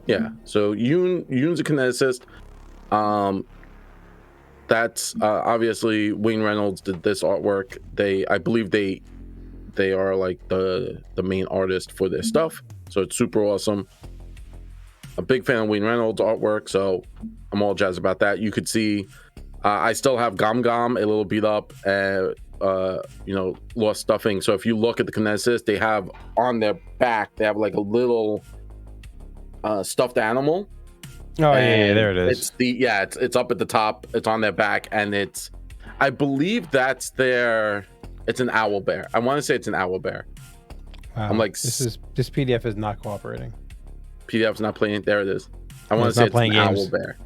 Yeah. So Yoon's a kineticist. That's obviously Wayne Reynolds did this artwork. I believe they are like the main artist for this stuff. So it's super awesome. A big fan of Wayne Reynolds artwork, so I'm all jazzed about that. You could see I still have Gom Gom a little beat up, lost stuffing. So if you look at the Kineticist, they have on their back, they have like a little stuffed animal. Oh yeah, there it is. It's up at the top. It's on their back, and I believe it's an owl bear. I want to say it's an owl bear. Wow. I'm like, this PDF is not cooperating. PDF's not playing. There it is. I want to say it's an owl bear.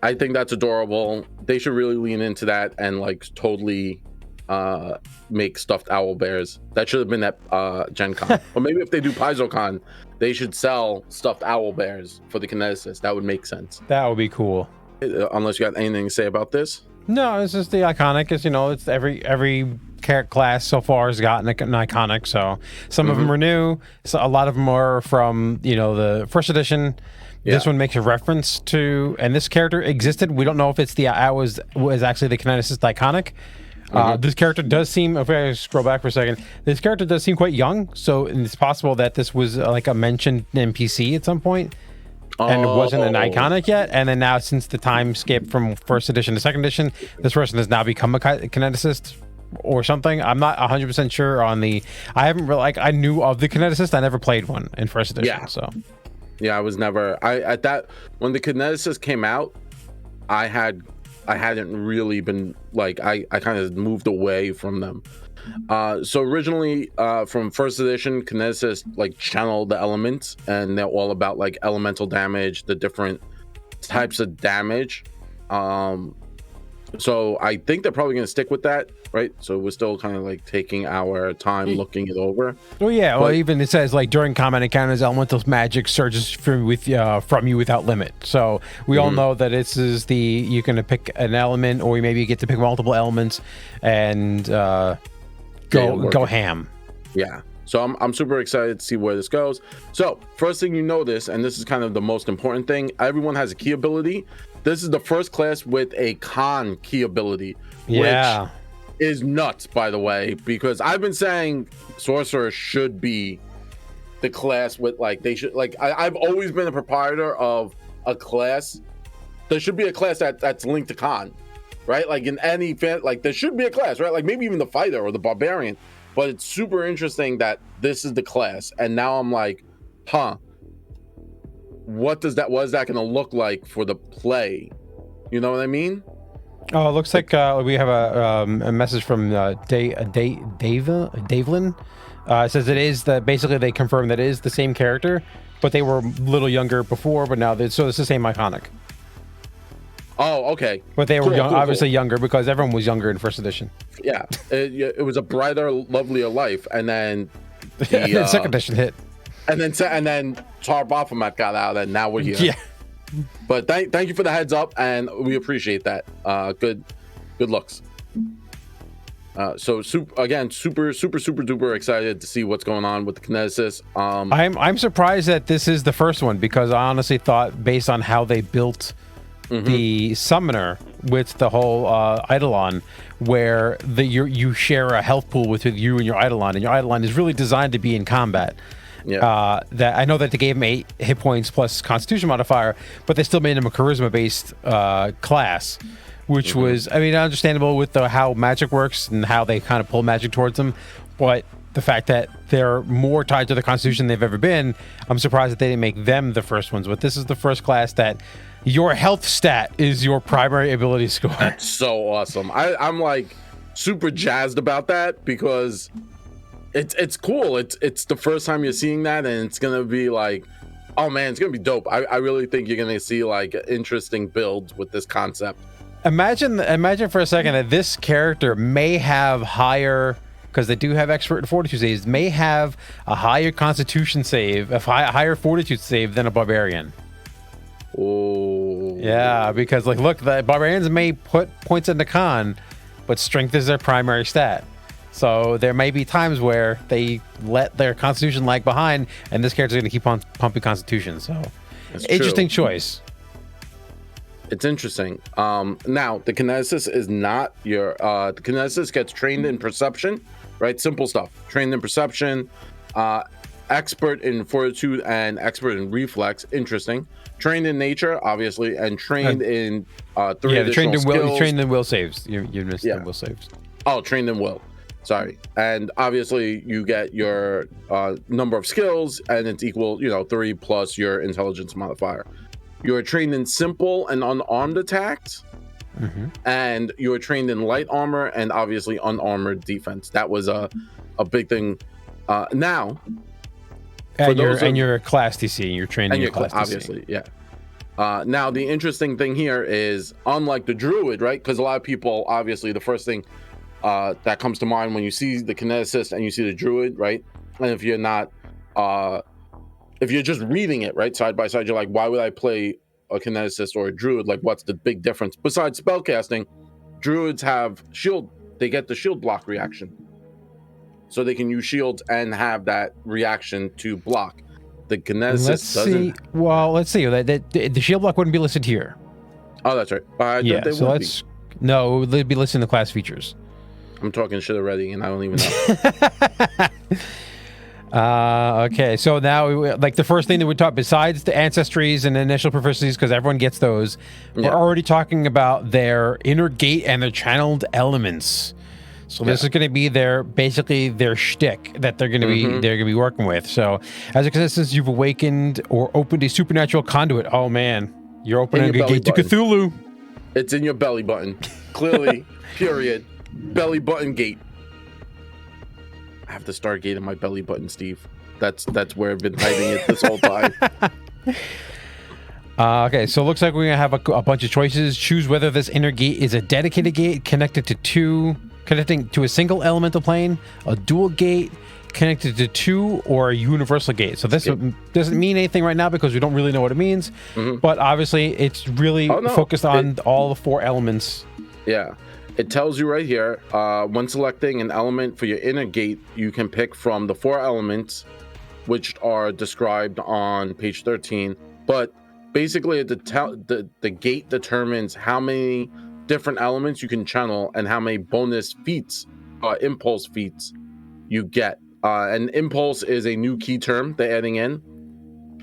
I think that's adorable. They should really lean into that and like totally make stuffed owl bears. That should have been at Gen Con. Or maybe if they do PaizoCon, they should sell stuffed owl bears for the Kineticist. That would make sense. That would be cool. Unless you got anything to say about this? No, it's just the iconic. It's every character class so far has gotten an iconic. So some of them are new. So a lot of them are from the first edition. Yeah. This one makes a reference to, and this character existed. We don't know if it's was actually the Kineticist iconic. This character does seem, if I scroll back for a second, this character does seem quite young. So it's possible that this was like a mentioned NPC at some point. And it wasn't an iconic yet, and then now since the time skip from first edition to second edition, this person has now become a kineticist or something. I'm not 100% sure on the. I haven't really I knew of the Kineticist. I never played one in first edition. Yeah. So yeah, I was never. At that when the Kineticist came out, I hadn't really been like I kind of moved away from them. So originally from first edition, Kineticist like channeled the elements, and they're all about like elemental damage, the different types of damage. So I think they're probably going to stick with that, right? So we're still kind of like taking our time looking it over. Oh yeah, well even it says like during combat encounters, elemental magic surges from you without limit. So we all know that you're going to pick an element, or maybe you get to pick multiple elements, and go ham. Yeah. So I'm super excited to see where this goes. So first thing you notice, and this is kind of the most important thing, everyone has a key ability. This is the first class with a con key ability, which is nuts, by the way, because I've been saying sorcerer should be the class with like they should like I've always been a proprietor of a class. There should be a class that's linked to con. Right, like in any like there should be a class, right? Like maybe even the fighter or the barbarian. But it's super interesting that this is the class, and now I'm like, what is that going to look like for the play? You know what I mean? Oh, it looks like we have a message from Davelin. It says it is basically they confirm that it is the same character, but they were a little younger before, but now it's the same iconic. Oh, okay. But they were obviously younger because everyone was younger in first edition. Yeah, it was a brighter, lovelier life, and then the second edition hit, and then Tar Baphomet got out, and now we're here. Yeah. But thank you for the heads up, and we appreciate that. Good looks. So super duper excited to see what's going on with the Kineticist. I'm surprised that this is the first one, because I honestly thought, based on how they built the summoner with the whole Eidolon, where you share a health pool with you and your Eidolon, and your Eidolon is really designed to be in combat. Yeah. That I know that they gave him 8 hit points plus Constitution modifier, but they still made him a charisma-based class, which was, I mean, understandable with how magic works and how they kind of pull magic towards them. But the fact that they're more tied to the Constitution than they've ever been, I'm surprised that they didn't make them the first ones. But this is the first class that your health stat is your primary ability score. That's so awesome. I'm like super jazzed about that, because it's cool. It's the first time you're seeing that, and it's gonna be like, oh man, it's gonna be dope. I really think you're gonna see like interesting builds with this concept. Imagine for a second that this character may have higher, because they do have expert and fortitude saves, may have a higher Constitution save, a higher fortitude save than a barbarian. Oh yeah, because like look, the barbarians may put points into con, but strength is their primary stat. So there may be times where they let their Constitution lag behind, and this character's going to keep on pumping Constitution. So, interesting choice. It's interesting. Now, the Kineticist is not your... the Kineticist gets trained in Perception, right? Simple stuff. Trained in Perception, expert in Fortitude, and expert in Reflex. Interesting. Trained in Nature, obviously, and trained in 3 additional skills. Trained in Will saves. You missed the Will saves. Oh, trained in Will. Sorry. And obviously, you get your number of skills, and it's equal, 3 plus your Intelligence modifier. You are trained in Simple and Unarmed attacks, and you are trained in Light Armor and obviously Unarmored defense. That was a big thing. Now, and you're class DC. You're trained in your class DC. Obviously, yeah. Now, the interesting thing here is, unlike the Druid, right? Because a lot of people, obviously, the first thing that comes to mind when you see the Kineticist and you see the Druid, right? And if you're not, if you're just reading it, right, side by side, you're like, why would I play a Kineticist or a Druid? Like, what's the big difference? Besides spellcasting, Druids have shield. They get the shield block reaction. So they can use shields and have that reaction to block. The Kineticist doesn't. Well, let's see. The shield block wouldn't be listed here. Oh, that's right. No, they'd be listed in the class features. I'm talking shit already, and I don't even know. Okay, so now, like, the first thing that we talk, besides the ancestries and initial proficiencies, because everyone gets those, we're already talking about their inner gate and their channeled elements. So this is going to be basically their shtick that they're going to be working with. So as a Kineticist, you've awakened or opened a supernatural conduit. Oh man, you're opening a gate to Cthulhu. It's in your belly button, clearly. Period. Belly button gate. I have the Stargate in my belly button, Steve. That's where I've been hiding it this whole time. Okay, so it looks like we're gonna have a bunch of choices. Choose whether this inner gate is a dedicated gate connecting to a single elemental plane, a dual gate connected to 2, or a universal gate. So this doesn't mean anything right now because we don't really know what it means. But obviously, it's really focused on all the 4 elements. Yeah. It tells you right here, when selecting an element for your inner gate, you can pick from the 4 elements, which are described on page 13. But basically, the gate determines how many different elements you can channel and how many bonus feats, impulse feats, you get. And impulse is a new key term they're adding in.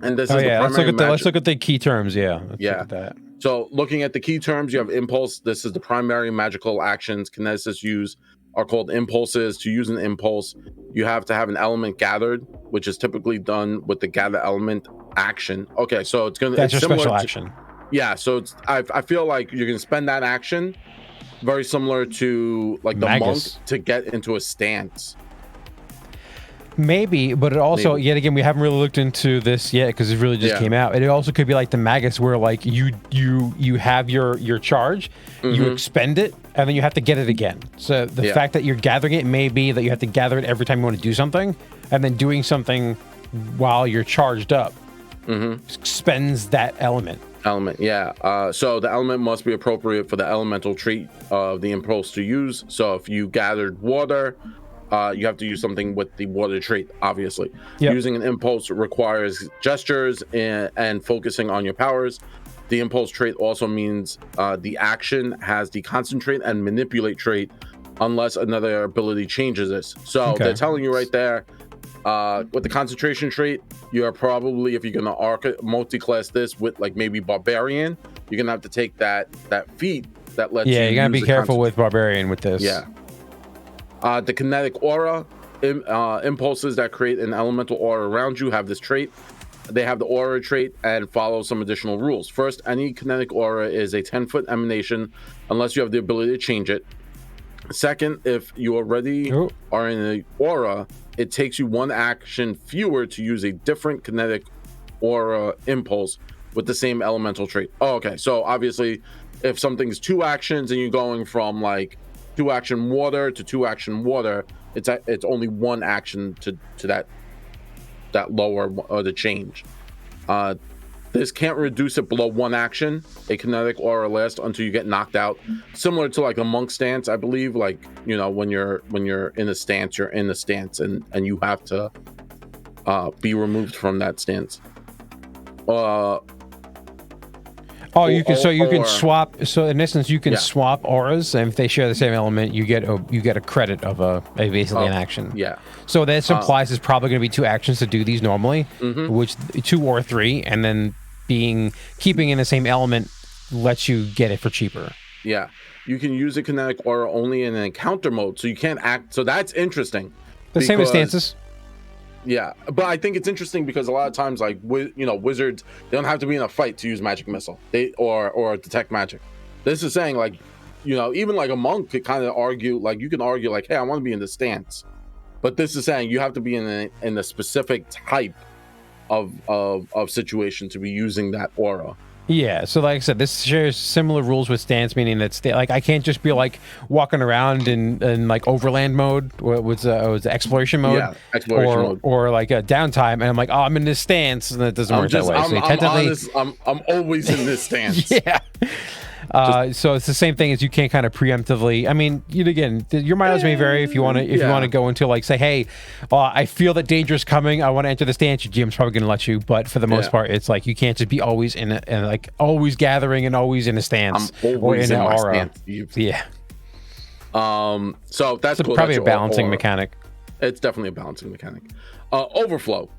And this is the primary let's look at the key terms. Look at that. So looking at the key terms, you have impulse. This is the primary magical actions Kineticists use are called impulses. To use an impulse, you have to have an element gathered, which is typically done with the gather element action. Okay, so it's your special action. Yeah, so I feel like you're gonna spend that action very similar to like the monk to get into a stance. Maybe, but it also, yet again, we haven't really looked into this yet because it really just came out. It also could be like the Magus, where like you have your charge, you expend it, and then you have to get it again. So the fact that you're gathering it may be that you have to gather it every time you want to do something, and then doing something while you're charged up spends that element. So the element must be appropriate for the elemental trait of the impulse to use. So if you gathered water, you have to use something with the water trait, obviously. Using an impulse requires gestures and focusing on your powers. The impulse trait also means the action has the concentrate and manipulate trait unless another ability changes this. So they're telling you right there, with the concentration trait, you're probably, if you're going to multi-class this with like maybe Barbarian, you're going to have to take that feat that lets you you're going to be careful with Barbarian with this. The Kinetic Aura, impulses that create an elemental aura around you have this trait. They have the aura trait and follow some additional rules. First, any kinetic aura is a 10-foot emanation unless you have the ability to change it. Second, if you already are in an aura, it takes you 1 action fewer to use a different kinetic aura impulse with the same elemental trait. So obviously, if something's 2 actions and you're going from like 2 action water to 2 action water, it's only 1 action to that lower or the change. This can't reduce it below 1 action. A kinetic aura lasts until you get knocked out. Similar to like a monk stance, I believe. Like, you know, when you're in a stance, you're in a stance, and you have to be removed from that stance. You can swap. So in essence, you can swap auras, and if they share the same element, you get a credit of basically an action. Yeah. So that implies it's probably going to be 2 actions to do these normally, which 2 or 3, and then keeping in the same element lets you get it for cheaper. Yeah. You can use a kinetic aura only in an encounter mode, so you can't act. So that's interesting. Same as stances. Yeah, but I think it's interesting because a lot of times, like, wizards, they don't have to be in a fight to use magic missile, or detect magic. This is saying, like, you know, even like a monk could kind of argue, like, you can argue, like, hey, I want to be in the stance, but this is saying you have to be in a specific type of situation to be using that aura. Yeah, so like I said, this shares similar rules with stance, meaning that like I can't just be like walking around in like overland mode, or it was exploration mode, or like a downtime, and I'm like, oh, I'm in this stance, and it doesn't work that way. So I'm always in this stance. Yeah. So it's the same thing as you can't kind of preemptively. I mean, your mileage may vary if you want to go into like say, hey, I feel that danger is coming. I want to enter the stance. Your GM's probably going to let you, but for the most part, it's like you can't just be always like always gathering and always in a stance or in an aura. Yeah. So that's cool. Probably a balancing mechanic. It's definitely a balancing mechanic. Overflow,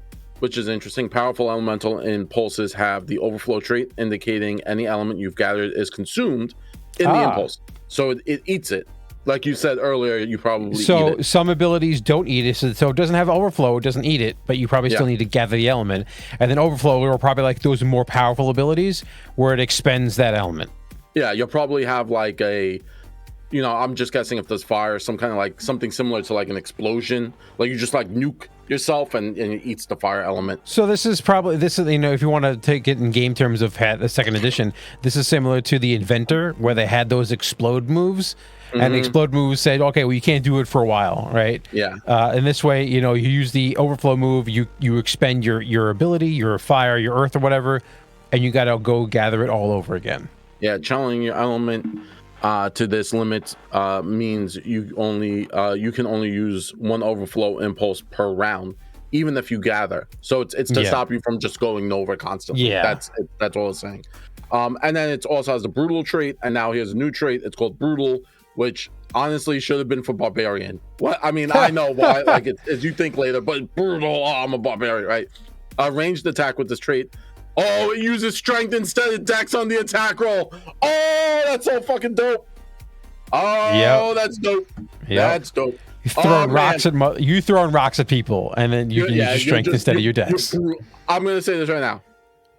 which is interesting. Powerful elemental impulses have the overflow trait, indicating any element you've gathered is consumed in the impulse. So it eats it. Like you said earlier, you probably eat it. Some abilities don't eat it, so it doesn't have overflow, it doesn't eat it, but you probably still need to gather the element. And then overflow are probably like those more powerful abilities where it expends that element. Yeah, you'll probably have like I'm just guessing if there's fire, some kind of like something similar to like an explosion, like you just like nuke yourself and it eats the fire element. So this is if you want to take it in game terms of the second edition, this is similar to the Inventor where they had those explode moves, and the explode moves said, okay, well, you can't do it for a while, right? Yeah. In this way, you use the overflow move, you expend your ability, your fire, your earth or whatever, and you got to go gather it all over again. Yeah, channeling your element to this limit means you can only use 1 overflow impulse per round, even if you gather. So it's to stop you from just going Nova constantly. Yeah, that's all it's saying. And then it also has the brutal trait, and now here's a new trait. It's called brutal, which honestly should have been for barbarian. What I mean, I know why. Like as you think later, but brutal. Oh, I'm a barbarian, right? Ranged attack with this trait. Oh, it uses strength instead of dex on the attack roll. Oh, that's so fucking dope. Oh, that's dope. That's dope. You throwing rocks at people, and then you can use your strength instead of your dex. I'm gonna say this right now.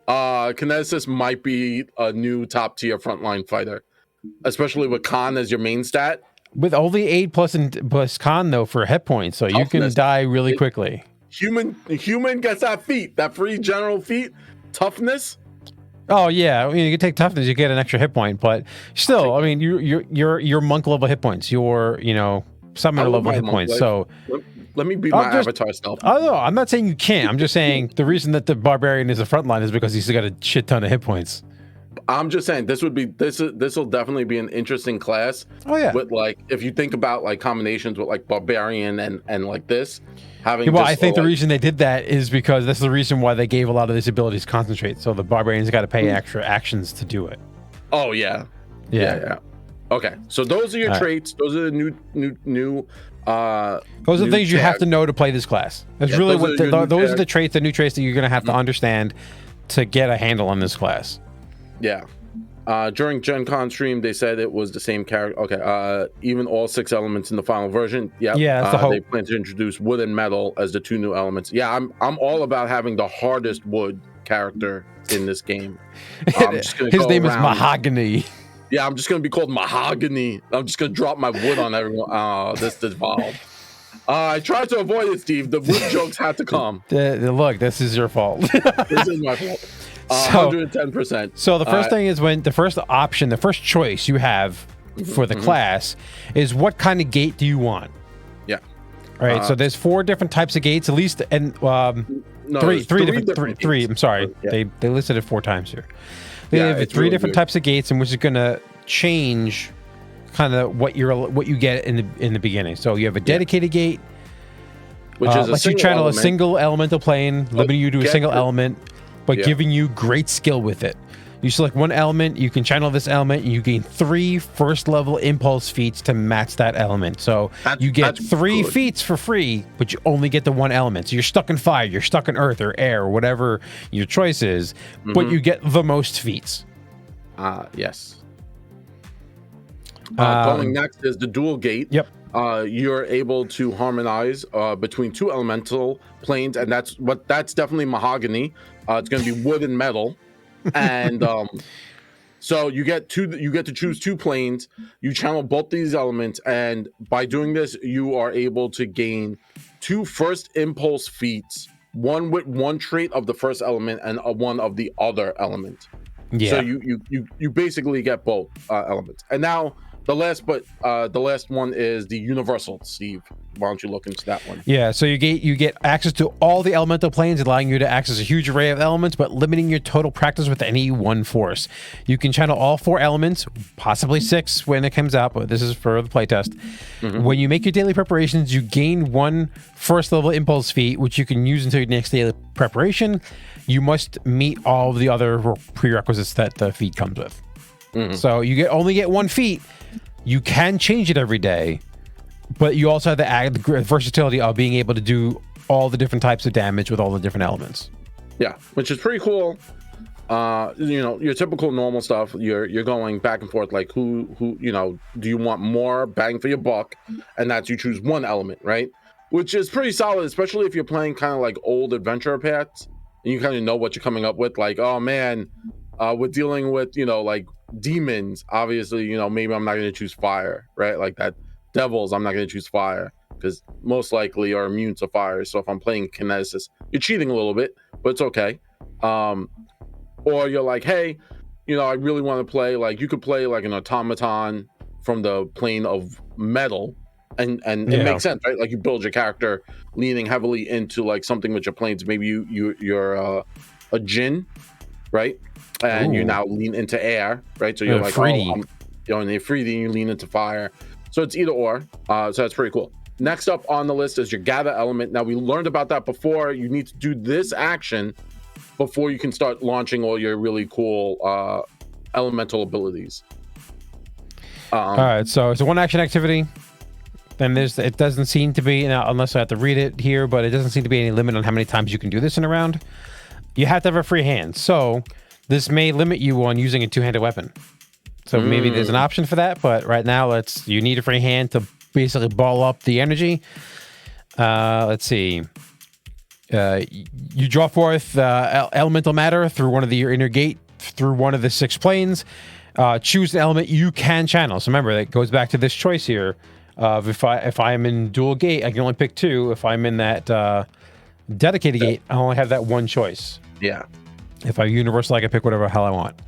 Kineticist might be a new top tier frontline fighter, especially with con as your main stat. With only 8 plus con though for hit points, so you can die really quickly. Human gets that feat, that free general feat. Toughness. Oh yeah, I mean, you can take toughness, you get an extra hit point, but still, I mean, you're monk level hit points, you're summoner level hit points. Life. So let me be my avatar self. Oh no, I'm not saying you can't. I'm just saying the reason that the barbarian is a frontline is because he's got a shit ton of hit points. I'm just saying this will definitely be an interesting class. Oh yeah. With like if you think about like combinations with like barbarian and like this. I think the reason they did that is because that's the reason why they gave a lot of these abilities concentrate. So the barbarians got to pay extra actions to do it. Oh yeah. Okay, so those are your traits. Those are the new. Those are the things you have to know to play this class. That's really what those are the traits, the new traits that you're going to have to understand to get a handle on this class. Yeah. During Gen Con stream, they said it was the same character. Okay. Even all 6 elements in the final version. Yeah. That's the hope. They plan to introduce wood and metal as the 2 new elements. Yeah, I'm all about having the hardest wood character in this game. His name is Mahogany. Yeah, I'm just gonna be called Mahogany. I'm just gonna drop my wood on everyone. Oh, this devolved. I tried to avoid it, Steve. The wood jokes had to come. Look, this is your fault. This is my fault. 110%. So the first thing is the first choice you have for the class is what kind of gate do you want? Yeah. All right. So there's 4 different types of gates, at least, and No, three different three. I'm sorry, Yeah. they listed it 4 times here. They have three really different weird. types of gates, and which is going to change kind of what you get in the beginning. So you have a dedicated gate, which is lets you channel a single elemental plane, limiting you to a single element, but giving you great skill with it. You select one element, you can channel this element, and you gain 3 first-level impulse feats to match that element. So you get 3 feats for free, but you only get the one element. So you're stuck in fire, you're stuck in earth or air, or whatever your choice is, but you get the most feats. Yes. Going next is the dual gate. Yep. You're able to harmonize between 2 elemental planes, and that's definitely mahogany. It's going to be wood and metal. And so you get to choose 2 planes. You channel both these elements, and by doing this, you are able to gain 2 first impulse feats, one with one trait of the first element and one of the other element. Yeah. So you basically get both elements. And now the last one is the universal. Steve, why don't you look into that one? Yeah, so you get access to all the elemental planes, allowing you to access a huge array of elements, but limiting your total practice with any one force. You can channel all 4 elements, possibly 6 when it comes out, but this is for the playtest. When you make your daily preparations, you gain 1 first level impulse feat, which you can use until your next daily preparation. You must meet all of the other prerequisites that the feat comes with. So you only get 1 feat. You can change it every day, but you also have the versatility of being able to do all the different types of damage with all the different elements. Yeah, which is pretty cool. Your typical normal stuff. You're going back and forth, like who do you want more bang for your buck, and that's you choose one element, right? Which is pretty solid, especially if you're playing kind of like old adventure paths and you kind of know what you're coming up with. Like, oh man, we're dealing with like demons. Obviously, maybe I'm not going to choose fire, right? Like that devils, I'm not going to choose fire because most likely are immune to fire. So if I'm playing Kineticist, you're cheating a little bit, but it's okay. Or you're like, hey, I really want to play, like you could play like an automaton from the plane of metal, and it makes sense, right? Like you build your character leaning heavily into like something with your planes. Maybe you're a djinn, right? And you now lean into air, right? So you're like, you're in the Afridi, and you lean into fire. So it's either or. So that's pretty cool. Next up on the list is your gather element. Now we learned about that before. You need to do this action before you can start launching all your really cool elemental abilities. All right, so it's a 1 action activity. Then it doesn't seem to be, now, unless I have to read it here, but it doesn't seem to be any limit on how many times you can do this in a round. You have to have a free hand. So this may limit you on using a 2-handed weapon. So maybe there's an option for that, but right now you need a free hand to basically ball up the energy. Let's see. You draw forth elemental matter through one of your inner gate, through one of the 6 planes. Choose an element you can channel. So remember, that goes back to this choice here of if I am in dual gate, I can only pick 2. If I'm in that dedicated gate, I only have that 1 choice. Yeah. If I'm universal, I can pick whatever the hell I want.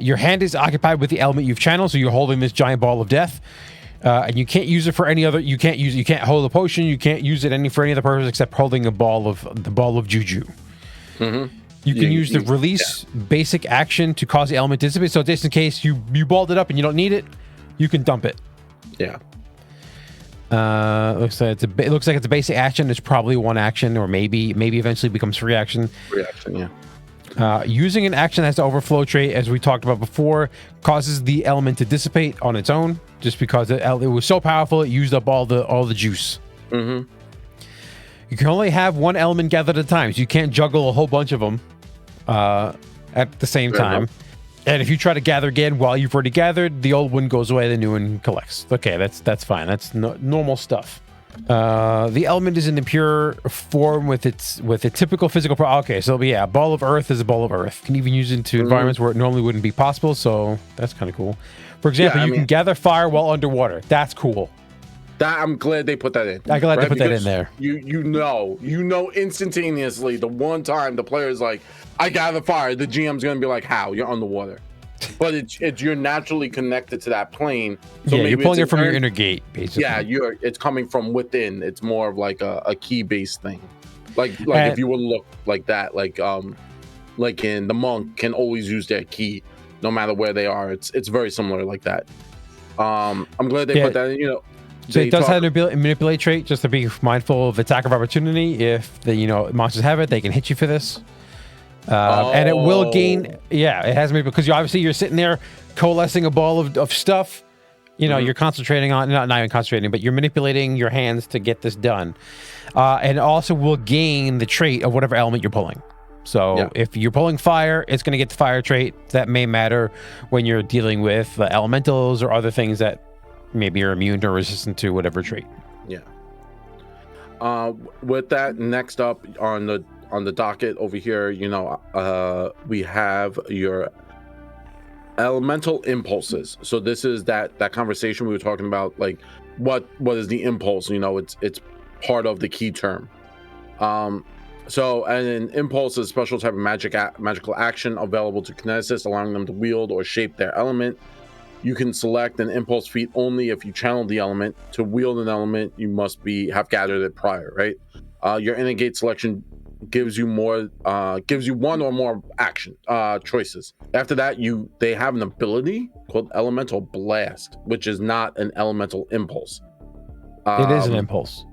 Your hand is occupied with the element you've channeled, so you're holding this giant ball of death, and you can't use it for any other. You can't hold a potion. You can't use it for any other purpose except holding the ball of juju. You can use the release basic action to cause the element to dissipate. So just in case you balled it up and you don't need it, you can dump it. Yeah. Looks like it's a basic action. It's probably 1 action, or maybe eventually becomes free action. Free action, yeah. Using an action that has the overflow trait, as we talked about before, causes the element to dissipate on its own, just because it was so powerful it used up all the juice. You can only have 1 element gathered at a time, so you can't juggle a whole bunch of them at the same time. And if you try to gather again while you've already gathered, the old one goes away, the new one collects. Okay, that's fine. That's normal stuff. The element is in the pure form with a typical physical okay, so a ball of earth is a ball of earth. You can even use it into environments where it normally wouldn't be possible, so that's kind of cool. For example, you can gather fire while underwater. That's cool. I'm glad they put that in. I'm glad they put that in there. You know instantaneously the one time the player's like, I gather fire, the GM's gonna be like, how? You're underwater. But it's you're naturally connected to that plane. So yeah, you're pulling it from your inner gate, basically. Yeah, it's coming from within. It's more of like a key based thing. Like if you would look like that, like in the monk can always use their key no matter where they are. It's very similar like that. I'm glad they put that in, So it does have a manipulate trait, just to be mindful of attack of opportunity. If the monsters have it, they can hit you for this. And it will gain. Yeah, it has because you're sitting there coalescing a ball of stuff. You're concentrating on not even concentrating, but you're manipulating your hands to get this done. And it also will gain the trait of whatever element you're pulling. So if you're pulling fire, it's going to get the fire trait. That may matter when you're dealing with the elementals or other things that maybe you're immune or resistant to whatever trait. Yeah. With that, next up on the docket over here, we have your elemental impulses. So this is that conversation we were talking about, like what is the impulse? It's part of the key term. So an impulse is a special type of magical action available to kineticists, allowing them to wield or shape their element. You can select an impulse feat only if you channel the element. To wield an element, you must have gathered it prior, right? Your innate selection gives you one or more action choices. After that, they have an ability called Elemental Blast, which is not an elemental impulse. It is an impulse.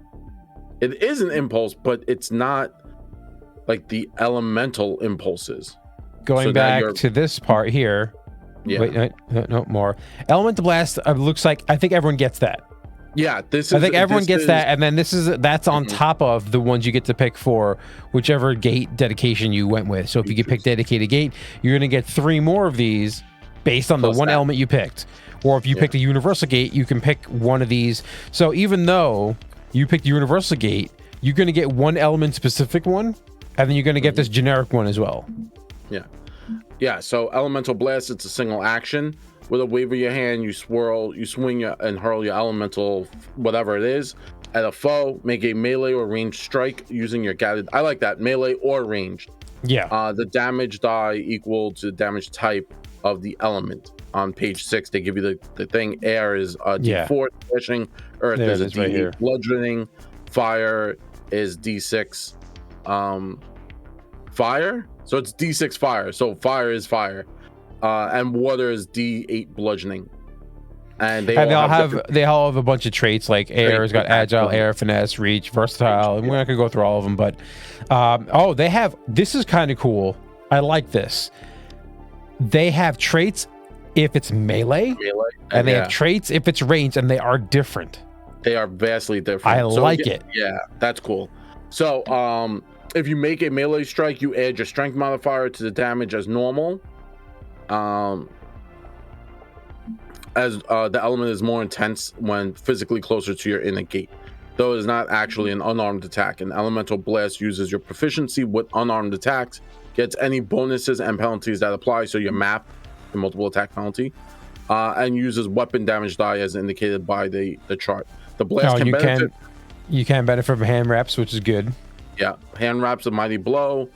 It is an impulse, but it's not like the elemental impulses. Going back to this part here. Yeah. Wait, no more. Elemental Blast looks like, I think everyone gets that. Yeah, I think everyone gets that, and then that's on top of the ones you get to pick for whichever gate dedication you went with. So if you could pick dedicated gate, you're going to get 3 more of these based on the one element you picked. Or if you picked a universal gate, you can pick one of these. So even though you picked the universal gate, you're going to get one element specific one, and then you're going to get this generic one as well. Yeah, so Elemental Blast, it's a single action. With a wave of your hand, you swing and hurl your elemental, whatever it is, at a foe. Make a melee or ranged strike using your guided. I like that, melee or ranged. Yeah. The damage die equal to the damage type of the element. On page 6, they give you the thing. Air is D4 slashing. Earth is a D8 right bludgeoning. Fire is D6. Fire? So it's D6 fire. So fire is fire. And water is D8 bludgeoning. And they all have a bunch of traits, like air has got agile, air, finesse, reach, versatile. And we're not gonna go through all of them, but they have, this is kind of cool. I like this. They have traits if it's melee and they have traits if it's ranged, and they are different. They are vastly different. I like it. Yeah, that's cool. So if you make a melee strike, you add your strength modifier to the damage as normal. As the element is more intense when physically closer to your inner gate, though it is not actually an unarmed attack. An elemental blast uses your proficiency with unarmed attacks, gets any bonuses and penalties that apply, so your map, the multiple attack penalty, and uses weapon damage die as indicated by the chart. The blast you can benefit from hand wraps, which is good. Yeah, hand wraps, a mighty blow.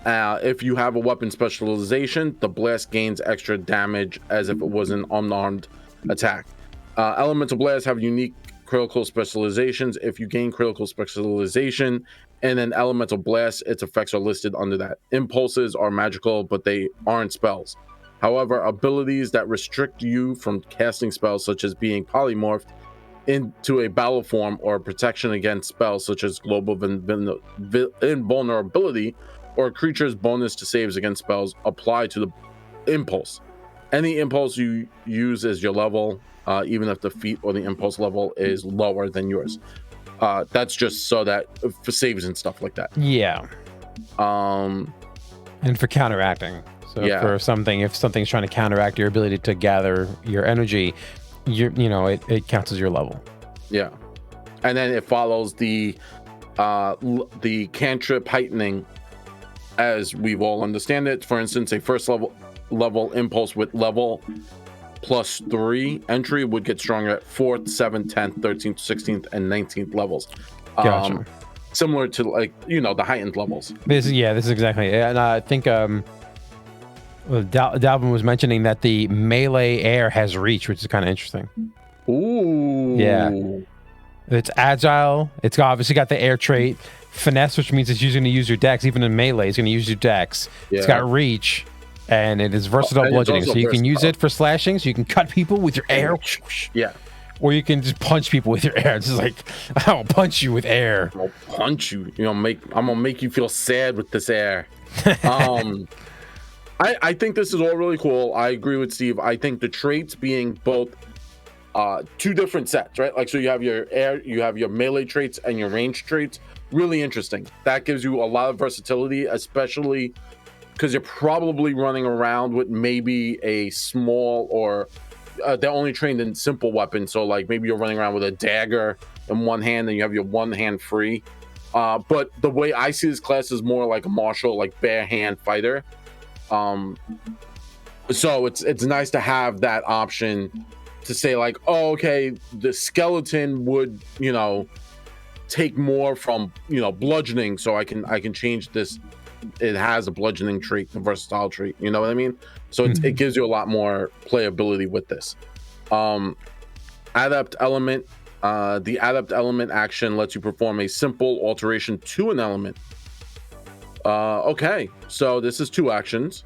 If you have a weapon specialization, the blast gains extra damage as if it was an unarmed attack. Elemental blasts have unique critical specializations. If you gain critical specialization and an elemental blast, its effects are listed under that. Impulses are magical, but they aren't spells. However, abilities that restrict you from casting spells, such as being polymorphed into a battle form, or protection against spells such as global invulnerability, or a creature's bonus to saves against spells, apply to the impulse. Any impulse you use is your level, even if the feat or the impulse level is lower than yours. That's just so that for saves and stuff like that. Yeah. And for counteracting. So for something, if something's trying to counteract your ability to gather your energy, it counts as your level. Yeah. And then it follows the cantrip heightening, as we've all understand it. For instance, a first level impulse with level +3 entry would get stronger at 4th, 7th, 10th, 13th, 16th, and 19th levels. Gotcha. Similar to the heightened levels. This is exactly it. And I think Dalvin was mentioning that the melee air has reach, which is kind of interesting. Ooh. Yeah. It's agile. It's obviously got the air trait. Finesse, which means it's usually going to use your dex. Even in melee, it's going to use your dex. Yeah. It's got reach, and it is versatile bludgeoning. So you can use it for slashing. So you can cut people with your air. Yeah. Or you can just punch people with your air. It's just like, I'll punch you with air. I'll punch you. I'm gonna make you feel sad with this air. I think this is all really cool. I agree with Steve. I think the traits being both two different sets, right? Like, so you have your air, you have your melee traits and your range traits. Really interesting. That gives you a lot of versatility, especially because you're probably running around with maybe a small or they're only trained in simple weapons. So like maybe you're running around with a dagger in one hand and you have your one hand free. But the way I see this class is more like a martial, like bare hand fighter. So it's nice to have that option to say like, oh, okay, the skeleton would, take more from, bludgeoning. So I can change this. It has a bludgeoning trait, a versatile trait. You know what I mean? So it gives you a lot more playability with this. Adept element. The adept element action lets you perform a simple alteration to an element. Okay, so this is 2 actions.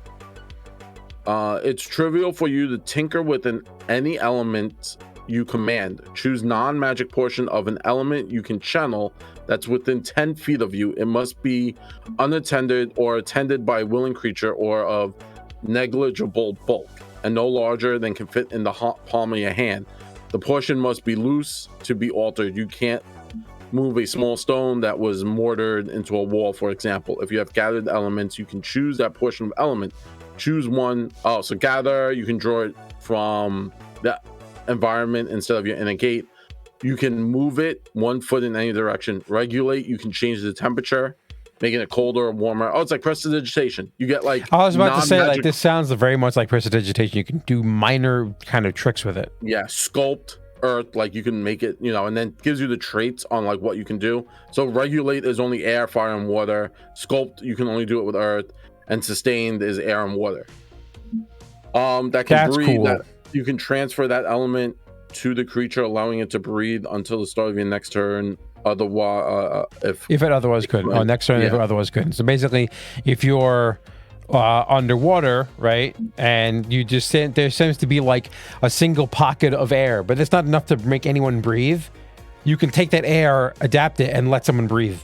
It's trivial for you to tinker with any element you command. Choose non-magic portion of an element you can channel that's within 10 feet of you. It must be unattended or attended by a willing creature or of negligible bulk and no larger than can fit in the palm of your hand. The portion must be loose to be altered. You can't move a small stone that was mortared into a wall, for example. If you have gathered elements, you can choose that portion of element. Choose one. Oh, so gather, you can draw it from the environment instead of your inner gate. You can move it 1 foot in any direction. Regulate, you can change the temperature, making it colder or warmer. Oh, it's like prestidigitation. You get like, I was about to say, like, this sounds very much like prestidigitation. You can do minor kind of tricks with it. Yeah, sculpt earth, like you can make it, and then gives you the traits on like what you can do. So regulate is only air, fire, and water. Sculpt, you can only do it with earth, and sustained is air and water. That's breathe. Cool. That you can transfer that element to the creature, allowing it to breathe until the start of your next turn. Otherwise, if it otherwise could. Next turn, if it otherwise couldn't. So basically, if you're underwater, right, and you just there seems to be like a single pocket of air, but it's not enough to make anyone breathe. You can take that air, adapt it, and let someone breathe.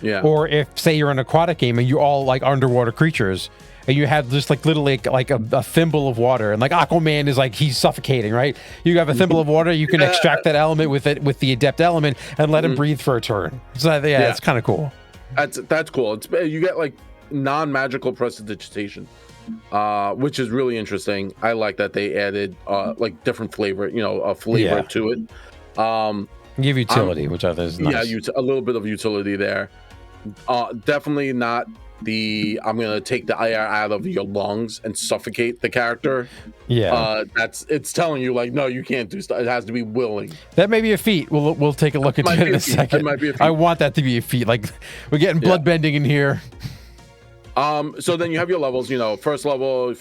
Yeah. Or if, say, you're an aquatic game and you're all like underwater creatures, and you have just like literally like a thimble of water, and like Aquaman is like he's suffocating, right? You have a thimble of water, you can extract that element with the adept element and let him breathe for a turn. So yeah, it's kind of cool. That's cool. You get like non-magical prestidigitation, which is really interesting. I like that they added like different flavor, a flavor to it. Give utility, which I think is nice. Yeah, a little bit of utility there. Definitely not I'm gonna take the air out of your lungs and suffocate the character. Yeah, it's telling you like, no, you can't do stuff. It has to be willing. That may be a feat. We'll take a look at it in a second. It might be a feat. I want that to be a feat. Like, we're getting blood bending in here. So then you have your levels. First level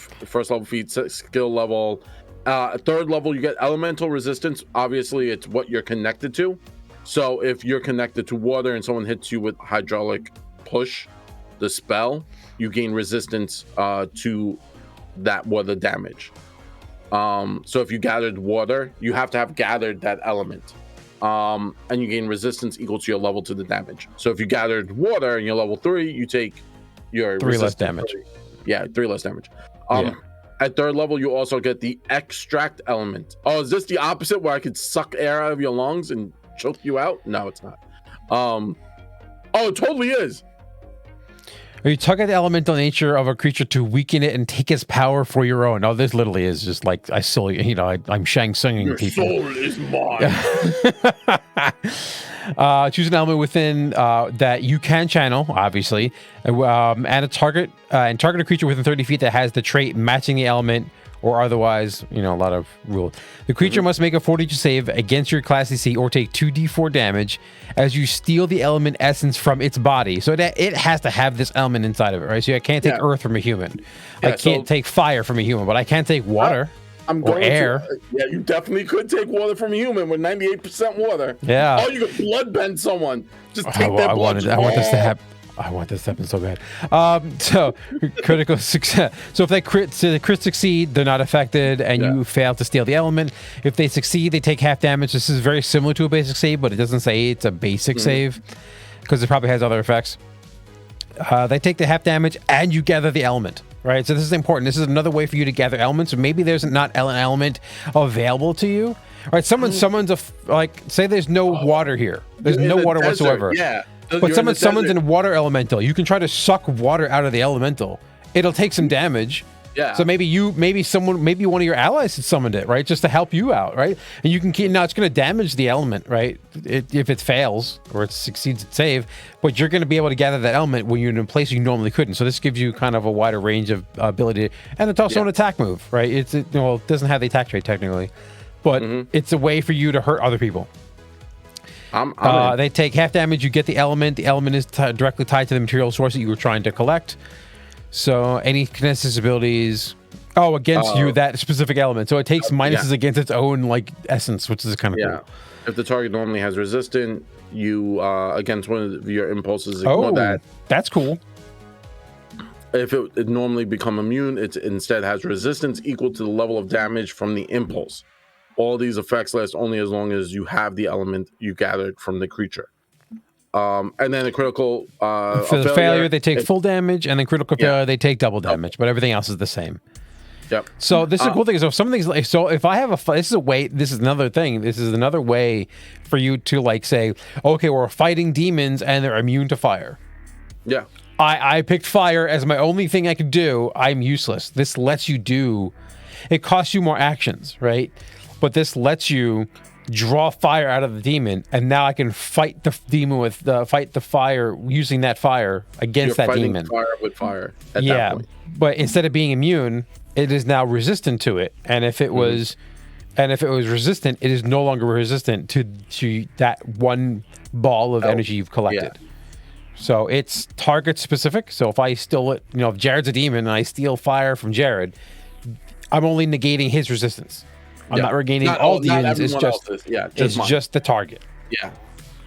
feat, skill level. Third level, you get elemental resistance. Obviously, it's what you're connected to. So if you're connected to water and someone hits you with hydraulic push, the spell, you gain resistance to that water damage. So if you gathered water, you have to have gathered that element. And you gain resistance equal to your level to the damage. So if you gathered water and you're level 3, you take your 3 less damage. 3 less damage. At third level, you also get the extract element. Oh, is this the opposite where I could suck air out of your lungs and choke you out? No, it's not. Oh, it totally is. Or you target the elemental nature of a creature to weaken it and take its power for your own. Oh, this literally is just like I'm Shang Tsunging people. Your soul is mine. Choose an element within that you can channel, obviously, and target a creature within 30 feet that has the trait matching the element, or otherwise, a lot of rules. The creature must make a fortitude save against your class DC or take 2d4 damage as you steal the element essence from its body. So that it has to have this element inside of it, right? So I can't take earth from a human. I can't take fire from a human, but I can take water. I'm or going air. to. Yeah, you definitely could take water from a human with 98% water. Yeah. Oh, you could blood bend someone. Just take I their blood. I want this to happen. I want this to happen so bad. So critical success. So if they crit succeed, they're not affected, and you fail to steal the element. If they succeed, they take half damage. This is very similar to a basic save, but it doesn't say it's a basic save because it probably has other effects. They take the half damage, and you gather the element. Right, so this is important. This is another way for you to gather elements. Maybe there's not an element available to you. All right, someone's like, say there's no water here. There's no water whatsoever. Yeah. But someone's in a water elemental. You can try to suck water out of the elemental. It'll take some damage. Yeah. So maybe one of your allies had summoned it, right? Just to help you out, right? And you can keep, now it's going to damage the element, right? If it fails or it succeeds at save, but you're going to be able to gather that element when you're in a place you normally couldn't. So this gives you kind of a wider range of ability, and it's also an attack move, right? It doesn't have the attack trait technically, but it's a way for you to hurt other people. They take half damage. You get the element. The element is directly tied to the material source that you were trying to collect. So any Kineticist abilities, against you, that specific element. So it takes minuses against its own like essence, which is kind of cool. If the target normally has resistance, you against one of your impulses ignore that. That's cool. If it normally become immune, it instead has resistance equal to the level of damage from the impulse. All these effects last only as long as you have the element you gathered from the creature. And then a critical for the failure, they take full damage, and then critical failure, they take double damage, but everything else is the same. Yep. So this is a cool thing. So some of these, like, so if I have this is another thing. This is another way for you to like say, okay, we're fighting demons and they're immune to fire. Yeah. I picked fire as my only thing I could do. I'm useless. This lets you do. It costs you more actions, right? But this lets you draw fire out of the demon, and now I can fight the demon with fight the fire using that fire against that demon. Fire with fire. At that point. But instead of being immune, it is now resistant to it. And if it was, resistant, it is no longer resistant to that one ball of energy you've collected. Yeah. So it's target specific. So if I steal it, if Jared's a demon and I steal fire from Jared, I'm only negating his resistance. I'm not regaining all demons. It's just the target. Yeah,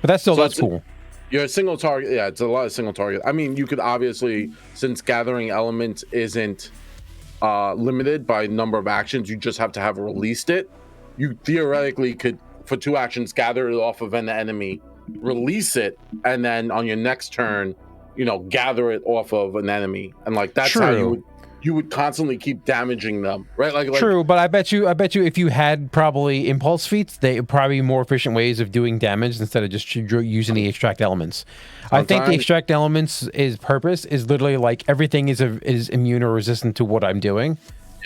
but that's cool. You're a single target. Yeah, it's a lot of single target. I mean, you could obviously, since gathering elements isn't limited by number of actions, you just have to have released it. You theoretically could, for 2 actions, gather it off of an enemy, release it, and then on your next turn, gather it off of an enemy, and like that's how you would constantly keep damaging them, right? Like true, but I bet you if you had probably impulse feats, they probably more efficient ways of doing damage instead of just using the extract elements. I think the extract elements purpose is literally like everything is immune or resistant to what I'm doing.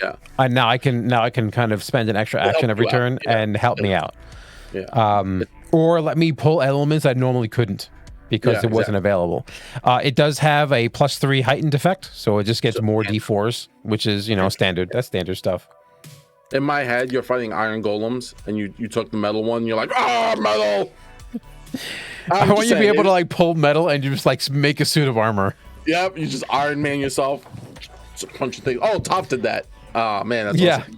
Yeah. And now I can kind of spend an extra action every turn and help me out. Yeah. Or let me pull elements I normally couldn't, because it wasn't available. It does have a +3 heightened effect, so it just gets more D4s, which is, standard. That's standard stuff. In my head, you're fighting iron golems, and you took the metal one, you're like, metal! I want you to be able to like pull metal and you just like make a suit of armor. Yep, you just Iron Man yourself. Just punching things. Oh, Top did that. Oh, man, that's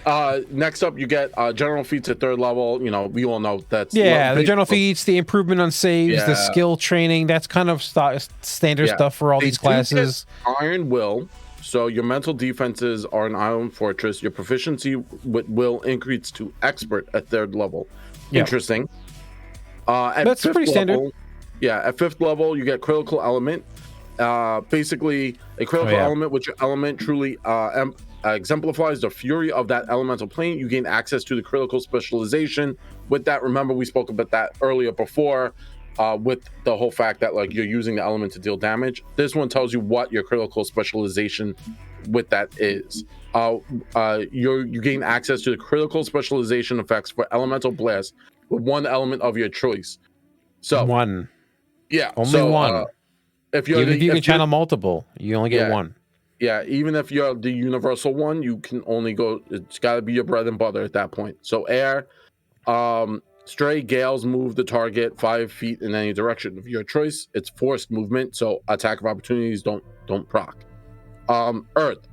awesome. Next up, you get general feats at 3rd level. We all know that's the general feats, the improvement on saves, the skill training. That's kind of standard stuff for all these classes. Iron Will. So your mental defenses are an Iron Fortress. Your proficiency with Will increases to Expert at 3rd level. Interesting. That's pretty standard. At 5th level, you get critical element. Basically, a critical element, which your element truly exemplifies the fury of that elemental plane. You gain access to the critical specialization. With that, remember we spoke about that earlier before, with the whole fact that like you're using the element to deal damage. This one tells you what your critical specialization with that is. You gain access to the critical specialization effects for elemental blast with one element of your choice. So one, only one. If you can channel multiple, you only get one. Yeah, even if you're the universal one, you can only go. It's got to be your bread and butter at that point. So air, stray gales move the target 5 feet in any direction of your choice. It's forced movement, so attack of opportunities don't proc. Earth,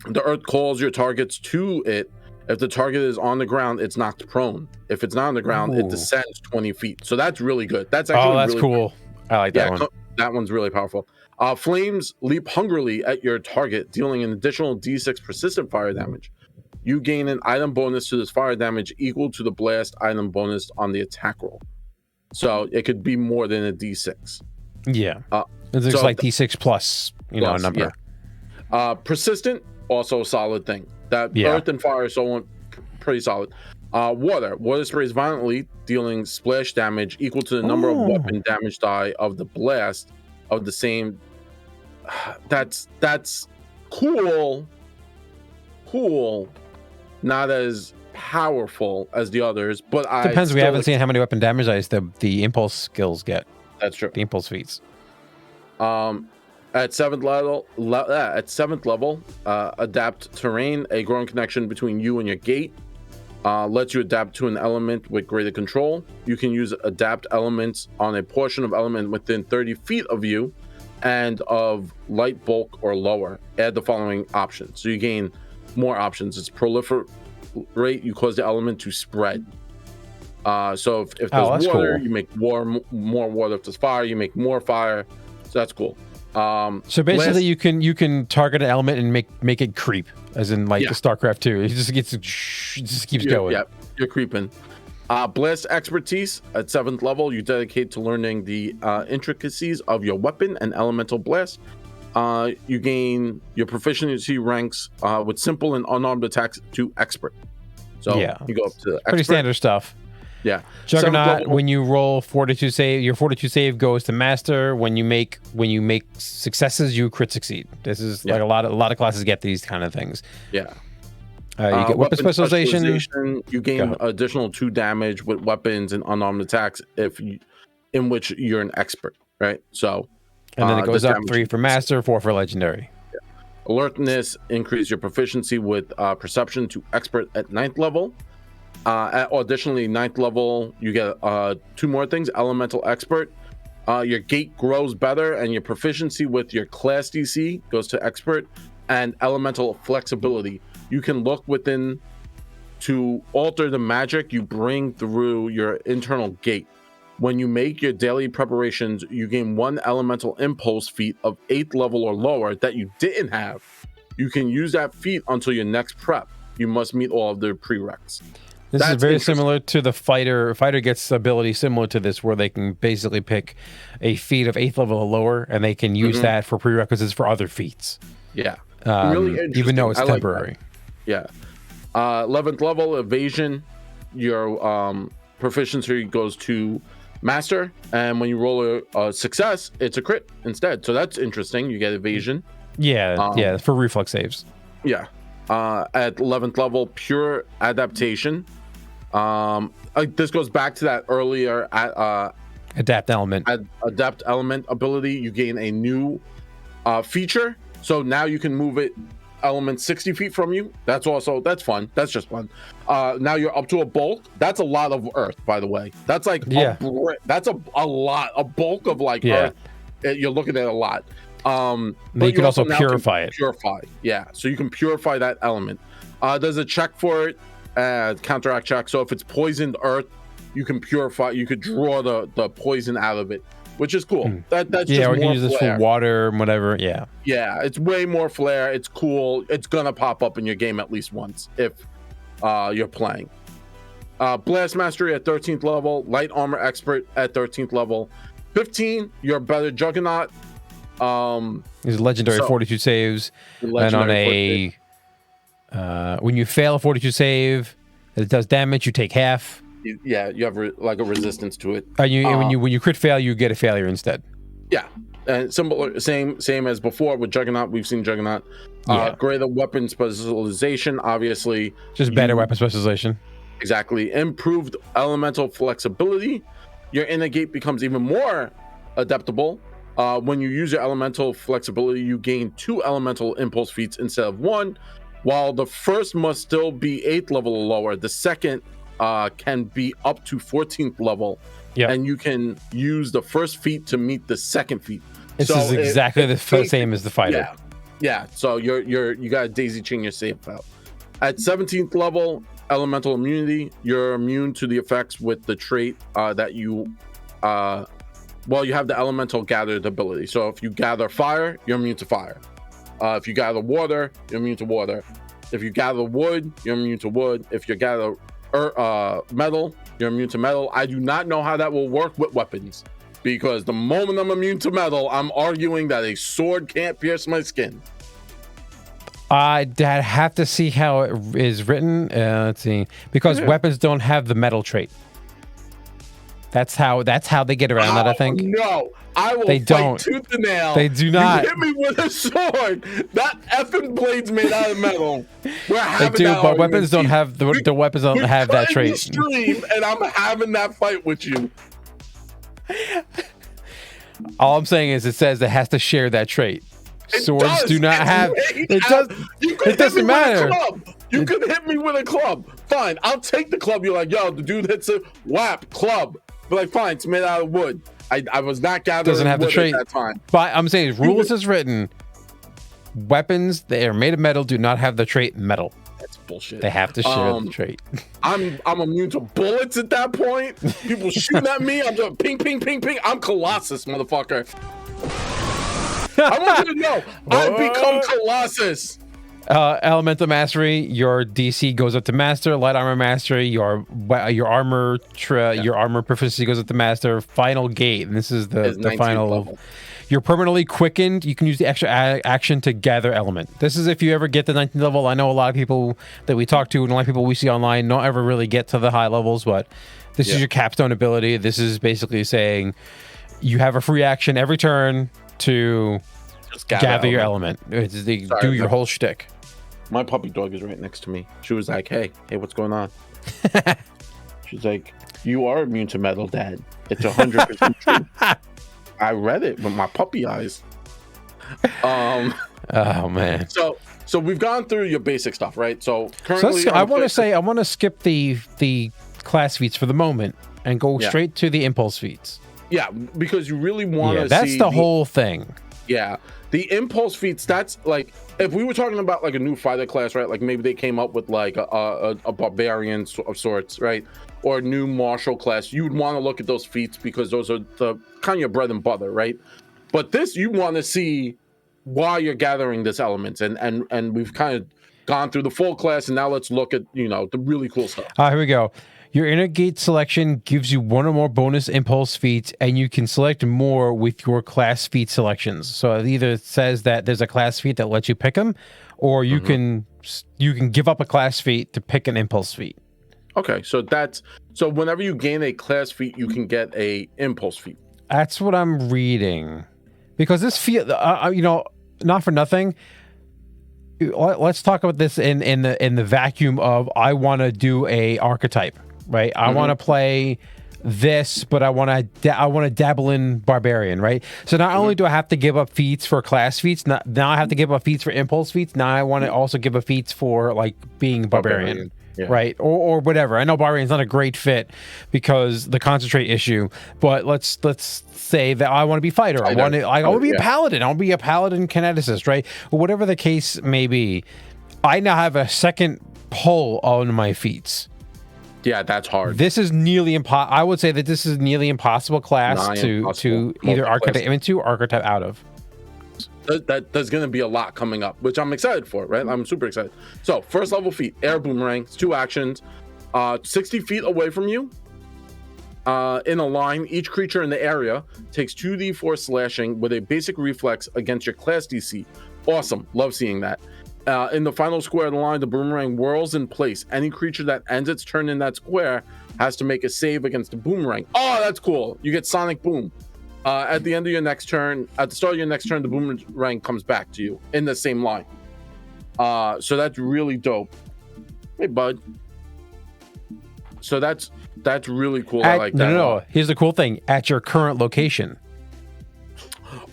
The earth calls your targets to it. If the target is on the ground, it's knocked prone. If it's not on the ground, it descends 20 feet. So that's really good. That's actually that's really cool. I like that one. That one's really powerful. Flames leap hungrily at your target, dealing an additional D6 persistent fire damage. You gain an item bonus to this fire damage equal to the blast item bonus on the attack roll. So it could be more than a D6. Yeah. It's so like D6 plus, a number. Yeah. Persistent, also a solid thing. That earth and fire is so pretty solid. Water sprays violently, dealing splash damage equal to the number of weapon damage die of the blast of the same. That's cool. Not as powerful as the others, but depends. We haven't seen how many weapon damage dice the impulse skills get. That's true. The impulse feats. At seventh level, adapt terrain. A growing connection between you and your gate lets you adapt to an element with greater control. You can use adapt elements on a portion of element within 30 feet of you and of light bulk or lower. Add the following options. So you gain more options. It's proliferate. You cause the element to spread. So if there's water, you make more water. If there's fire, you make more fire. So that's cool. So basically, you can target an element and make it creep, as in the StarCraft 2. It just keeps going. Yeah, you're creeping. Blast expertise at 7th level, you dedicate to learning the intricacies of your weapon and elemental blast. You gain your proficiency ranks with simple and unarmed attacks to expert. So you go up to expert. Pretty standard stuff. Yeah. Juggernaut, when you roll fortitude save, your fortitude save goes to master. When you make successes, you crit succeed. This is like a lot of classes get these kind of things. Yeah. You get weapon specialization. You gain additional 2 damage with weapons and unarmed attacks in which you're an expert, right? So and then it goes up 3 for master, 4 for legendary. Yeah. Alertness, increase your proficiency with perception to expert at 9th level. Additionally, 9th level, you get 2 more things. Elemental expert. Your gate grows better, and your proficiency with your class DC goes to expert. And elemental flexibility. You can look within to alter the magic you bring through your internal gate. When you make your daily preparations, you gain 1 elemental impulse feat of 8th level or lower that you didn't have. You can use that feat until your next prep. You must meet all of the prereqs. This is very similar to the fighter. Fighter gets ability similar to this, where they can basically pick a feat of 8th level or lower, and they can use that for prerequisites for other feats. Yeah, really even though it's temporary. Yeah. 11th level evasion. Your proficiency goes to master, and when you roll a success, it's a crit instead. So that's interesting. You get evasion. Yeah, for reflex saves. Yeah. At 11th level, pure adaptation. This goes back to that earlier adapt element. Adapt element ability. You gain a new feature, so now you can move it element 60 feet from you. That's fun. That's just fun. Now you're up to a bulk. That's a lot of earth, by the way. That's like that's a lot, a bulk of earth. You're looking at a lot. But you can also purify it. Yeah, so you can purify that element. There's a check for it, counteract check. So if it's poisoned earth, you can purify. You could draw the poison out of it, which is cool. That's just or more you can use this for water, whatever. Yeah, it's way more flair. It's cool. It's gonna pop up in your game at least once if you're playing. Blast mastery at 13th level. Light armor expert at 13th level. 15, you're better Juggernaut. Is legendary fortitude saves, and on when you fail a fortitude save, it does damage. You take half. You have like a resistance to it. When you crit fail, you get a failure instead. Yeah, and similar, same as before with Juggernaut. We've seen Juggernaut. Greater weapon specialization, obviously. Just better weapon specialization. Exactly. Improved elemental flexibility. Your inner gate becomes even more adaptable. When you use your elemental flexibility, you gain 2 elemental impulse feats instead of 1. While the first must still be 8th level or lower, the second can be up to 14th level. Yeah, and you can use the first feat to meet the second feat. This is exactly the same as the fighter. Yeah, so you got to daisy chain your save out. At 17th level, elemental immunity, you're immune to the effects with the trait that you you have the elemental gathered ability. So if you gather fire, you're immune to fire. If you gather water, you're immune to water. If you gather wood, you're immune to wood. If you gather metal, you're immune to metal. I do not know how that will work with weapons, because the moment I'm immune to metal, I'm arguing that a sword can't pierce my skin. I'd have to see how it is written. Let's see, because weapons don't have the metal trait. That's how they get around that, I think. No, I will fight tooth and nail. They do not. You hit me with a sword. That effing blade's made out of metal. They do, but weapons don't have the weapons don't have that trait. Stream, and I'm having that fight with you. All I'm saying is, it says it has to share that trait. Swords do not have. It doesn't matter. You could hit me with a club. Fine, I'll take the club. You're like, yo, the dude hits a whap club. But like, fine, it's made out of wood. I was not gathering doesn't have wood the trait at that time. But I'm saying, rules as written, weapons that are made of metal do not have the trait metal. That's bullshit. They have to share the trait. I'm immune to bullets at that point. People shooting at me. I'm just ping, ping, ping, ping. I'm Colossus, motherfucker. I want you to know, I've become Colossus. Elemental mastery, your DC goes up to master. Light armor mastery, your armor proficiency goes up to master. Final gate, and this is the final level. You're permanently quickened. You can use the extra action to gather element. This is if you ever get to 19th level. I know a lot of people that we talk to and a lot of people we see online don't ever really get to the high levels, but this is your capstone ability. This is basically saying you have a free action every turn to just gather your element. Do your whole shtick. My puppy dog is right next to me. She was like, hey, what's going on? She's like, you are immune to metal, Dad. It's 100% true. I read it with my puppy eyes. Oh man. So we've gone through your basic stuff, right? So currently, I want to skip the class feats for the moment and go straight to the impulse feats. Yeah, because you really want to see. That's the whole thing. Yeah, the impulse feats. That's like, if we were talking about like a new fighter class, right? Like maybe they came up with like a barbarian of sorts, right? Or a new martial class. You would want to look at those feats because those are the kind of your bread and butter, right? But this, you want to see why you're gathering this elements, and we've kind of gone through the full class, and now let's look at the really cool stuff. Here we go. Your inner gate selection gives you one or more bonus impulse feats, and you can select more with your class feat selections. So it either says that there's a class feat that lets you pick them, or you can give up a class feat to pick an impulse feat. Okay, so whenever you gain a class feat, you can get a impulse feat. That's what I'm reading, because this feat, not for nothing. Let's talk about this in the vacuum of I want to do a archetype. Right, I want to play this, but I want to dabble in barbarian. Right, so not only do I have to give up feats for class feats, now I have to give up feats for impulse feats. Now I want to also give up feats for like being barbarian. Right, or whatever. I know barbarian's not a great fit because the concentrate issue, but let's say that I want to be fighter. I want to be a paladin. I want to be a paladin kineticist. Right, or whatever the case may be. I now have a second pull on my feats. Yeah, that's hard. This is nearly impossible. I would say that this is nearly impossible class to either archetype into or archetype out of. There's going to be a lot coming up, which I'm excited for, right? I'm super excited. So, first level feat, air boomerang. It's 2 actions. 60 feet away from you, in a line, each creature in the area takes 2d4 slashing with a basic reflex against your class DC. Awesome. Love seeing that. In the final square of the line, the boomerang whirls in place. Any creature that ends its turn in that square has to make a save against the boomerang. Oh, that's cool. You get sonic boom. At the end of your next turn, at the start of your next turn, the boomerang comes back to you in the same line. So that's really dope. Hey, bud. So that's really cool. I like that. No. Here's the cool thing. At your current location.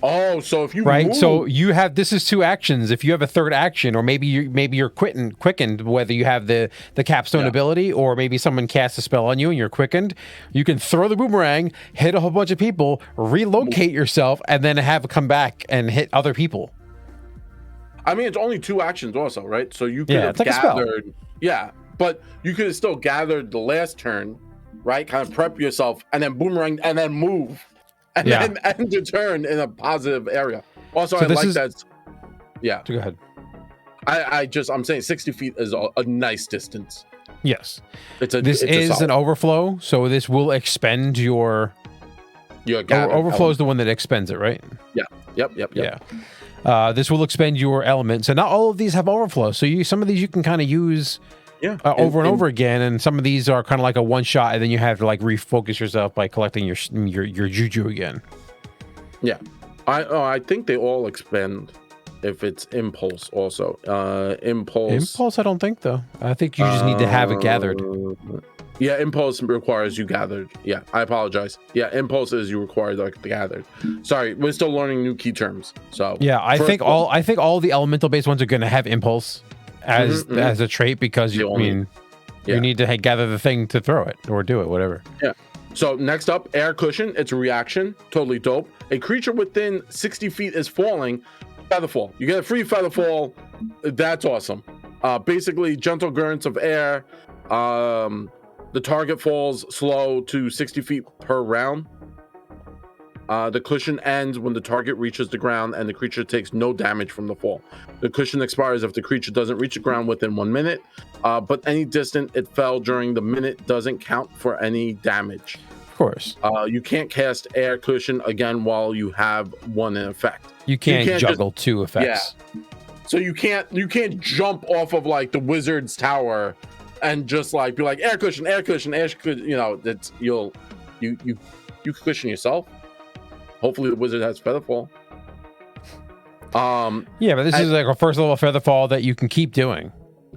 Oh, so if you move. So you have, this is 2 actions. If you have a third action, or maybe you're quickened, whether you have the capstone ability, or maybe someone casts a spell on you and you're quickened, you can throw the boomerang, hit a whole bunch of people, relocate yourself, and then have it come back and hit other people. I mean, it's only 2 actions also, right? So you could Yeah, have it's like a spell. gathered. Yeah, but you could have still gathered the last turn, right? Kind of prep yourself and then boomerang and then move and then end your turn in a positive area. Also, So I like that. Yeah. Go ahead. I'm saying 60 feet is a nice distance. Yes. This is an overflow, so this will expend your overflow is the one that expends it, right? Yeah. Yep. Yeah. This will expend your element. So not all of these have overflow. So some of these you can kind of use over and over again, and some of these are kind of like a one shot, and then you have to like refocus yourself by collecting your juju again. Yeah. I think they all expend if it's impulse also. Impulse I don't think though. I think you just need to have it gathered. Yeah, impulse requires you gathered. Yeah, I apologize. Yeah, impulse is you require like the gathered. Sorry, we're still learning new key terms. So yeah, I think all the elemental based ones are going to have impulse as a trait because you need to gather the thing to throw it or do it, whatever. Yeah. So next up, air cushion. It's a reaction, totally dope. A creature within 60 feet is falling. Featherfall. You get a free featherfall. That's awesome. Basically, gentle currents of air. The target falls slow to 60 feet per round. The cushion ends when the target reaches the ground and the creature takes no damage from the fall. The cushion expires if the creature doesn't reach the ground within 1 minute, but any distance it fell during the minute doesn't count for any damage. Of course. You can't cast air cushion again while you have one in effect. You can't juggle 2 effects. Yeah. So you can't jump off of like the wizard's tower and just like be like air cushion, you know, that's you cushion yourself. Hopefully the wizard has featherfall. Yeah, but this is like a first level featherfall that you can keep doing.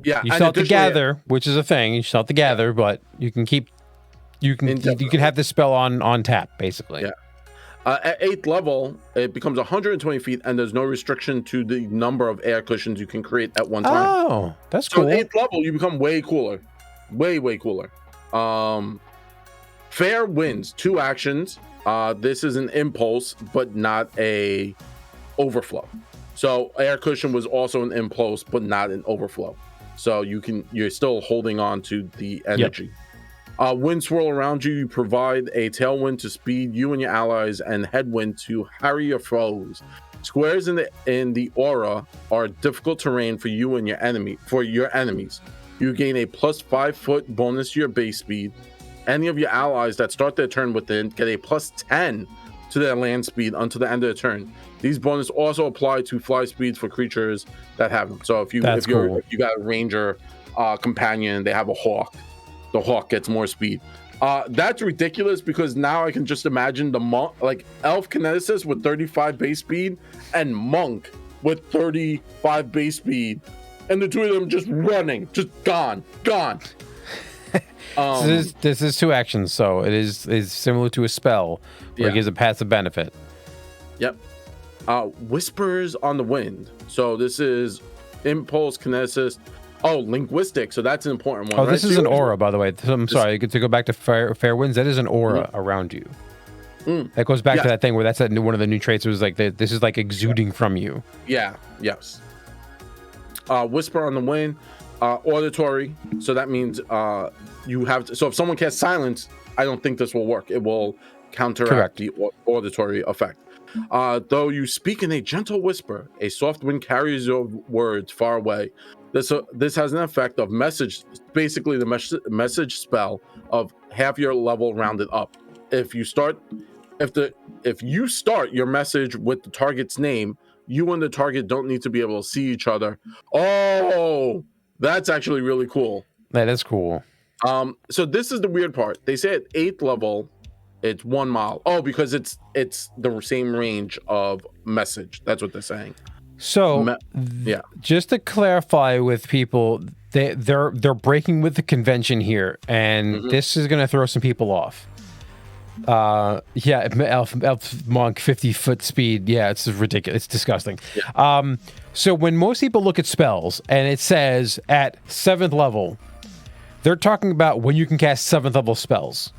Yeah, you still have to gather, which is a thing. You still have to gather, but you can keep. You can have this spell on tap, basically. Yeah. At 8th level, it becomes 120 feet, and there's no restriction to the number of air cushions you can create at one time. Oh, that's cool. So at 8th level, you become way cooler. Way cooler. Fair wins 2 actions. This is an impulse, but not a overflow. So air cushion was also an impulse, but not an overflow. So you're still holding on to the energy. Yep. Wind swirl around you. You provide a tailwind to speed you and your allies, and headwind to harry your foes. Squares in the aura are difficult terrain for you and your enemies. You gain a plus 5 foot bonus to your base speed. Any of your allies that start their turn within get a plus 10 to their land speed until the end of the turn. These bonuses also apply to fly speeds for creatures that have them. So if you got a ranger companion, they have a hawk. The hawk gets more speed. That's ridiculous because now I can just imagine the monk, like elf kineticist with 35 base speed and monk with 35 base speed, and the 2 of them just running, just gone. This is 2 actions, so it is similar to a spell where it gives a passive benefit. Yep. Whispers on the wind. So this is impulse, kineticist. Oh, linguistic. So that's an important one. Oh, this is an aura, by the way. I'm sorry. To go back to fair winds, that is an aura around you. That goes back to that thing where that's one of the new traits. It was like this is like exuding from you. Yeah. Yes. Whisper on the wind. Auditory. So that means you have to, so if someone casts silence, I don't think this will work. It will counteract the auditory effect. Though you speak in a gentle whisper, a soft wind carries your words far away. This has an effect of message, basically the message spell of half your level rounded up. If you start your message with the target's name, you and the target don't need to be able to see each other. Oh, that's actually really cool. That is cool. So this is the weird part. They say at 8th level, it's 1 mile. Oh, because it's the same range of message. That's what they're saying. So just to clarify with people, they're breaking with the convention here, and this is going to throw some people off. Elf monk 50-foot speed. Yeah, it's ridiculous. It's disgusting. Yeah. So when most people look at spells and it says at 7th level, they're talking about when you can cast 7th level spells.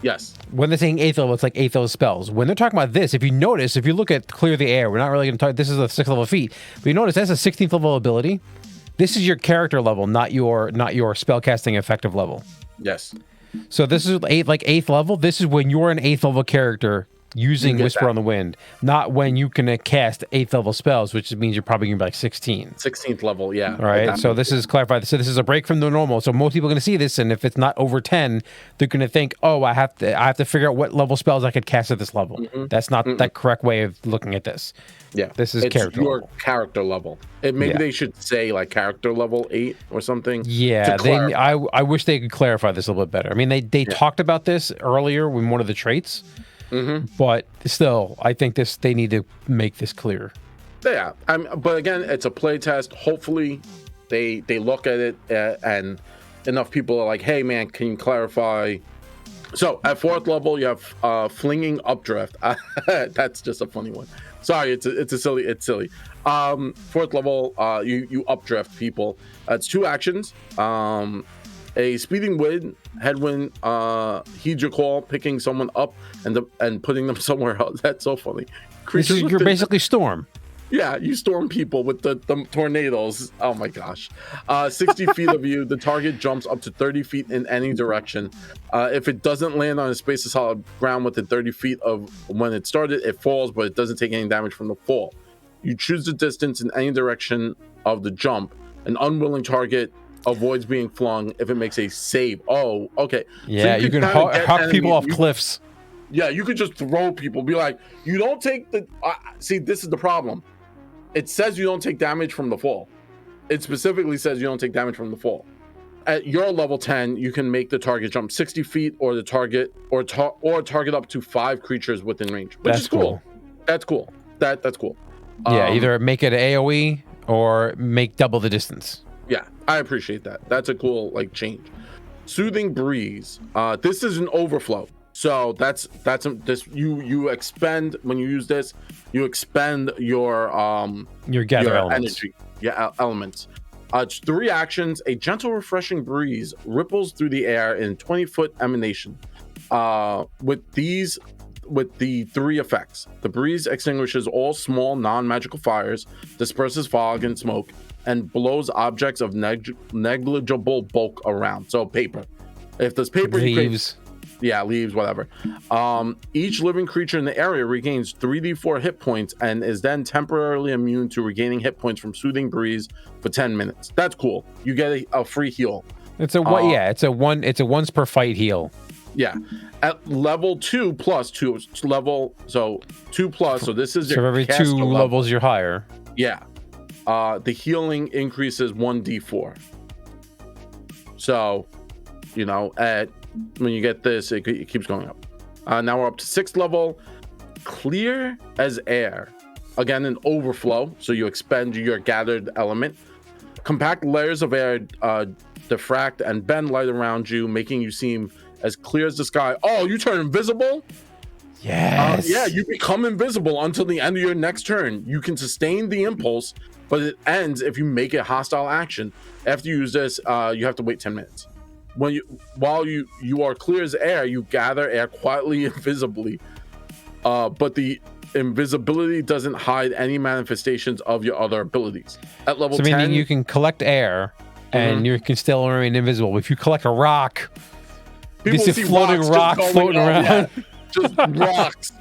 Yes. When they're saying 8th level, it's like 8th level spells. When they're talking about this, if you notice, if you look at Clear the Air, we're not really going to talk, this is a 6th level feat, but you notice that's a 16th level ability. This is your character level, not your spellcasting effective level. Yes. So this is 8th level. This is when you're an 8th level character using Whisper on the Wind, not when you can cast 8th level spells, which means you're probably going to be like 16th level, yeah. All right, so this is clarified. So this is a break from the normal. So most people are going to see this, and if it's not over 10, they're going to think, oh, I have to figure out what level spells I could cast at this level. That's not that correct way of looking at this. Yeah, this is character level. Maybe they should say like character level 8 or something. Yeah, I wish they could clarify this a little bit better. I mean, they talked about this earlier in one of the traits. But still, I think they need to make this clear. Yeah, but again, it's a play test. Hopefully, they look at it and enough people are like, "Hey, man, can you clarify?" So at 4th level, you have Flinging Updraft. That's just a funny one. Sorry, it's silly. 4th level, you updraft people. It's 2 actions. A speeding wind, headwind, heed your call, picking someone up and putting them somewhere else. That's so funny. You're basically Storm. Yeah, you storm people with the tornadoes. Oh my gosh. 60 feet of you, the target jumps up to 30 feet in any direction. If it doesn't land on a space of solid ground within 30 feet of when it started, it falls, but it doesn't take any damage from the fall. You choose the distance in any direction of the jump. An unwilling target avoids being flung if it makes a save. Oh, okay. Yeah, so you can huck people off cliffs. Yeah, you could just throw people. Be like, you don't take the... see, this is the problem. It says you don't take damage from the fall. It specifically says you don't take damage from the fall. At your level 10, you can make the target jump 60 feet or the target or target up to 5 creatures within range, which is cool. That's cool. That's cool. Yeah, either make it AoE or make double the distance. Yeah, I appreciate that. That's a cool change. Soothing Breeze. This is an overflow. So that's you expend when you use this, you expend your elements. Energy, elements. It's 3 actions. A gentle, refreshing breeze ripples through the air in 20-foot emanation. With the 3 effects, the breeze extinguishes all small non-magical fires, disperses fog and smoke, and blows objects of negligible bulk around. So paper. If there's paper, leaves. Leaves, whatever. Each living creature in the area regains 3d4 hit points and is then temporarily immune to regaining hit points from Soothing Breeze for 10 minutes. That's cool. You get a free heal. It's a once per fight heal. Yeah. At level 2 plus 2 level, so 2 plus, so this is your so every 2 levels you're higher. Yeah. The healing increases 1d4. So, when you get this, it keeps going up. Now we're up to 6th level. Clear as air. Again, an overflow. So you expend your gathered element. Compact layers of air diffract and bend light around you, making you seem as clear as the sky. Oh, you turn invisible? Yes. Yeah, you become invisible until the end of your next turn. You can sustain the impulse, but it ends if you make a hostile action. After you use this, you have to wait 10 minutes. While you are clear as air, you gather air quietly, invisibly. But the invisibility doesn't hide any manifestations of your other abilities. At level 10, meaning you can collect air and you can still remain invisible. If you collect a rock, you see floating rocks floating around. Yeah, just rocks.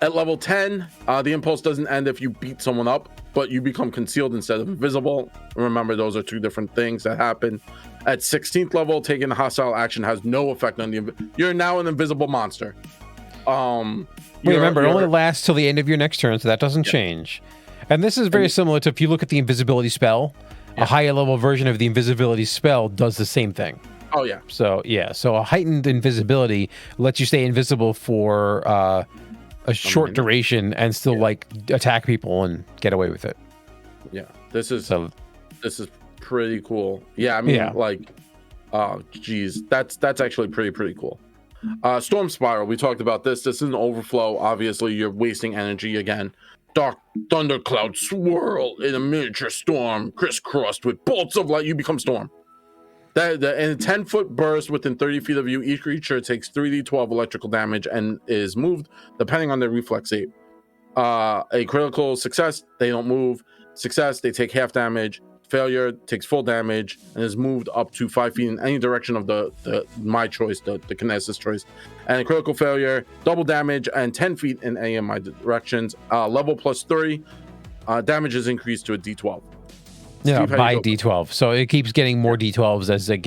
At level 10, the impulse doesn't end if you beat someone up, but you become concealed instead of invisible. Remember, those are 2 different things that happen. At 16th level, taking a hostile action has no effect on you. You're now an invisible monster. Remember, it only lasts till the end of your next turn, so that doesn't change. And this is very similar to if you look at the invisibility spell, a higher level version of the invisibility spell does the same thing. Oh, yeah. So a heightened invisibility lets you stay invisible for a short duration and still attack people and get away with it. Yeah, this is pretty cool. Yeah, I mean, geez, that's actually pretty cool. Storm Spiral, we talked about this. This is an overflow. Obviously, you're wasting energy again. Dark thunderclouds swirl in a miniature storm, crisscrossed with bolts of light. You become Storm. In a 10-foot burst within 30 feet of you, each creature takes 3d12 electrical damage and is moved depending on their reflex save. A critical success, they don't move. Success, they take half damage. Failure takes full damage and is moved up to 5 feet in any direction of my choice, the Kineticist choice. And a critical failure, double damage and 10 feet in any of my directions. Level plus 3, damage is increased to a d12. Yeah, by D12. So it keeps getting more D12s as you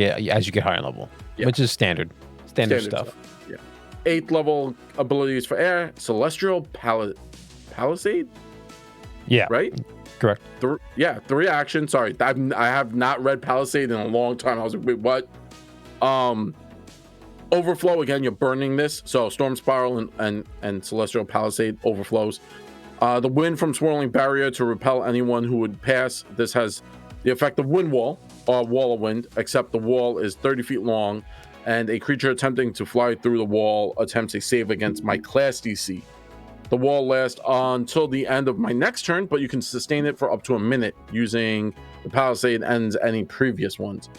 get higher level, which is standard stuff. Yeah. 8th level abilities for air, Celestial Palisade. Yeah. Right. Correct. 3 actions. Sorry, I have not read Palisade in a long time. I was like, wait, what? Overflow again. You're burning this. So Storm Spiral and Celestial Palisade overflows. The wind from swirling barrier to repel anyone who would pass. This has the effect of wind wall or wall of wind, except the wall is 30 feet long, and a creature attempting to fly through the wall attempts a save against my class DC. The wall lasts until the end of my next turn, but you can sustain it for up to a minute using the Palisade ends any previous ones.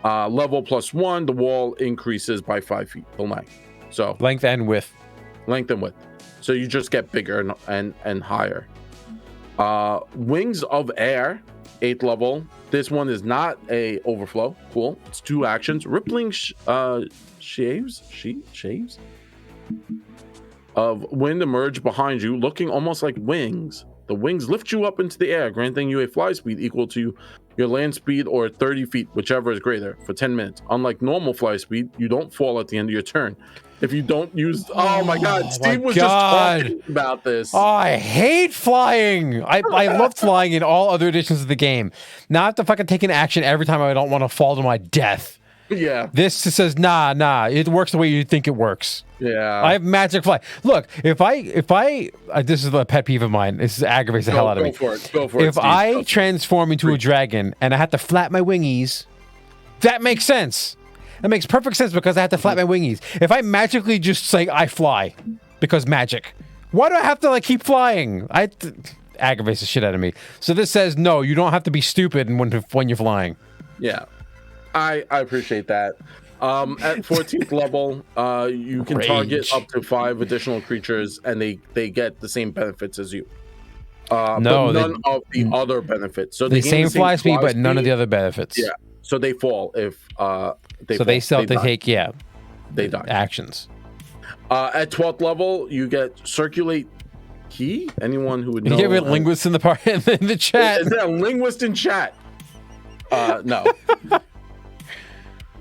Level plus 1, the wall increases by 5 feet the length. So length and width. So you just get bigger and higher. Wings of Air, 8th level. This one is not a overflow. Cool. It's 2 actions. Rippling shaves of wind emerge behind you, looking almost like wings. The wings lift you up into the air, granting you a fly speed equal to your land speed or 30 feet, whichever is greater, for 10 minutes. Unlike normal fly speed, you don't fall at the end of your turn. If you don't use... Oh my God, Steve was just talking about this. Oh, I hate flying. I love flying in all other editions of the game. Now I have to fucking take an action every time I don't want to fall to my death. Yeah. This says, nah, it works the way you think it works. Yeah. I have magic fly. Look, if I this is a pet peeve of mine. This aggravates the hell out of me. Go for it, If I transform into a dragon and I have to flap my wingies, that makes sense. That makes perfect sense because I have to flap my wingies. If I magically just say I fly because magic, why do I have to keep flying? Aggravates the shit out of me. So this says no, you don't have to be stupid when you're flying. Yeah. I appreciate that. At 14th level, you can target up to 5 additional creatures, and they get the same benefits as you. But none of the other benefits. So the same fly speed, but none of the other benefits. Yeah. So they fall if they. So fall. they take they die actions. At 12th level, you get Circulate Key. Anyone who would know. You have a linguist in the chat. Is there a linguist in chat? No.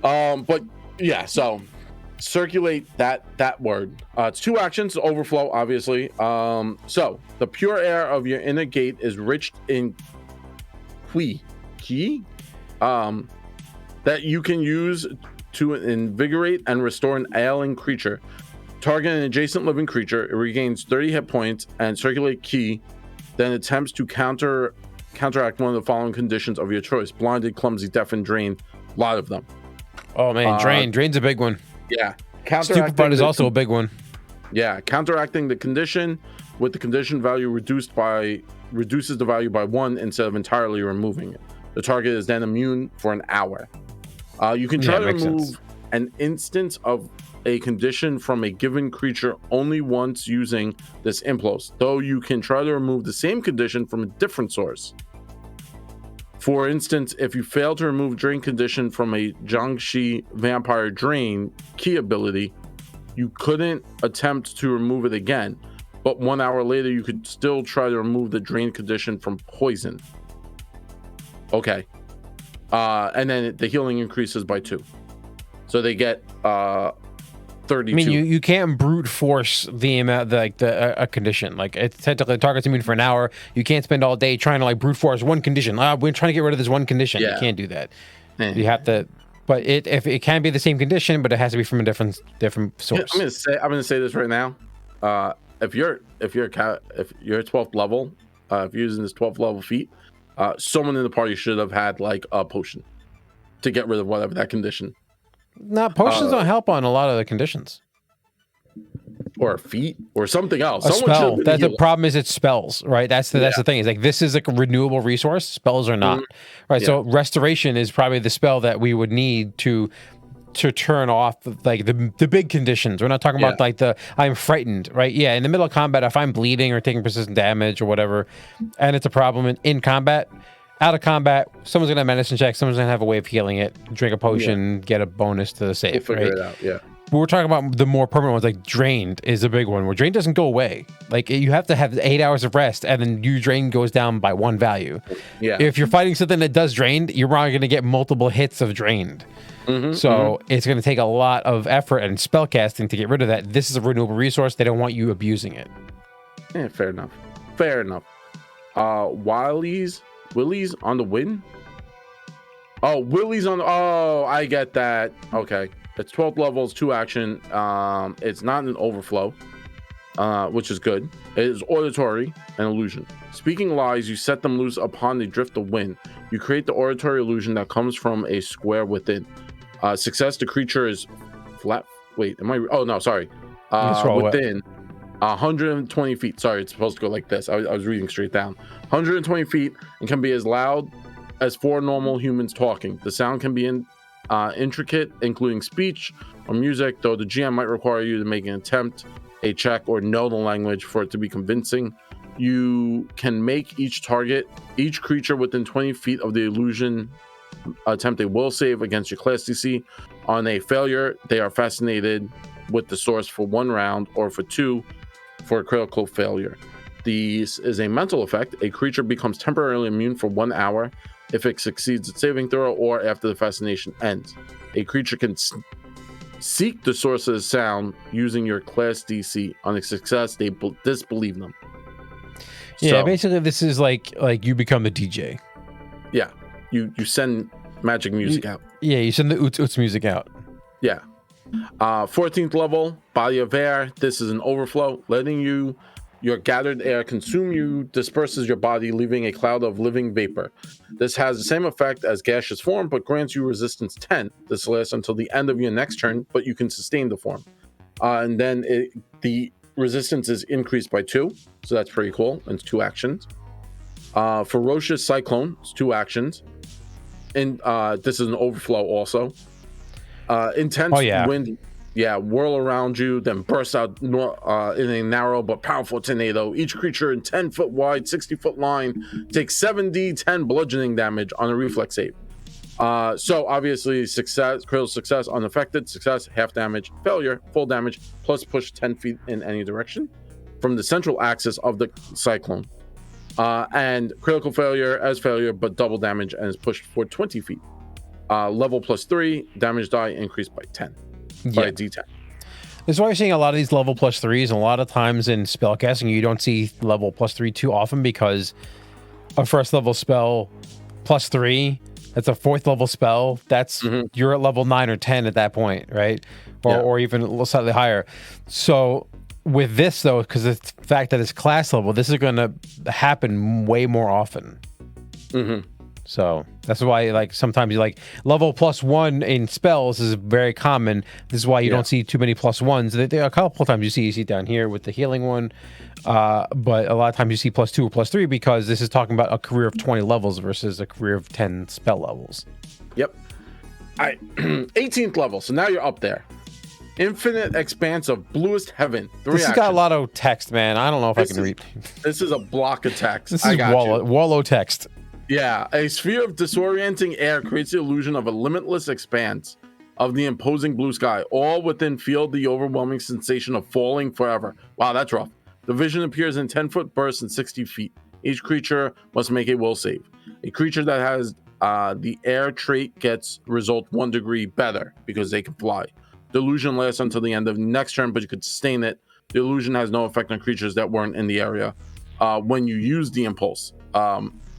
But yeah, so circulate that word. It's 2 actions, overflow, obviously. So the pure air of your inner gate is rich in ki, that you can use to invigorate and restore an ailing creature. Target an adjacent living creature. It regains 30 hit points and circulate ki, then attempts to counteract one of the following conditions of your choice: blinded, clumsy, deafened, drain. A lot of them. Oh man, drain's a big one. Yeah. Stupefy is also a big one. Yeah, counteracting the condition with the condition value reduces the value by 1 instead of entirely removing it. The target is then immune for an hour. You can try to remove an instance of a condition from a given creature only once using this impulse, though you can try to remove the same condition from a different source. For instance, if you fail to remove drain condition from a Jiangshi Vampire Drain key ability, you couldn't attempt to remove it again, but 1 hour later you could still try to remove the drain condition from poison. Okay. And then the healing increases by 2. So they get 32. I mean, you can't brute force the amount, a condition. It's technically the target's immune for an hour. You can't spend all day trying to brute force one condition. We're trying to get rid of this one condition. Yeah. You can't do that. You have to. But if it can be the same condition, but it has to be from a different source. I'm gonna say this right now. If you're 12th level, if you're using this 12th level feat, someone in the party should have had a potion to get rid of whatever that condition. No, potions don't help on a lot of the conditions. or a feat or something else. A Someone spell. should That's the problem. Is it's spells, right? That's the thing. Is like this is like a renewable resource. Spells are not, right? So restoration is probably the spell that we would need to turn off like the big conditions. We're not talking about like I'm frightened, right? Yeah, in the middle of combat, if I'm bleeding or taking persistent damage or whatever, and it's a problem in combat. Out of combat, someone's gonna have medicine check. Someone's gonna have a way of healing it. Drink a potion, get a bonus to the save. We'll figure it out. Yeah. But we're talking about the more permanent ones, like drained is a big one. Where drained doesn't go away. Like you have to have 8 hours of rest, and then your drain goes down by 1 value. Yeah. If you're fighting something that does drained, you're probably gonna get multiple hits of drained. So it's going to take a lot of effort and spell casting to get rid of that. This is a renewable resource. They don't want you abusing it. Yeah, fair enough. Fair enough. Willies on the win. Oh, Willie's on. Oh, I get that. Okay, it's 12 levels, 2 action. It's not an overflow, which is good. It is auditory and illusion. Speaking lies, you set them loose upon the drift of wind. You create the auditory illusion that comes from a square within. Success, the creature is flat. Wait, am I? Oh no, sorry. Within 120 feet. Sorry, it's supposed to go like this. I was reading straight down. 120 feet and can be as loud as 4 normal humans talking. The sound can be intricate, including speech or music, though the GM might require you to make an attempt, a check, or know the language for it to be convincing. You can make each creature within 20 feet of the illusion attempt a will save against your class DC. On a failure, they are fascinated with the source for 1 round, or for 2 for a critical failure. This is a mental effect. A creature becomes temporarily immune for 1 hour if it succeeds its saving throw or after the fascination ends. A creature can seek the source of the sound using your class DC. On a success, they disbelieve them. Yeah, so, basically this is like you become the DJ. Yeah. You send magic music out. Yeah, you send the Oots music out. Yeah. 14th level, body of air. This is an overflow, letting your gathered air consume you, disperses your body, leaving a cloud of living vapor. This has the same effect as gaseous form, but grants you resistance 10. This lasts until the end of your next turn, but you can sustain the form. And then the resistance is increased by 2, so that's pretty cool. And it's 2 actions. Ferocious Cyclone, it's 2 actions. And this is an overflow also. Intense wind, whirl around you, then burst out in a narrow but powerful tornado. Each creature in 10-foot wide, 60-foot line takes 7d10 bludgeoning damage on a reflex save. So obviously, critical success unaffected, success half damage, failure full damage, plus push 10 feet in any direction from the central axis of the cyclone. And critical failure as failure, but double damage and is pushed for 20 feet. Level +3, damage die increased by 10. By a D10. This is why you're seeing a lot of these level +3s, and a lot of times in spellcasting, you don't see level +3 too often because a first level spell +3, that's a 4th level spell. That's you're at level 9 or 10 at that point, right? Or even a little slightly higher. So with this though, because the fact that it's class level, this is going to happen way more often. So that's why, like, sometimes you like level +1 in spells is very common. This is why you don't see too many +1s. There are a couple of times you see down here with the healing one, but a lot of times you see +2 or +3 because this is talking about a career of 20 levels versus a career of 10 spell levels. Yep. All right, 18th level. So now you're up there. Infinite expanse of bluest heaven. This has got a lot of text, man. I don't know if I can read. This is a block of text. This is wallow text. Yeah, a sphere of disorienting air creates the illusion of a limitless expanse of the imposing blue sky, all within feel the overwhelming sensation of falling forever. Wow, that's rough. The vision appears in 10-foot bursts and 60 feet. Each creature must make a will save. A creature that has the air trait gets result 1 degree better because they can fly. The illusion lasts until the end of the next turn, but you could sustain it. The illusion has no effect on creatures that weren't in the area when you use the impulse.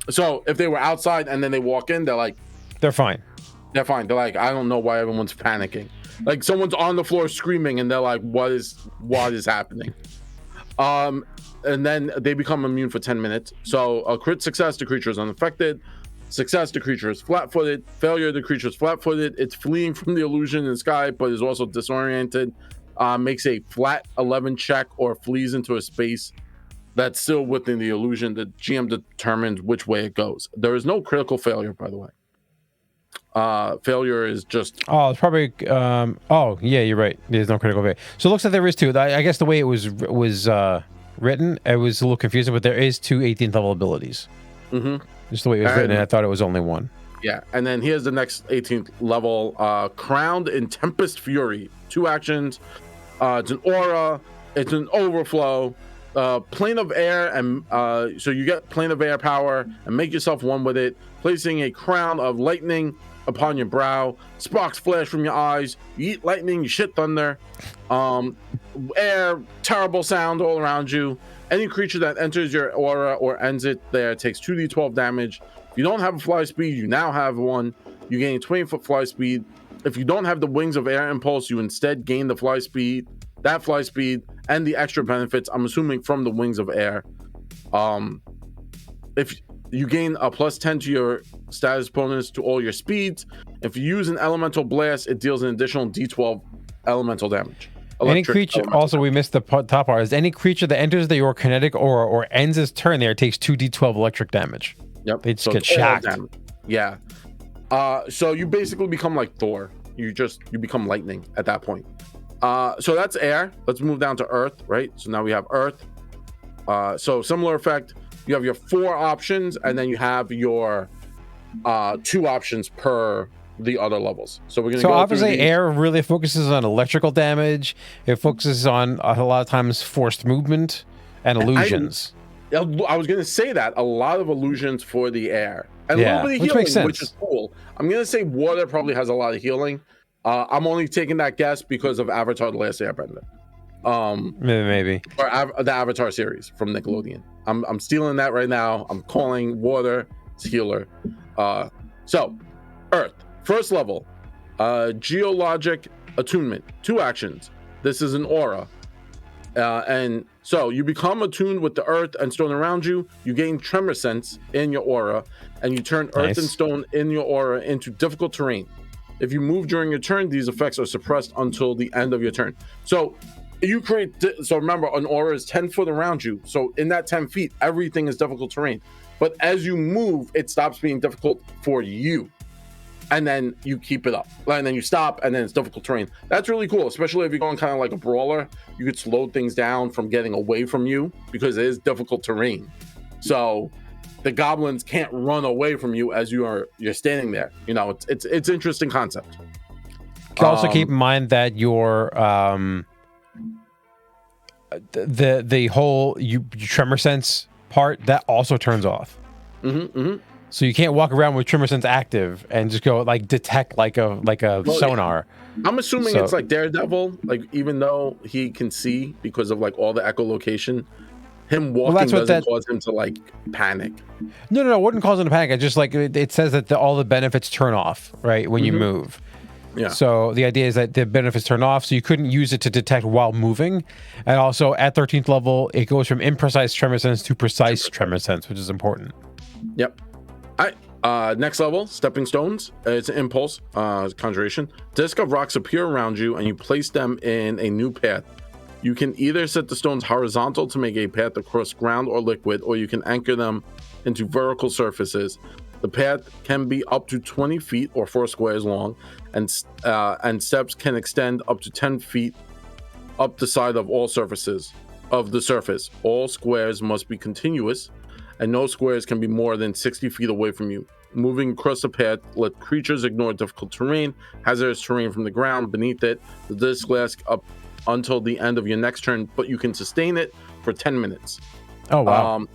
So if they were outside and then they walk in, they're fine. They're fine. They're like, I don't know why everyone's panicking. Like someone's on the floor screaming and they're like, what is happening? And then they become immune for 10 minutes. So a crit success, the creature is unaffected. Success, the creature is flat-footed. Failure, the creature is flat-footed. It's fleeing from the illusion in the sky, but is also disoriented. makes a flat 11 check or flees into a space that's still within the illusion. The GM determines which way it goes. There is no critical failure, by the way. Failure is just... Oh, it's probably... oh, yeah, you're right. There's no critical failure. So it looks like there is two. I guess the way it was written, it was a little confusing, but there is two 18th level abilities. Mm-hmm. Just the way it was written, I thought it was only one. Yeah, and then here's the next 18th level. Crowned in Tempest Fury. 2 actions. It's an aura. It's an overflow. Plane of air, and so you get plane of air power and make yourself one with it, placing a crown of lightning upon your brow. Sparks flash from your eyes. You eat lightning, you shit thunder. Air, terrible sound all around you. Any creature that enters your aura or ends it there takes 2d12 damage. If you don't have a fly speed, you now have one. You gain 20-foot fly speed. If you don't have the wings of air impulse, you instead gain the fly speed, and the extra benefits, I'm assuming from the wings of air. If you gain a +10 to your status bonus to all your speeds. If you use an elemental blast, it deals an additional d12 elemental damage. Any creature, also we missed the top part, is any creature that enters your kinetic aura or ends its turn there takes 2d12 electric damage. Yep. They just get shocked. Yeah. So you basically become like Thor. You become lightning at that point. So that's air. Let's move down to earth, right? So now we have earth. So similar effect. You have your 4 options, and then you have your 2 options per the other levels. So we're gonna go obviously air really focuses on electrical damage. It focuses on a lot of times forced movement and illusions. I was gonna say that a lot of illusions for the air and a little bit of healing, which is cool. I'm gonna say water probably has a lot of healing. I'm only taking that guess because of Avatar: The Last Airbender. Maybe or the Avatar series from Nickelodeon. I'm stealing that right now. I'm calling water it's healer. So earth, first level, geologic attunement, 2 actions. This is an aura, and so you become attuned with the earth and stone around you. You gain tremor sense in your aura, and you turn earth and stone in your aura into difficult terrain. If you move during your turn, these effects are suppressed until the end of your turn. So you create, so remember, an aura is 10 foot around you. So in that 10 feet, everything is difficult terrain. But as you move, it stops being difficult for you. And then you keep it up. And then you stop, and then it's difficult terrain. That's really cool, especially if you're going kind of like a brawler. You could slow things down from getting away from you because it is difficult terrain. So the goblins can't run away from you as you're standing there. You know, it's interesting concept. You can also keep in mind that your the whole you tremor sense part that also turns off. So you can't walk around with tremor sense active and just go like detect like a sonar. I'm assuming it's like Daredevil, like even though he can see because of like all the echolocation, him walking doesn't cause him to like panic. No, it wouldn't cause him to panic. It's just like it says that all the benefits turn off right when you move. Yeah. So the idea is that the benefits turn off, so you couldn't use it to detect while moving. And also at 13th level, it goes from imprecise tremor sense to precise tremor sense, which is important. Yep. Next level, stepping stones. It's an impulse, conjuration. Disc of rocks appear around you, and you place them in a new path. You can either set the stones horizontal to make a path across ground or liquid, or you can anchor them into vertical surfaces. The path can be up to 20 feet or 4 squares long, and steps can extend up to 10 feet up the side of all surfaces of the surface. All squares must be continuous, and no squares can be more than 60 feet away from you. Moving across the path, let creatures ignore difficult terrain, hazardous terrain from the ground beneath it. The disc lasts up until the end of your next turn, but you can sustain it for 10 minutes. Oh, wow.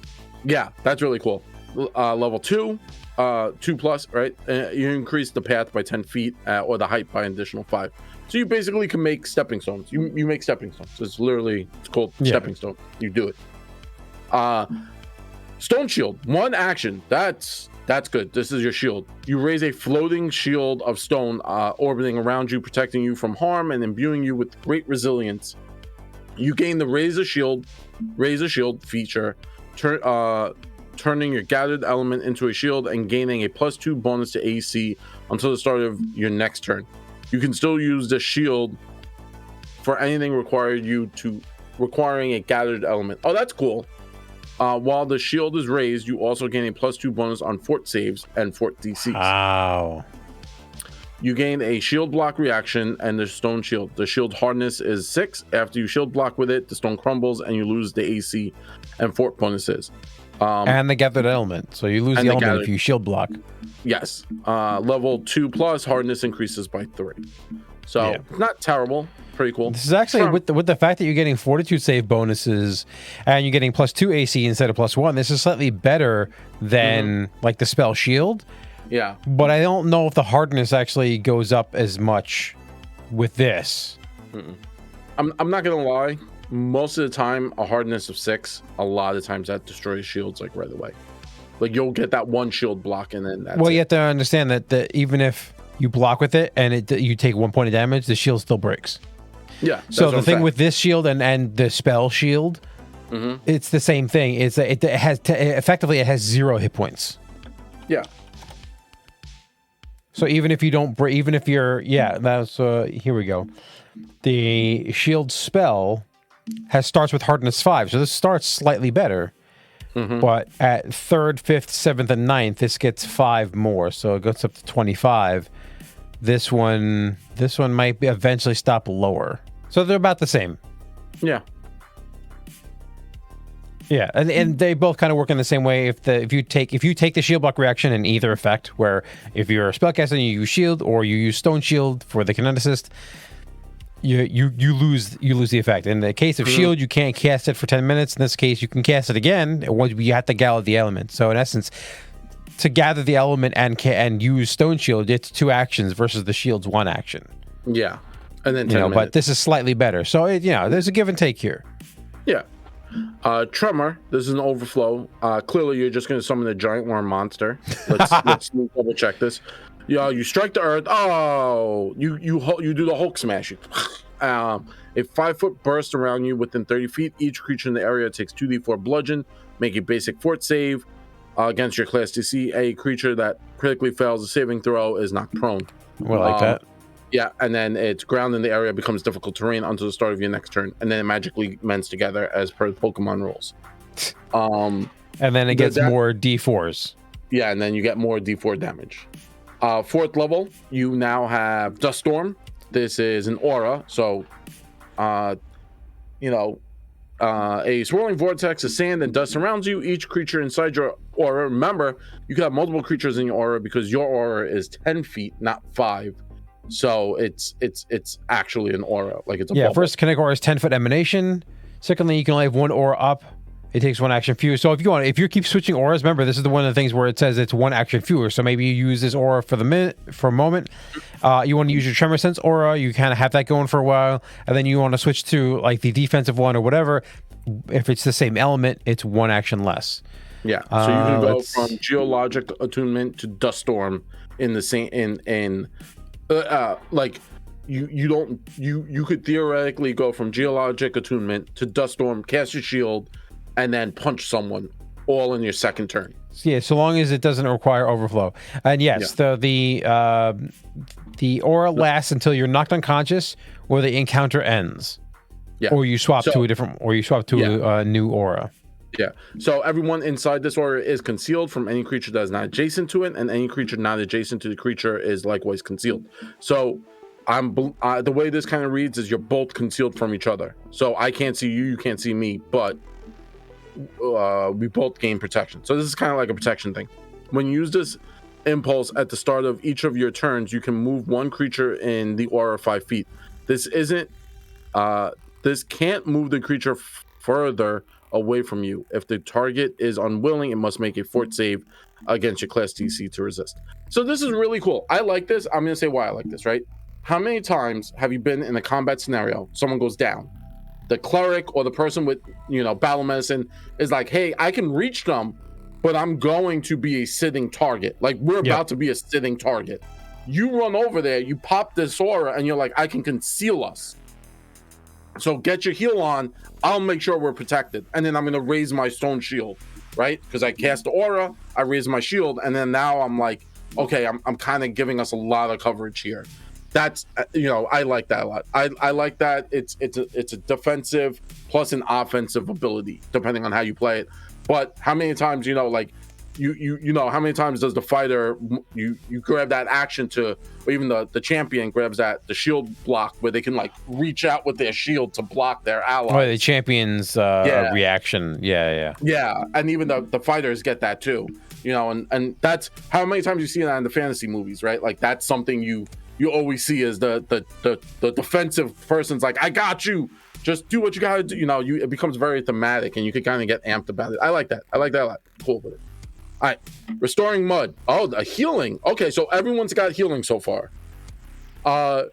Yeah, that's really cool. Level 2, 2+, right? You increase the path by 10 feet or the height by an additional 5. So you basically can make stepping stones. You make stepping stones. It's called stepping stone. You do it. Stone shield, 1 action. That's good. This is your shield. You raise a floating shield of stone orbiting around you, protecting you from harm and imbuing you with great resilience. You gain the raise a shield feature, turning your gathered element into a shield and gaining a +2 bonus to AC until the start of your next turn. You can still use the shield for anything requiring a gathered element. Oh, that's cool. While the shield is raised, you also gain a +2 bonus on fort saves and fort DCs. Wow. You gain a shield block reaction and the stone shield. The shield hardness is 6. After you shield block with it, the stone crumbles and you lose the AC and fort bonuses. And the gathered element. So you lose the element if you shield block. Yes. Level 2+ hardness increases by 3. So not terrible. Pretty cool. This is actually with the fact that you're getting fortitude save bonuses and you're getting +2 AC instead of +1. This is slightly better than like the spell shield. Yeah. But I don't know if the hardness actually goes up as much with this. I'm not gonna lie. Most of the time, a hardness of 6. A lot of times that destroys shields like right away. Like you'll get that one shield block and then that's you have to understand that even if you block with it and you take 1 point of damage, the shield still breaks. Yeah. So the thing with this shield and the spell shield, it's the same thing. It has effectively it has 0 hit points. Yeah. So even if you don't break, even if you're that's here we go. The shield spell starts with hardness 5, so this starts slightly better. But at 3rd, 5th, 7th, and 9th, this gets 5 more, so it goes up to 25. This one might eventually stop lower. So they're about the same. Yeah. Yeah, and they both kind of work in the same way. If you take the shield block reaction in either effect, where if you're a spellcaster and you use shield or you use stone shield for the Kineticist, you lose the effect. In the case of shield, you can't cast it for 10 minutes. In this case, you can cast it again. You have to gather the element. So in essence, to gather the element and use stone shield, it's 2 actions versus the shield's 1 action. Yeah, and then 10 minutes. But this is slightly better. So there's a give and take here. Yeah. Tremor, this is an overflow. Clearly you're just going to summon a giant worm monster. Let's double check this. You strike the earth. Oh, you do the Hulk smash. A 5-foot burst around you within 30 feet. Each creature in the area takes 2d4 bludgeon. Make a basic fort save against your class DC. A creature that critically fails a saving throw is knocked prone. Well, like that. Yeah, and then its ground in the area becomes difficult terrain until the start of your next turn, and then it magically mends together as per the Pokemon rules. And then it gets more D4s. Yeah, and then you get more D4 damage. 4th level, you now have Dust Storm. This is an aura, so a swirling vortex of sand and dust surrounds you. Each creature inside your aura. Remember, you can have multiple creatures in your aura because your aura is 10 feet, not 5. So it's actually an aura, like it's a bubble. First, Kinetic Aura is 10-foot emanation. Secondly, you can only have 1 aura up. It takes 1 action fewer. So if you keep switching auras, remember this is one of the things where it says it's 1 action fewer. So maybe you use this aura for a moment. You want to use your Tremor Sense aura. You kind of have that going for a while, and then you want to switch to like the defensive one or whatever. If it's the same element, it's 1 action less. Yeah. So you can go from Geologic Attunement to Dust Storm in the same like you could theoretically go from Geologic Attunement to Dust Storm, cast your shield, and then punch someone all in your second turn. Yeah, so long as it doesn't require overflow. And yes, the aura lasts until you're knocked unconscious or the encounter ends. Yeah. Or you swap to a new aura. Yeah. So everyone inside this aura is concealed from any creature that is not adjacent to it, and any creature not adjacent to the creature is likewise concealed. So the way this kind of reads is you're both concealed from each other. So I can't see you, you can't see me, but we both gain protection. So this is kind of like a protection thing. When you use this impulse at the start of each of your turns, you can move 1 creature in the aura 5 feet. This can't move the creature further away from you. If the target is unwilling, it must make a fort save against your class DC to resist. So this is really cool. I like this. I'm gonna say why I like this, right? How many times have you been in a combat scenario, someone goes down, the cleric or the person with battle medicine is like, hey, I can reach them, but I'm going to be a sitting target. Like we're about to be a sitting target. You run over there, you pop this aura, and you're like, I can conceal us. So get your heal on. I'll make sure we're protected. And then I'm going to raise my stone shield, right? Because I cast the aura, I raise my shield, and then now I'm like, okay, I'm kind of giving us a lot of coverage here. That's I like that a lot. I like that it's a defensive plus an offensive ability depending on how you play it. But how many times like how many times does the fighter you grab that action to, or even the champion grabs the shield block where they can like reach out with their shield to block their ally. Oh, the champion's reaction. Yeah, and even the fighters get that too. And that's how many times you see that in the fantasy movies, right? Like that's something you always see is the defensive person's like, I got you, just do what you gotta do. It becomes very thematic and you can kind of get amped about it. I like that a lot. Cool with it. All right, restoring mud. Oh, the healing. Okay, so everyone's got healing so far. I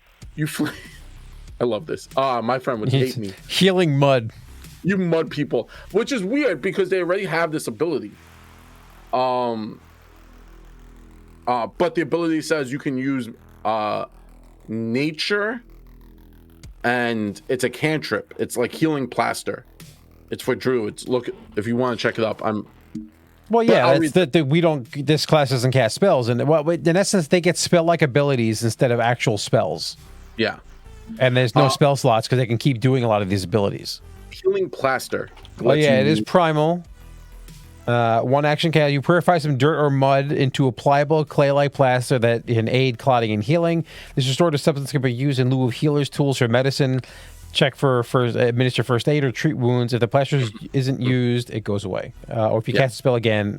love this. My friend would hate me. Healing mud. You mud people, which is weird because they already have this ability. But the ability says you can use nature, and it's a cantrip. It's like healing plaster. It's for druids. Look, if you want to check it up, Well, yeah, it's that we don't. This class doesn't cast spells, and in essence, they get spell-like abilities instead of actual spells. Yeah, and there's no spell slots because they can keep doing a lot of these abilities. Healing plaster. Oh yeah, it is primal. One action cast. You purify some dirt or mud into a pliable clay-like plaster that can aid clotting and healing. This restorative substance can be used in lieu of healers' tools or medicine. Check for administer first aid or treat wounds. If the plaster isn't used, it goes away. Or if you cast a spell again,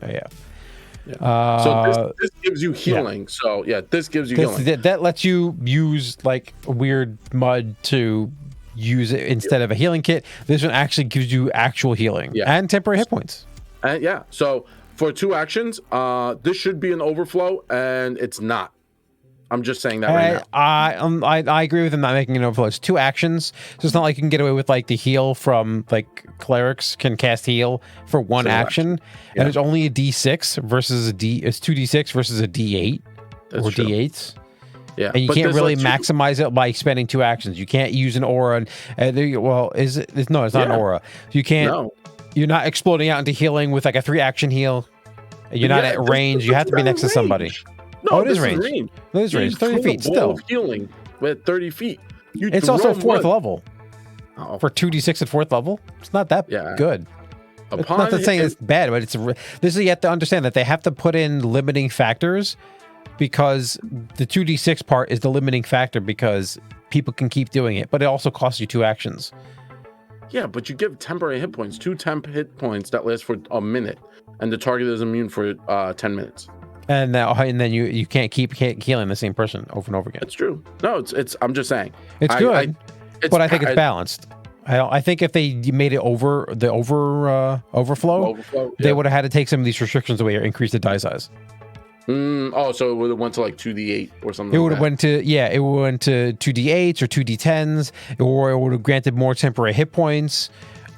So this gives you healing. Yeah. So this gives you healing. That lets you use like weird mud to use it instead of a healing kit. This one actually gives you actual healing and temporary hit points. So for 2 actions, this should be an overflow, and it's not. I'm just saying that right now. I agree with them not making an overflow. It's 2 actions, so it's not like you can get away with like the heal from like clerics can cast heal for 1 action, and it's only a D6 versus a D. It's 2D6 versus a D8 or true. D8s. Yeah, and you can't really maximize it by spending 2 actions. You can't use an aura. Is it? No, it's not an aura. You can't. No. You're not exploding out into healing with like a 3-action heal. You're not at range. You have to be next to somebody. No, it is range. It is range. 30 feet still. Healing with 30 feet. It's also 4th level. For 2d6 at 4th level, it's not that good. It's not that saying it's bad, but this is you have to understand that they have to put in limiting factors because the 2d6 part is the limiting factor because people can keep doing it, but it also costs you 2 actions. Yeah, but you give temporary hit points, 2 temp hit points that last for a minute, and the target is immune for 10 minutes. And then you can't keep healing the same person over and over again. It's true. No, it's. I'm just saying it's good, but I think it's balanced. I think if they made it overflow, they would have had to take some of these restrictions away or increase the die size. So it would have went to like 2d8 or something. It would have went to 2d8s or 2d10s, or it would have granted more temporary hit points.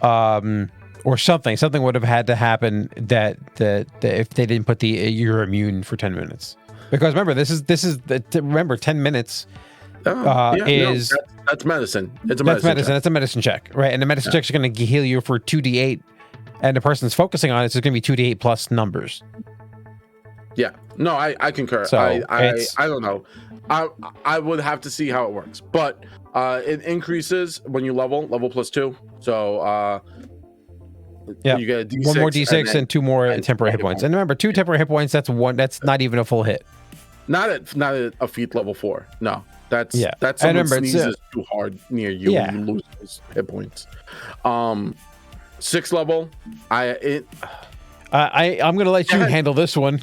Or something would have had to happen that if they didn't put you're immune for 10 minutes, because remember this is 10 minutes that's medicine. It's a medicine. It's a medicine check, right? And the medicine check is going to heal you for 2d8, and the person's focusing on it, so it's going to be 2d8 plus numbers. Yeah, no, I concur. So I don't know. I would have to see how it works, but it increases when you level plus 2. So you get a D6, 1 more D6 and 2 more temporary hit points. And remember, 2 temporary hit points. That's not even a full hit. Not at a feat level 4. No, that's someone sneezes too hard near you and you lose those hit points. 6th level, I'm gonna let you handle this one.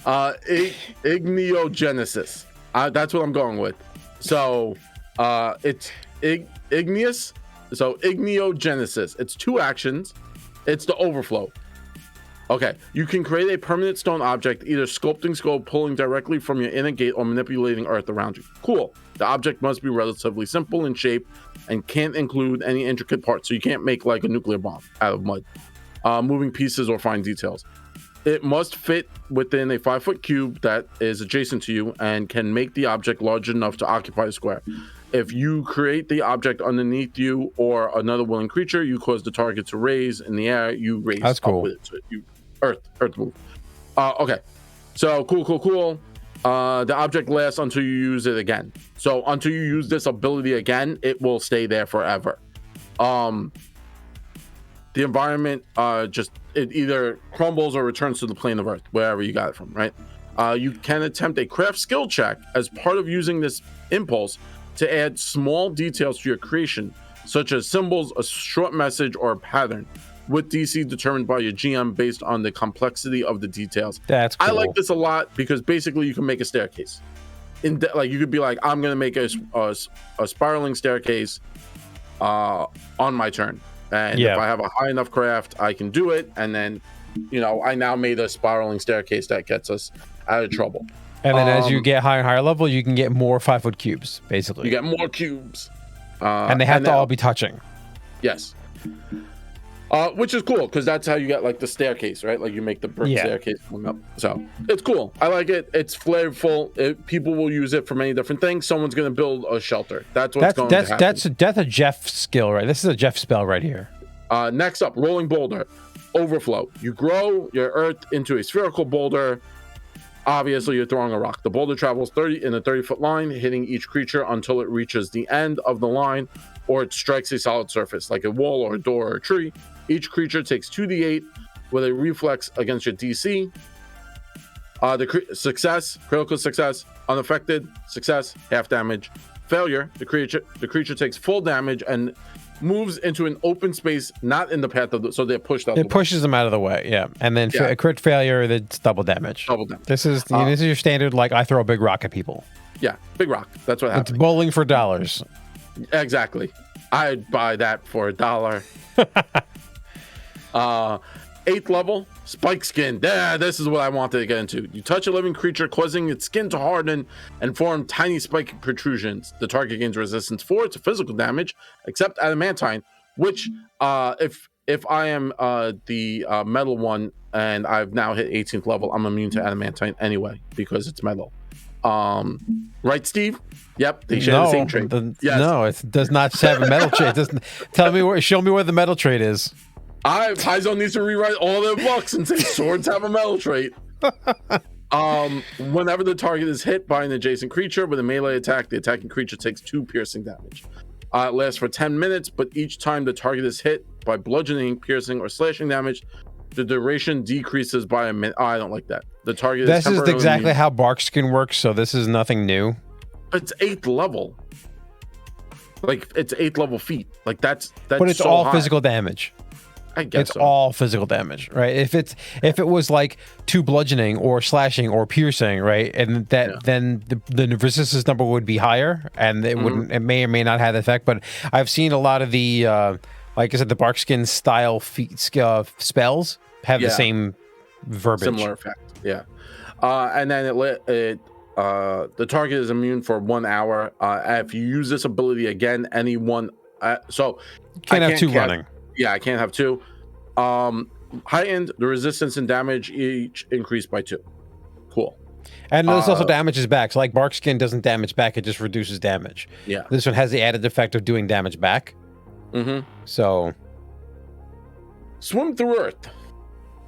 Igneogenesis. That's what I'm going with. So it's igneous. So Igneogenesis. It's 2 actions. It's the overflow. Okay. You can create a permanent stone object, either sculpting scroll, pulling directly from your inner gate, or manipulating earth around you. Cool. The object must be relatively simple in shape and can't include any intricate parts. So you can't make like a nuclear bomb out of mud, moving pieces or fine details. It must fit within a 5-foot cube that is adjacent to you and can make the object large enough to occupy a square. If you create the object underneath you or another willing creature, you cause the target to raise in the air. You raise up with it. So you earth move. Okay. So cool. The object lasts until you use it again. So until you use this ability again, it will stay there forever. The environment it either crumbles or returns to the plane of Earth, wherever you got it from, right? You can attempt a craft skill check as part of using this impulse to add small details to your creation, such as symbols, a short message, or a pattern, with DC determined by your GM based on the complexity of the details. That's cool. I like this a lot because basically you can make a staircase. Like you could be like, I'm gonna make a spiraling staircase on my turn, and if I have a high enough craft, I can do it. And then, I now made a spiraling staircase that gets us out of trouble. And then as you get higher and higher level, you can get more 5-foot cubes, basically. You get more cubes. And they have to all be touching. Yes. Which is cool, because that's how you get like the staircase, right? Like you make the brick staircase going up. So it's cool. I like it. It's flavorful. People will use it for many different things. Someone's going to build a shelter. That's going to happen. That's a Jeff skill, right? This is a Jeff spell right here. Next up, Rolling Boulder. Overflow. You grow your earth into a spherical boulder. Obviously, you're throwing a rock. The boulder travels 30 in a 30-foot line, hitting each creature until it reaches the end of the line, or it strikes a solid surface, like a wall or a door or a tree. Each creature takes 2d8 with a reflex against your DC. Critical success, unaffected, success, half damage. Failure, the creature takes full damage and moves into an open space, not in the path of so they're pushed out. It pushes them out of the way, yeah. And then a crit failure, that's double damage. Double damage. This is your standard, like, I throw a big rock at people. Yeah, big rock. That's what happens. It's bowling for dollars. Exactly. I'd buy that for $1. 8th level, Spike Skin. This is what I wanted to get into. You touch a living creature, causing its skin to harden and form tiny spike protrusions. The target gains resistance 4 to physical damage, except adamantine, which if I am the metal one and I've now hit 18th level, I'm immune to adamantine anyway because it's metal. Right, Steve? Yep, they share the same trait. Yes. No, it does not have a metal trait. Show me where the metal trait is. Paizo needs to rewrite all their books and say swords have a metal trait. Whenever the target is hit by an adjacent creature with a melee attack, the attacking creature takes 2 piercing damage. It lasts for 10 minutes, but each time the target is hit by bludgeoning, piercing, or slashing damage, the duration decreases by a minute. I don't like that. The target This is exactly how Barkskin works, so this is nothing new. It's 8th level. Like, it's 8th level feat. Like, that's but it's so all high. Physical damage. I guess it's all physical damage, right? If it was like 2 bludgeoning or slashing or piercing, right, and then the resistance number would be higher, and it wouldn't. It may or may not have the effect. But I've seen a lot of the, like I said, the Barkskin style spells have the same verbiage, similar effect. Yeah, and then the target is immune for 1 hour. If you use this ability again, anyone. So can't have 2 running. Yeah, I can't have 2. Heightened, the resistance and damage each increase by 2. Cool. And this also damages back. So like Barkskin doesn't damage back, it just reduces damage. Yeah. This one has the added effect of doing damage back. So. Swim through Earth.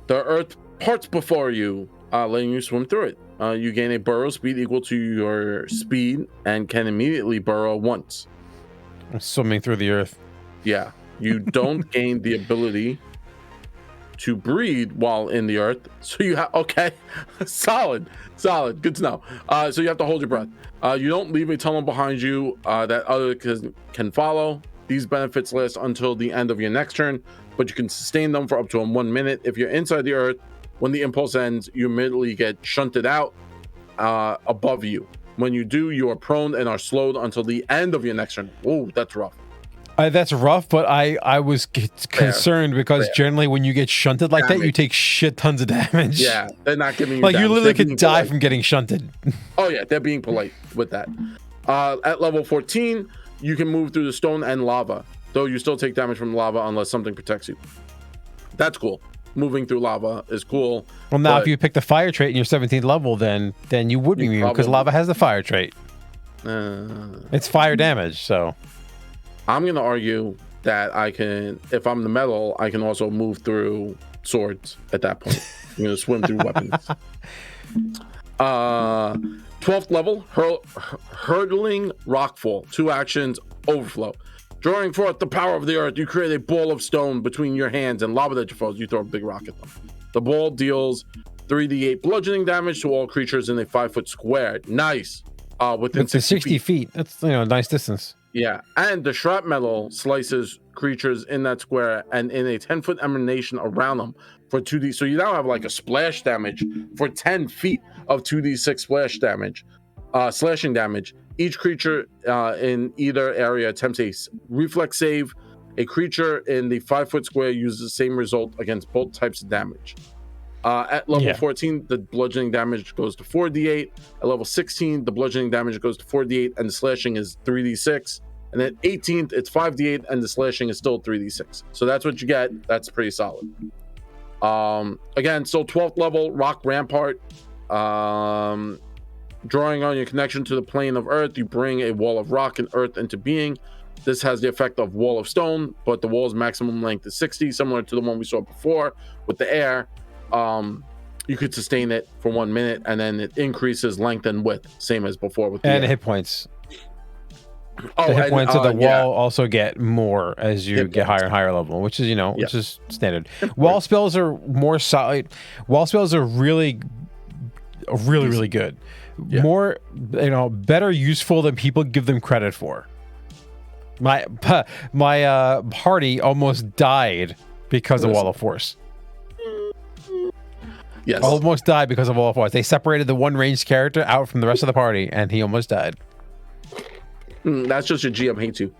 The Earth parts before you, letting you swim through it. You gain a burrow speed equal to your speed and can immediately burrow once. I'm swimming through the Earth. Yeah. You don't gain the ability to breathe while in the earth. So you have, solid, good to know. So you have to hold your breath. You don't leave a tunnel behind you that others can follow. These benefits last until the end of your next turn, but you can sustain them for up to 1 minute. If you're inside the earth, when the impulse ends, you immediately get shunted out above you. When you do, you are prone and are slowed until the end of your next turn. Whoa, that's rough. That's rough, but I was concerned because generally when you get shunted like that, you take shit tons of damage. Yeah, they're not giving you like damage. You literally could die from getting shunted. Oh yeah, they're being polite with that. At level 14, you can move through the stone and lava, though you still take damage from lava unless something protects you. That's cool. Moving through lava is cool. Well, now if you pick the fire trait in your 17th level, then you would be immune because lava has the fire trait. It's fire damage, so. I'm going to argue that I can, if I'm the metal, I can also move through swords at that point. I'm going to swim through weapons. 12th level, hurtling Rockfall. 2 actions, Overflow. Drawing forth the power of the earth, you create a ball of stone between your hands and lob it at your foes. You throw a big rock at them. The ball deals 3d8 bludgeoning damage to all creatures in a 5-foot square. Nice. Within 60 feet. That's a nice distance. Yeah, and the shrapnel slices creatures in that square and in a 10-foot emanation around them for 2d. So you now have like a splash damage for 10 feet of 2d6 splash damage, slashing damage. Each creature in either area attempts a reflex save. A creature in the 5-foot square uses the same result against both types of damage. At level 14, the bludgeoning damage goes to 4d8. At level 16, the bludgeoning damage goes to 4d8, and the slashing is 3d6. And at 18th, it's 5d8, and the slashing is still 3d6. So that's what you get. That's pretty solid. Again, still 12th level, Rock Rampart. Drawing on your connection to the plane of Earth, you bring a wall of rock and earth into being. This has the effect of Wall of Stone, but the wall's maximum length is 60, similar to the one we saw before with the air. You could sustain it for 1 minute, and then it increases length and width, same as before with the and air. Hit points. The hit points of the wall also get more as you get higher and higher level, which is which is standard. Wall spells are more solid. Wall spells are really good. More better useful than people give them credit for. My party almost died because of Wall of Force. Yes. Almost died because of Wall of Force. They separated the one ranged character out from the rest of the party, and he almost died. That's just your GM hates you.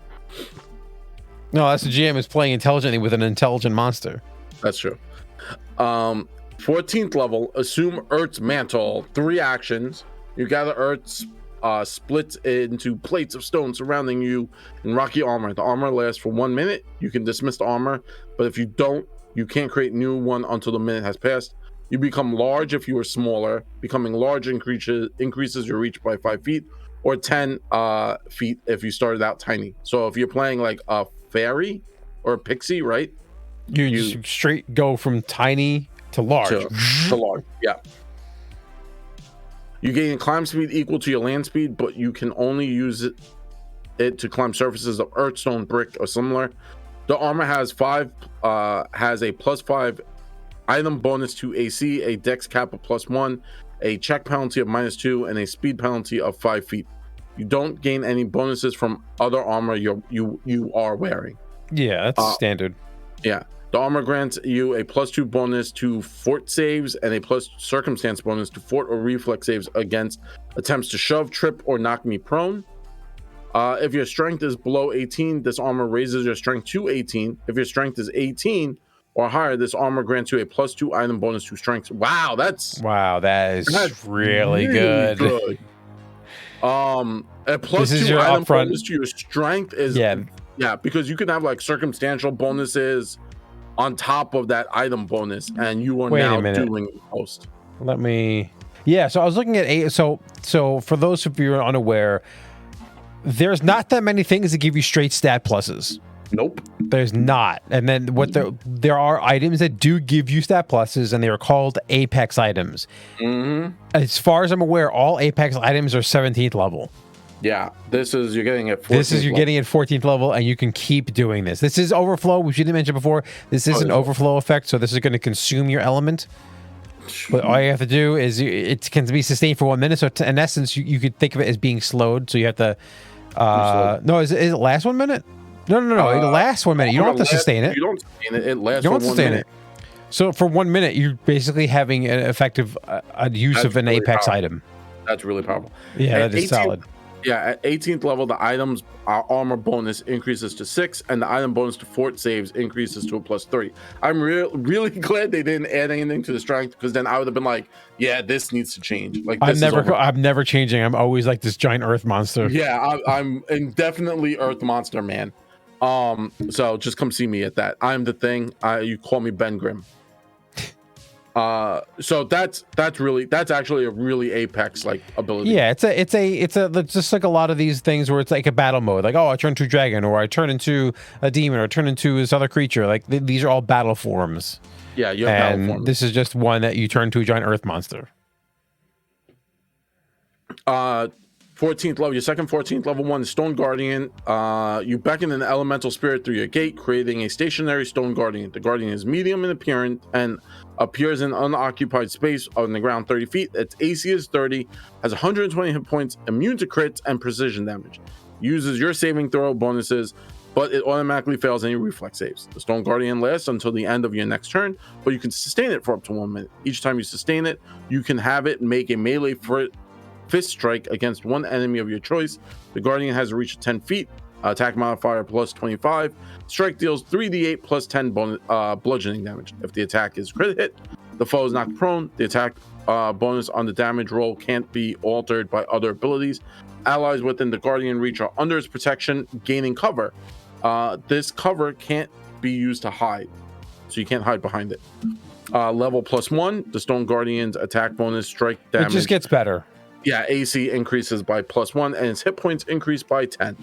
No, that's the GM is playing intelligently with an intelligent monster. That's true. 14th level, assume Earth's Mantle. 3 actions. You gather Earth's splits into plates of stone surrounding you in rocky armor. The armor lasts for 1 minute. You can dismiss the armor, but if you don't, you can't create new one until the minute has passed. You become large if you are smaller. Becoming large increases your reach by 5 feet, or 10 feet if you started out tiny. So if you're playing like a fairy or a pixie, right? You straight go from tiny to large. To large, yeah. You gain climb speed equal to your land speed, but you can only use it to climb surfaces of earth, stone, brick, or similar. The armor has a +5 item bonus to AC, a dex cap of +1, a check penalty of -2, and a speed penalty of 5 feet. You don't gain any bonuses from other armor you are wearing. Yeah, that's standard. Yeah. The armor grants you a +2 bonus to fort saves and a plus circumstance bonus to fort or reflex saves against attempts to shove, trip, or knock me prone. If your strength is below 18, this armor raises your strength to 18. If your strength is 18 or higher, this armor grants you a +2 item bonus to strength. Wow, that's really good. A +2 item bonus to your strength is because you can have like circumstantial bonuses on top of that item bonus, and you are now doing most. So I was looking at so for those of you who are unaware, there's not that many things that give you straight stat pluses. Nope. There's not. And then there are items that do give you stat pluses, and they are called Apex items. Mm-hmm. As far as I'm aware, all Apex items are 17th level. Yeah, you're getting at 14th getting at 14th level, and you can keep doing this. This is Overflow, which you didn't mention before. This is an Overflow effect, so this is going to consume your element. But all you have to do is it can be sustained for 1 minute. So in essence, you could think of it as being slowed. So you have to. No, is it last 1 minute? No. It lasts 1 minute. You don't have to sustain it. You don't sustain it. It lasts for 1 minute. So for 1 minute, you're basically having an effective use of an really Apex item. That's really powerful. Yeah, that is solid. Yeah, at 18th level, the item's armor bonus increases to 6, and the item bonus to fort saves increases to a +3. I'm really glad they didn't add anything to the strength, because then I would have been like, yeah, this needs to change. Like, I'm never changing. I'm always like this giant earth monster. Yeah, I'm indefinitely earth monster, man. So just come see me at that. I'm the thing. You call me Ben Grimm. So that's actually a really Apex like ability. Yeah, it's just like a lot of these things where it's like a battle mode. Like, oh, I turn to a dragon, or I turn into a demon, or I turn into this other creature. Like these are all battle forms. Yeah, you have battle forms. This is just one that you turn to a giant earth monster. 14th level, your second 14th level one, Stone Guardian. You beckon an elemental spirit through your gate, creating a stationary Stone Guardian. The Guardian is medium in appearance and appears in unoccupied space on the ground 30 feet. Its AC is 30, has 120 hit points, immune to crits and precision damage. Uses your saving throw bonuses, but it automatically fails any reflex saves. The Stone Guardian lasts until the end of your next turn, but you can sustain it for up to 1 minute. Each time you sustain it, you can have it make a melee fist strike against one enemy of your choice. The Guardian has a reach of 10 feet, attack modifier plus 25. Strike deals 3d8 plus 10 bludgeoning damage. If the attack is crit hit, the foe is knocked prone. The attack bonus on the damage roll can't be altered by other abilities. Allies within the Guardian reach are under its protection, gaining cover. This cover can't be used to hide, so you can't hide behind it. Level +1, the Stone Guardian's attack bonus strike damage. It just gets better. Yeah, AC increases by +1 and its hit points increase by 10.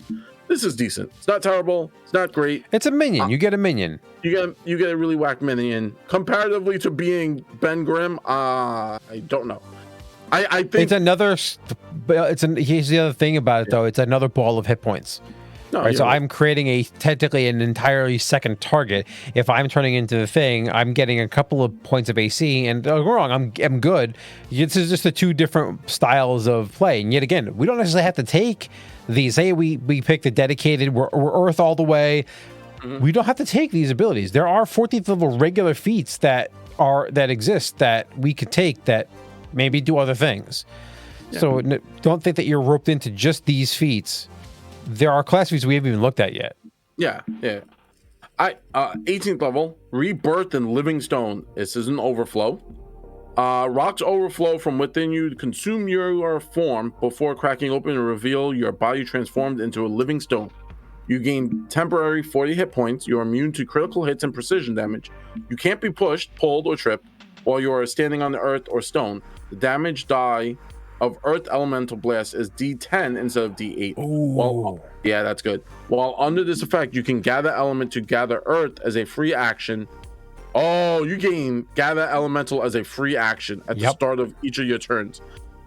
This is decent. It's not terrible. It's not great. It's a minion. You get a minion. You get a really whack minion. Comparatively to being Ben Grimm, I don't know. I think it's another. Here's the other thing about it though. It's another ball of hit points. No, right, so I'm creating technically an entirely second target. If I'm turning into the thing, I'm getting a couple of points of AC, and don't get me wrong, I'm good. This is just the two different styles of play. And yet again, we don't necessarily have to take these. Say we pick the dedicated, we're Earth all the way. Mm-hmm. We don't have to take these abilities. There are 14th level regular feats that exist that we could take that maybe do other things. Yeah. So don't think that you're roped into just these feats. There are class feats we haven't even looked at yet. Yeah. 18th level, Rebirth and Living Stone. This is an overflow. Rocks overflow from within you, consume your form before cracking open and reveal your body transformed into a living stone. You gain temporary 40 hit points. You are immune to critical hits and precision damage. You can't be pushed, pulled, or tripped while you are standing on the earth or stone. The damage die of Earth Elemental Blast is D10 instead of D8. Ooh. Yeah, that's good. While under this effect, you can gather element to gather Earth as a free action. Oh, you gain gather elemental as a free action at the start of each of your turns.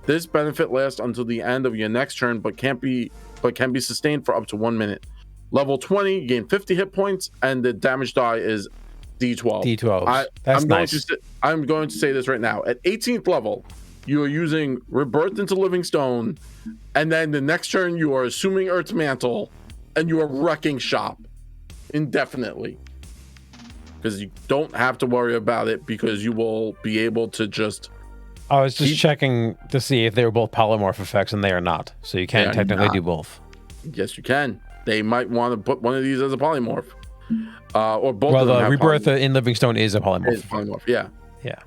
This benefit lasts until the end of your next turn, but can be sustained for up to 1 minute. Level 20, you gain 50 hit points, and the damage die is D12. D12. I'm going to say this right now. At 18th level, you are using Rebirth into Living Stone, and then the next turn you are assuming Earth's Mantle, and you are wrecking shop indefinitely. Because you don't have to worry about it, because you will be able to just... I was just checking to see if they were both polymorph effects, and they are not. So you can't technically do both. Yes, you can. They might want to put one of these as a polymorph. Or both well, of them the Rebirth in Living Stone is a polymorph. It's polymorph, yeah. Yeah.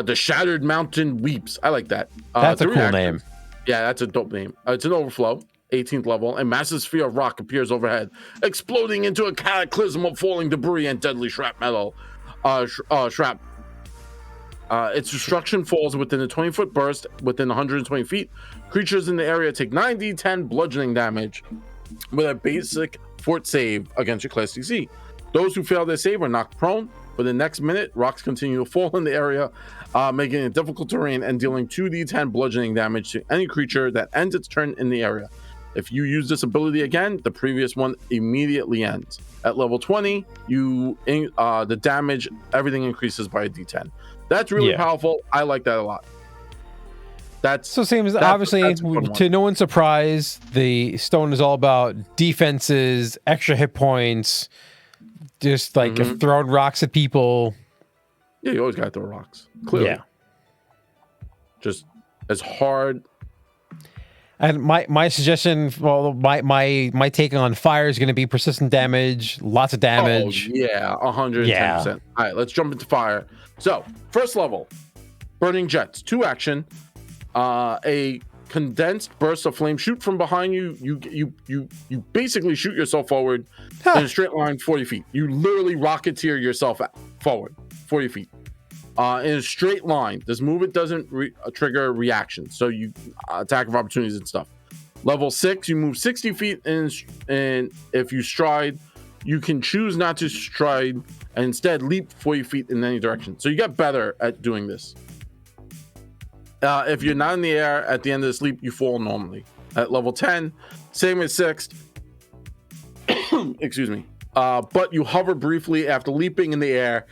The Shattered Mountain Weeps. I like that. That's a cool name. Yeah, that's a dope name. It's an overflow, 18th level. A massive sphere of rock appears overhead, exploding into a cataclysm of falling debris and deadly shrapnel. Its destruction falls within a 20-foot burst within 120 feet. Creatures in the area take 9d10 bludgeoning damage with a basic fort save against your class DC. Those who fail their save are knocked prone. For the next minute, rocks continue to fall in the area, making it difficult terrain and dealing 2d10 bludgeoning damage to any creature that ends its turn in the area. If you use this ability again, the previous one immediately ends. At level 20, the damage, everything increases by a d10. That's really powerful. I like that a lot. Obviously, to no one's surprise, the stone is all about defenses, extra hit points, just like throwing rocks at people. Yeah, you always got to throw rocks. Clearly. Yeah. Just as hard. And my suggestion, well, my take on fire is going to be persistent damage, lots of damage. Oh, yeah, 110%. Yeah. All right, let's jump into fire. So, first level, Burning Jets, 2 action. A condensed burst of flame shoot from behind you. You basically shoot yourself forward in a straight line 40 feet. You literally rocketeer yourself forward 40 feet in a straight line. This movement doesn't trigger reactions, so you attack of opportunities and stuff. Level 6, you move 60 feet, and if you stride, you can choose not to stride and instead leap 40 feet in any direction. So you get better at doing this. If you're not in the air at the end of the sleep, you fall normally. At level 10, same as 6th. Excuse me. But you hover briefly after leaping in the air.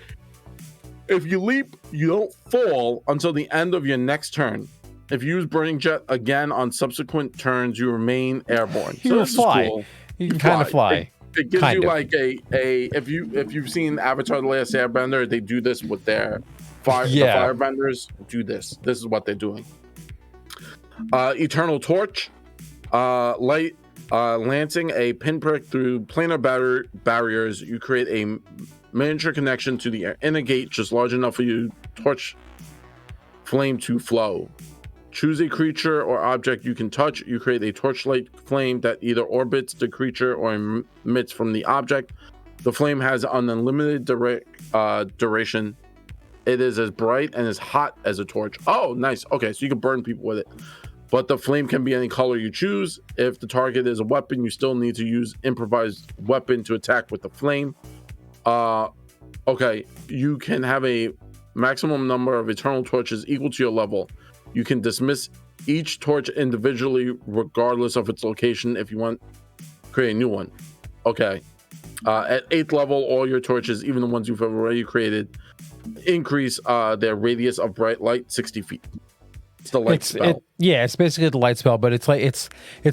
If you leap, you don't fall until the end of your next turn. If you use Burning Jet again on subsequent turns, you remain airborne. You fly. Cool. You can kind of fly. It gives you like a if you've seen Avatar: The Last Airbender, they do this with their the firebenders do this. This is what they're doing. Eternal Torch, light lancing a pinprick through planar barriers. You create a miniature connection to the inner gate just large enough for you torch flame to flow. Choose a creature or object you can touch. You create a torchlight flame that either orbits the creature or emits from the object. The flame has an unlimited duration. It is as bright and as hot as a torch. Oh, nice. Okay, so you can burn people with it. But the flame can be any color you choose. If the target is a weapon, you still need to use improvised weapon to attack with the flame. Okay, you can have a maximum number of eternal torches equal to your level. You can dismiss each torch individually regardless of its location. If you want, create a new one. Okay. At 8th level, all your torches, even the ones you've already created, increase their radius of bright light 60 feet. It's the light spell. It's basically the light spell, but it's like it's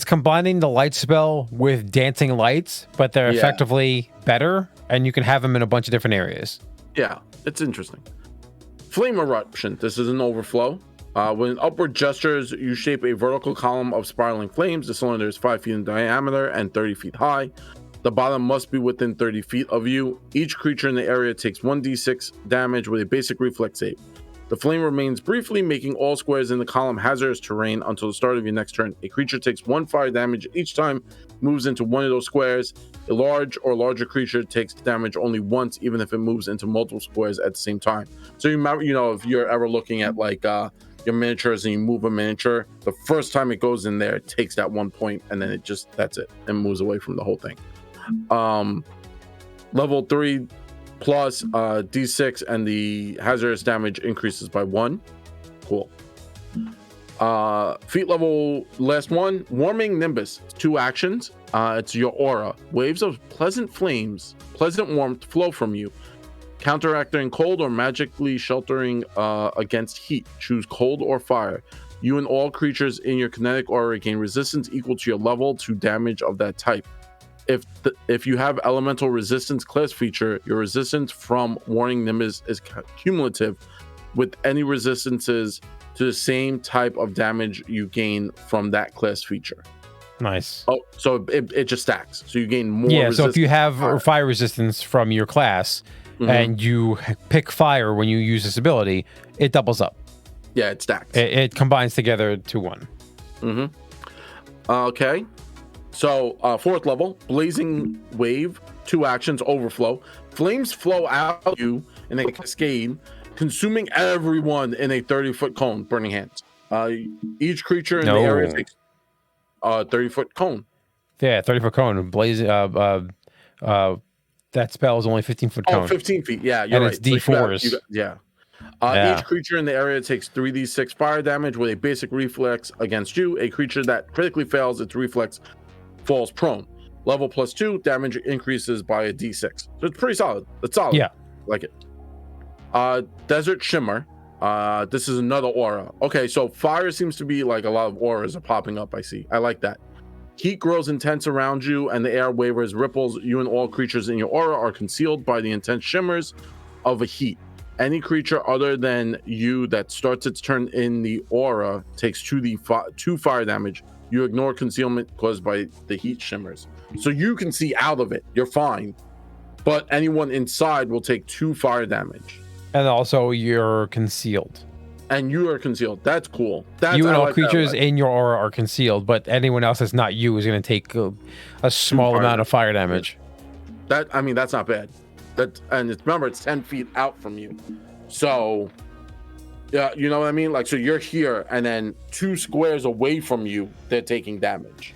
combining the light spell with dancing lights, but they're effectively better, and you can have them in a bunch of different areas. Yeah, it's interesting. Flame Eruption. This is an overflow. When upward gestures, you shape a vertical column of spiraling flames. The cylinder is 5 feet in diameter and 30 feet high. The bottom must be within 30 feet of you. Each creature in the area takes 1d6 damage with a basic reflex save. The flame remains briefly, making all squares in the column hazardous terrain until the start of your next turn. A creature takes 1 fire damage each time moves into one of those squares. A large or larger creature takes damage only once, even if it moves into multiple squares at the same time. So you know, if you're ever looking at like your miniatures and you move a miniature, the first time it goes in there, it takes that 1 point, and then that's it, and moves away from the whole thing. Level 3 plus d6, and the hazardous damage increases by 1. Cool. Feat level last one, Warming Nimbus. 2 actions. It's your aura. Waves of pleasant warmth flow from you, counteracting cold or magically sheltering against heat. Choose cold or fire. You and all creatures in your kinetic aura gain resistance equal to your level to damage of that type. If you have elemental resistance class feature, your resistance from Warming Nimbus is cumulative with any resistances to the same type of damage you gain from that class feature. Nice. Oh, so it just stacks. So you gain more. Yeah. So if you have fire resistance from your class, and you pick fire when you use this ability, it doubles up. Yeah, it stacks. It combines together to 1. Okay. So 4th level, Blazing Wave. 2 actions, Overflow. Flames flow out of you in a cascade, consuming everyone in a 30-foot cone. Burning Hands. Each creature in the area takes a 30-foot cone. Yeah, 30-foot cone. That spell is only 15-foot cone. 15 feet. Yeah, you're and right. It's D4s. Each creature in the area takes 3d6 fire damage with a basic reflex against you. A creature that critically fails its reflex falls prone. Level +2, damage increases by a d6. So it's pretty solid. It's solid. Yeah. Like it. Desert Shimmer. This is another aura. Okay, so fire seems to be like a lot of auras are popping up, I see. I like that. Heat grows intense around you, and the air wavers, ripples. You and all creatures in your aura are concealed by the intense shimmers of a heat. Any creature other than you that starts its turn in the aura takes 2 fire damage. You ignore concealment caused by the heat shimmers. So you can see out of it. You're fine. But anyone inside will take 2 fire damage. And also you're concealed. And you are concealed. That's cool. You and all creatures in your aura are concealed, but anyone else that's not you is going to take a small amount of fire damage. That's not bad. Remember, it's 10 feet out from you. So, yeah, you know what I mean? Like, so you're here, and then 2 squares away from you, they're taking damage.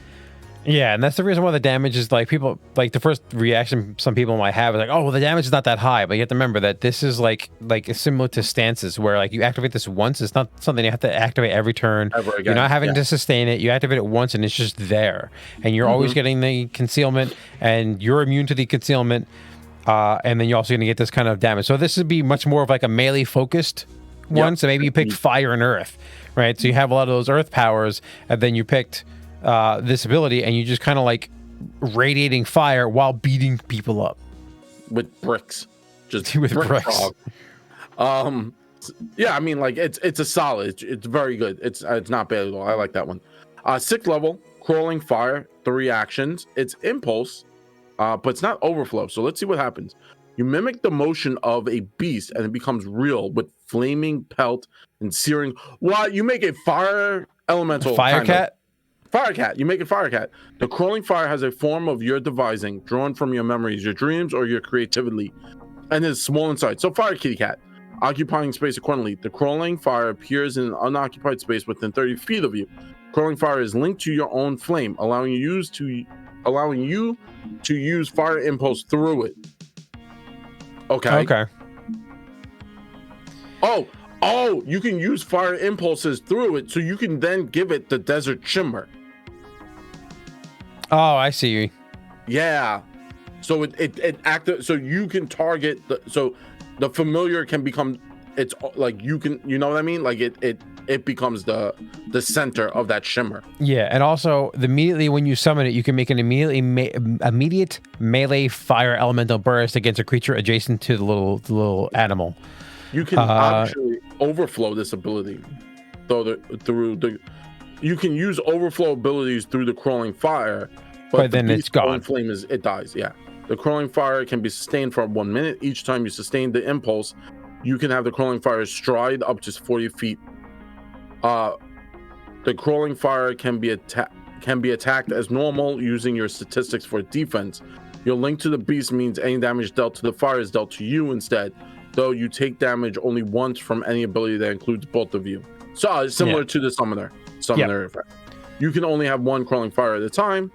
Yeah, and that's the reason why the damage is like people like the first reaction some people might have is like, oh, well, the damage is not that high, but you have to remember that this is like similar to stances where like you activate this once. It's not something you have to activate every turn. Ever again. You're not having Yeah. to sustain it. You activate it once and it's just there, and you're always getting the concealment, and you're immune to the concealment, and then you're also going to get this kind of damage. So this would be much more of like a melee focused one. So maybe you picked fire and earth, right? So you have a lot of those earth powers, and then you picked this ability, and you just kind of like radiating fire while beating people up with bricks, just with brick bricks. frog. Yeah, I mean, like it's a solid. It's very good. It's not bad at all. I like that one. 6th level, crawling fire, 3 actions. It's impulse, but it's not overflow. So let's see what happens. You mimic the motion of a beast, and it becomes real with flaming pelt and searing. What? You make a fire elemental Fire cat. Fire cat. You make it fire cat. The crawling fire has a form of your devising, drawn from your memories, your dreams, or your creativity, and is small inside. So fire kitty cat, occupying space accordingly. The crawling fire appears in an unoccupied space within 30 feet of you. Crawling fire is linked to your own flame, allowing you to use fire impulse through it. Okay. Oh, you can use fire impulses through it, so you can then give it the desert shimmer. Oh, I see. Yeah. So it active. So you can target so the familiar can become. It's like you know what I mean? Like it becomes the center of that shimmer. Yeah, and also immediately when you summon it, you can make an immediate melee fire elemental burst against a creature adjacent to the little animal. You can actually overflow this ability, you can use overflow abilities through the crawling fire, but then it's gone. Flame it dies. Yeah, the crawling fire can be sustained for 1 minute. Each time you sustain the impulse, you can have the crawling fire stride up to 40 feet. The crawling fire can be attacked as normal using your statistics for defense. Your link to the beast means any damage dealt to the fire is dealt to you instead, though you take damage only once from any ability that includes both of you. So it's similar to the summoner effect. You can only have 1 crawling fire at a time.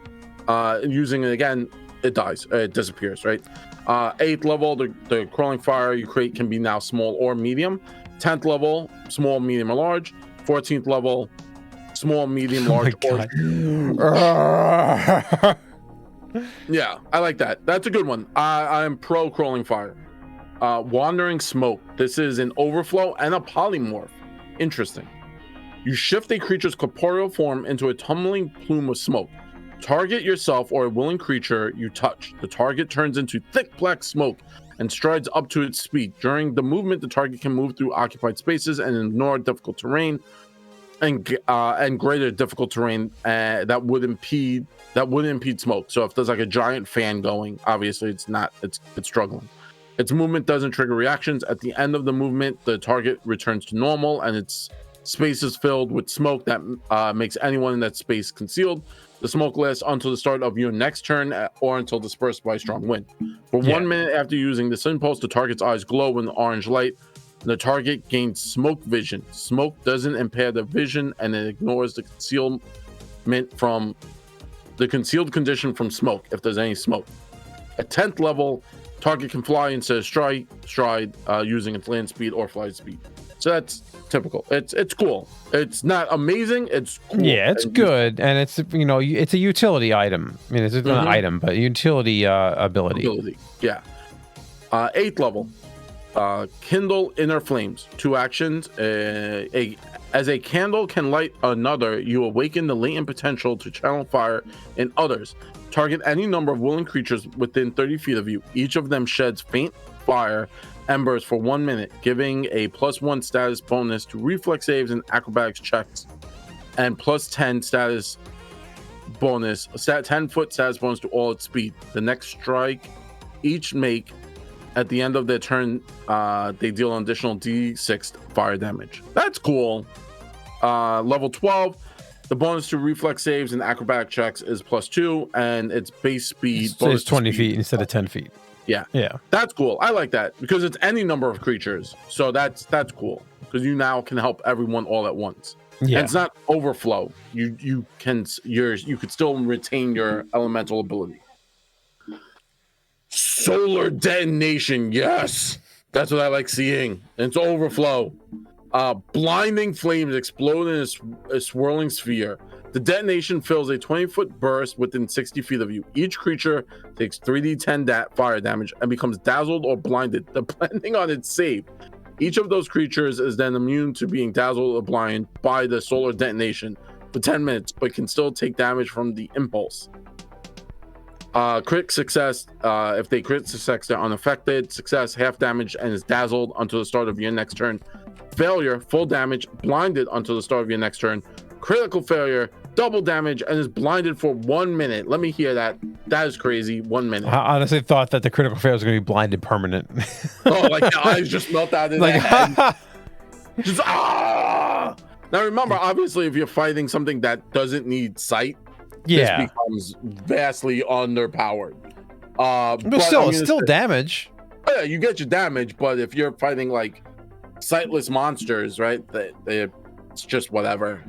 Using it again, it dies. It disappears, right? 8th level, the crawling fire you create can be now small or medium. 10th level, small, medium, or large. 14th level, small, medium, large, or yeah, I like that. That's a good one. I'm pro crawling fire. Wandering smoke. This is an overflow and a polymorph. Interesting. You shift a creature's corporeal form into a tumbling plume of smoke. Target yourself or a willing creature you touch. The target turns into thick black smoke and strides up to its speed. During the movement, the target can move through occupied spaces and ignore difficult terrain and greater difficult terrain that would impede smoke. So if there's like a giant fan going, obviously it's struggling. Its movement doesn't trigger reactions. At the end of the movement, the target returns to normal and its space is filled with smoke that makes anyone in that space concealed. The smoke lasts until the start of your next turn or until dispersed by a strong wind. For 1 minute after using this impulse, the target's eyes glow in the orange light. The target gains smoke vision. Smoke doesn't impair the vision, and it ignores the concealed condition from smoke if there's any smoke. At 10th level, target can fly instead of stride using its land speed or flight speed. So that's typical. It's cool. It's not amazing. It's cool. Yeah, it's good, and it's it's a utility item. I mean, it's not an item, but utility ability. Yeah. 8th level, Kindle Inner Flames. 2 actions. As a candle can light another, you awaken the latent potential to channel fire in others. Target any number of willing creatures within 30 feet of you. Each of them sheds faint fire embers for 1 minute, giving a +1 status bonus to reflex saves and acrobatics checks, and +10 status bonus, 10-foot status bonus to all its speed. The next strike each make at the end of their turn, they deal an additional d6 fire damage. That's cool. Level 12, the bonus to reflex saves and acrobatic checks is +2, and its base speed is 20 feet instead of 10 feet. Yeah, yeah, that's cool. I like that because it's any number of creatures, so that's cool because you now can help everyone all at once. Yeah. And it's not overflow. You could still retain your elemental ability. Solar detonation, yes, that's what I like seeing. And it's overflow. Blinding flames explode in a swirling sphere. The detonation fills a 20-foot burst within 60 feet of you. Each creature takes 3d10 fire damage and becomes dazzled or blinded, depending on its save. Each of those creatures is then immune to being dazzled or blinded by the solar detonation for 10 minutes, but can still take damage from the impulse. Crit success, if they crit success, they're unaffected. Success, half damage and is dazzled until the start of your next turn. Failure, full damage, blinded until the start of your next turn. Critical failure, double damage, and is blinded for 1 minute. Let me hear that. That is crazy. 1 minute. I honestly thought that the critical failure was going to be blinded permanent. Oh, like the eyes just melt out of their head. Just, ah! Now remember, obviously, if you're fighting something that doesn't need sight, this becomes vastly underpowered. But still, it's still damage. Oh, yeah, you get your damage, but if you're fighting like sightless monsters, right? It's just whatever.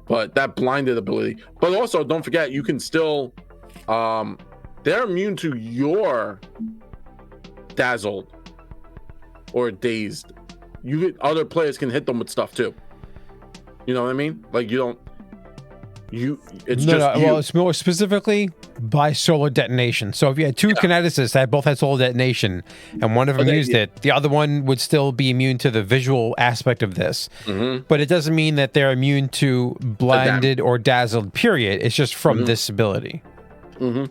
But that blinded ability. But also, don't forget, you can still they're immune to your dazzled or dazed. Other players can hit them with stuff too. You know what I mean? Like well, it's more specifically by solar detonation. So if you had two kineticists that both had solar detonation and one of them used it, the other one would still be immune to the visual aspect of this. But it doesn't mean that they're immune to blinded or dazzled, period. It's just from this ability. 12th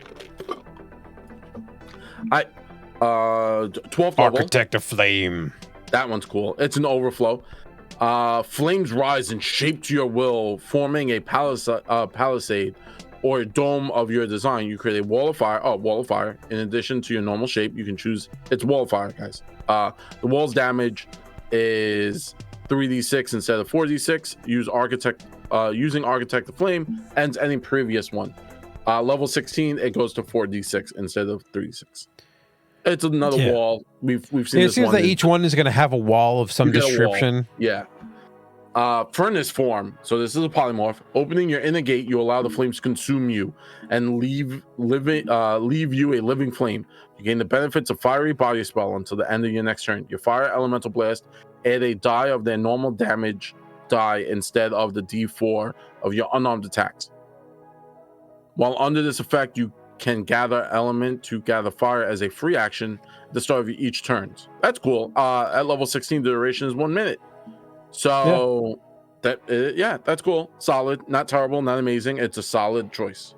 level. Architect of Flame. That one's cool. It's an overflow. Flames rise in shape to your will, forming a palisade or a dome of your design. You create a wall of fire. Wall of fire. In addition to your normal shape, you can choose. It's wall of fire, guys. The wall's damage is 3d6 instead of 4d6. Using Architect of Flame ends any previous one. Level 16, it goes to 4d6 instead of 3d6. It's another wall. We've seen this one. It seems that each one is going to have a wall of some description. Yeah. Furnace form. So this is a polymorph. Opening your inner gate, you allow the flames to consume you and leave you a living flame. You gain the benefits of fiery body spell until the end of your next turn. Your fire elemental blast, add a die of their normal damage die instead of the d4 of your unarmed attacks. While under this effect, you can gather element to gather fire as a free action at the start of each turn. That's cool. At level 16, the duration is 1 minute. So that's cool. Solid, not terrible, not amazing. It's a solid choice.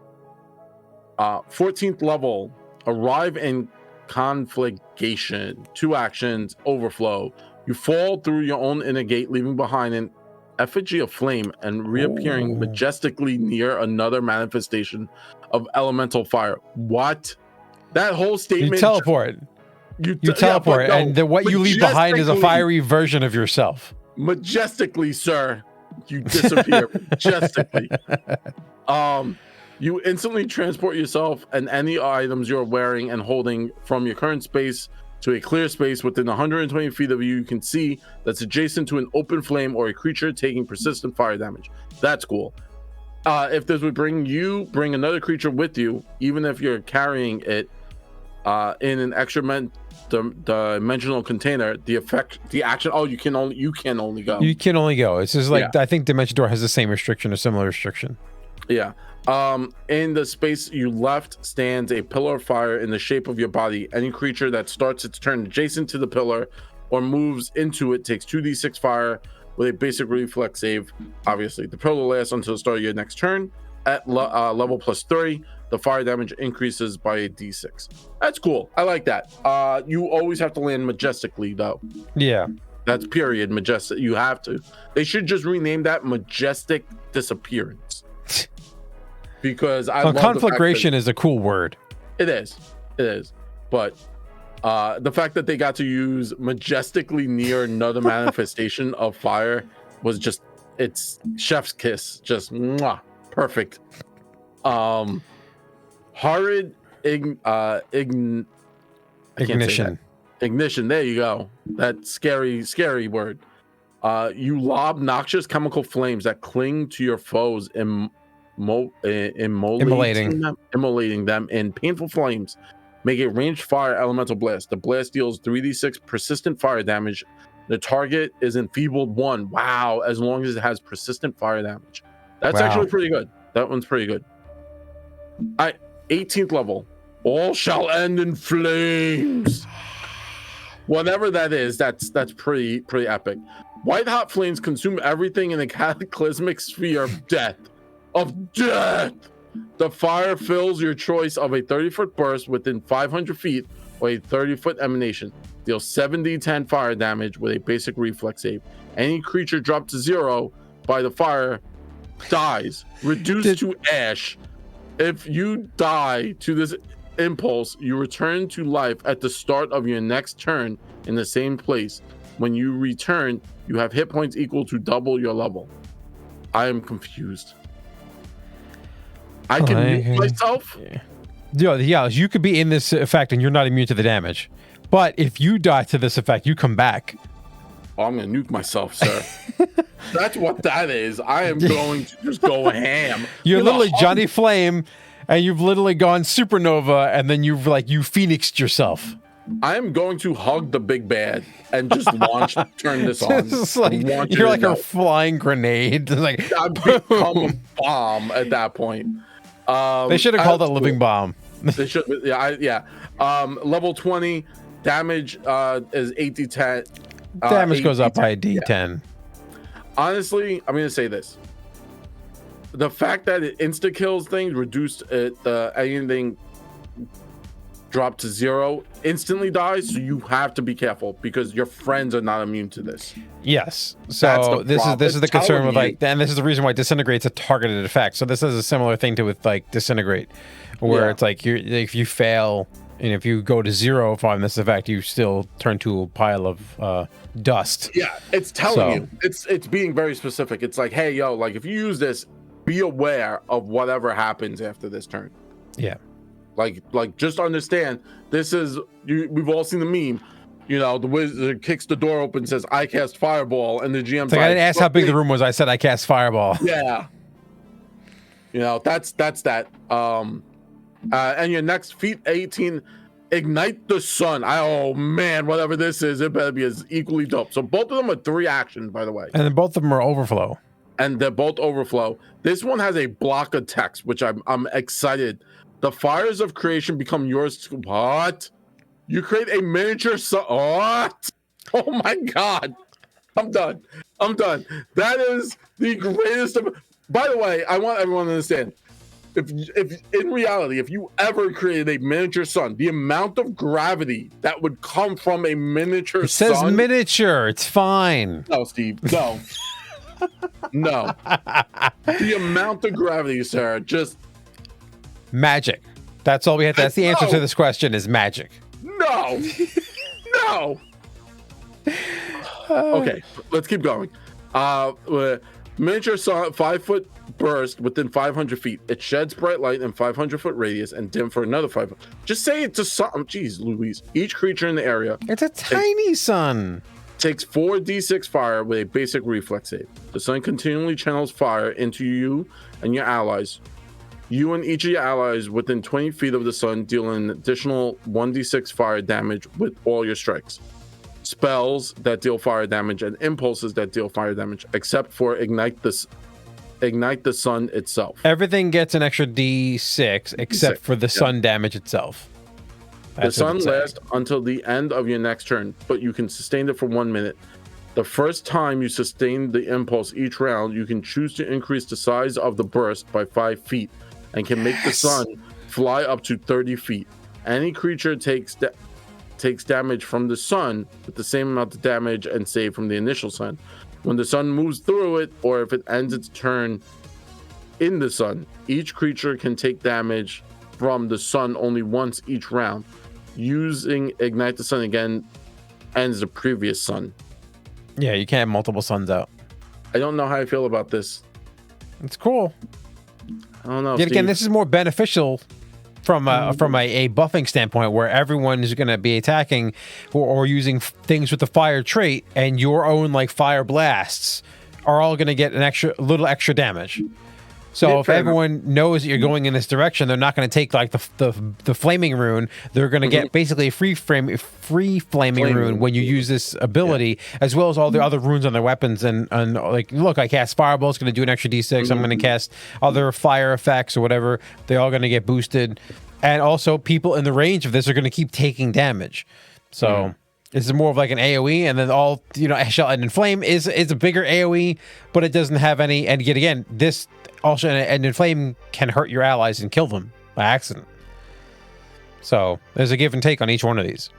14th level, arrive in conflagration. 2 actions, overflow. You fall through your own inner gate, leaving behind an effigy of flame and reappearing majestically near another manifestation of elemental fire. What? That whole statement. You teleport. You teleport, and what you leave behind is a fiery version of yourself. Majestically, sir. You disappear majestically. You instantly transport yourself and any items you're wearing and holding from your current space to a clear space within 120 feet of you. You can see that's adjacent to an open flame or a creature taking persistent fire damage. That's cool. If this would bring another creature with you, even if you're carrying it in an extra dimensional container, the action. You can only go. You can only go. It's just like I think Dimension Door has the same restriction or similar restriction. Yeah. In the space you left stands a pillar of fire in the shape of your body. Any creature that starts its turn adjacent to the pillar or moves into it takes 2d6 fire with a basic reflex save. Obviously, the pillar lasts until the start of your next turn. At level +3, the fire damage increases by a d6. That's cool. I like that. You always have to land majestically, though. Yeah. That's period. Majestic. You have to. They should just rename that Majestic Disappearance. Because conflagration is a cool word. It is. But the fact that they got to use majestically near another manifestation of fire was just, it's chef's kiss. Just mwah, perfect. Horrid ignition. Ignition. There you go. That scary word. You lob noxious chemical flames that cling to your foes, immolating them in painful flames. Make a ranged fire elemental blast. The blast deals 3d6 persistent fire damage. The target is enfeebled 1. Wow, as long as it has persistent fire damage. That's actually pretty good. That one's pretty good. 18th level. All shall end in flames. Whatever that is, that's pretty epic. White hot flames consume everything in a cataclysmic sphere of death. The fire fills your choice of a 30-foot burst within 500 feet or a 30-foot emanation. Deal 7d10 fire damage with a basic reflex save. Any creature dropped to 0 by the fire dies, reduced to ash. If you die to this impulse, you return to life at the start of your next turn in the same place. When you return, you have hit points equal to double your level. I am confused. I can mute myself? Yeah, you could be in this effect and you're not immune to the damage. But if you die to this effect, you come back. Oh, I'm going to nuke myself, sir. That's what that is. I am going to just go ham. You're literally Johnny Flame, and you've literally gone supernova, and then you phoenixed yourself. I am going to hug the big bad and just turn this on. You're like a flying grenade. Like I've become a bomb at that point. They should have called it living bomb. They should, yeah. Level 20 damage is 8d10. Damage goes up by a d10. Yeah. Honestly, I'm gonna say this: the fact that it insta kills things, reduced anything dropped to 0, instantly dies. So you have to be careful because your friends are not immune to this. Yes. So this is the concern with and this is the reason why disintegrate's a targeted effect. So this is a similar thing to with disintegrate, where it's like if you fail and if you go to 0 from this effect, you still turn to a pile of dust. Yeah, it's telling you. It's being very specific. It's like, hey, yo, like if you use this, be aware of whatever happens after this turn. Yeah. Like just understand this is we've all seen the meme. The wizard kicks the door open, says I cast fireball, and the GM's like I didn't ask how big the room was, I said I cast fireball. Yeah. That's that. And your next feat 18, ignite the sun. Oh man, whatever this is, it better be as equally dope. So both of them are 3 actions, by the way. And then both of them are overflow. And they're both overflow. This one has a block of text, which I'm excited. The fires of creation become yours. What? You create a miniature sun. What? Oh my God. I'm done. That is the greatest of. By the way, I want everyone to understand. If in reality, if you ever created a miniature sun, the amount of gravity that would come from a miniature sun. It says miniature. It's fine. No, Steve. No. No. The amount of gravity, Sarah, just. Magic. That's all we have. That's the answer to this question is magic. No. No. Okay, let's keep going. Miniature sun, 5-foot burst within 500 feet. It sheds bright light in 500-foot radius and dim for another 5. Just say it to something. Jeez, Louise. Each creature in the area. It's a tiny sun. Takes 4d6 fire with a basic reflex save. The sun continually channels fire into you and your allies. You and each of your allies within 20 feet of the sun deal an additional 1d6 fire damage with all your strikes. Spells that deal fire damage and impulses that deal fire damage, except for ignite the sun itself. Everything gets an extra d6 except for the sun damage itself. The sun lasts until the end of your next turn, but you can sustain it for 1 minute. The first time you sustain the impulse each round, you can choose to increase the size of the burst by 5 feet and can make the sun fly up to 30 feet. Any creature takes damage from the sun with the same amount of damage and save from the initial sun. When the sun moves through it, or if it ends its turn in the sun, each creature can take damage from the sun only once each round. Using Ignite the Sun again ends the previous sun. Yeah, you can't have multiple suns out. I don't know how I feel about this. It's cool. I don't know. Yet again, this is more beneficial from a buffing standpoint, where everyone is going to be attacking or using things with the fire trait, and your own like fire blasts are all going to get a little extra damage. So if everyone knows that you're going in this direction, they're not going to take like the flaming rune. They're going to get basically a free flaming rune when you use this ability, as well as all the other runes on their weapons. And like, look, I cast Fireball. It's going to do an extra D6. I'm going to cast other fire effects or whatever. They're all going to get boosted. And also, people in the range of this are going to keep taking damage. So this is more of like an AoE, and then all, Shell End in Flame is a bigger AoE, but it doesn't have any. And yet again, this also End in Flame can hurt your allies and kill them by accident. So there's a give and take on each one of these.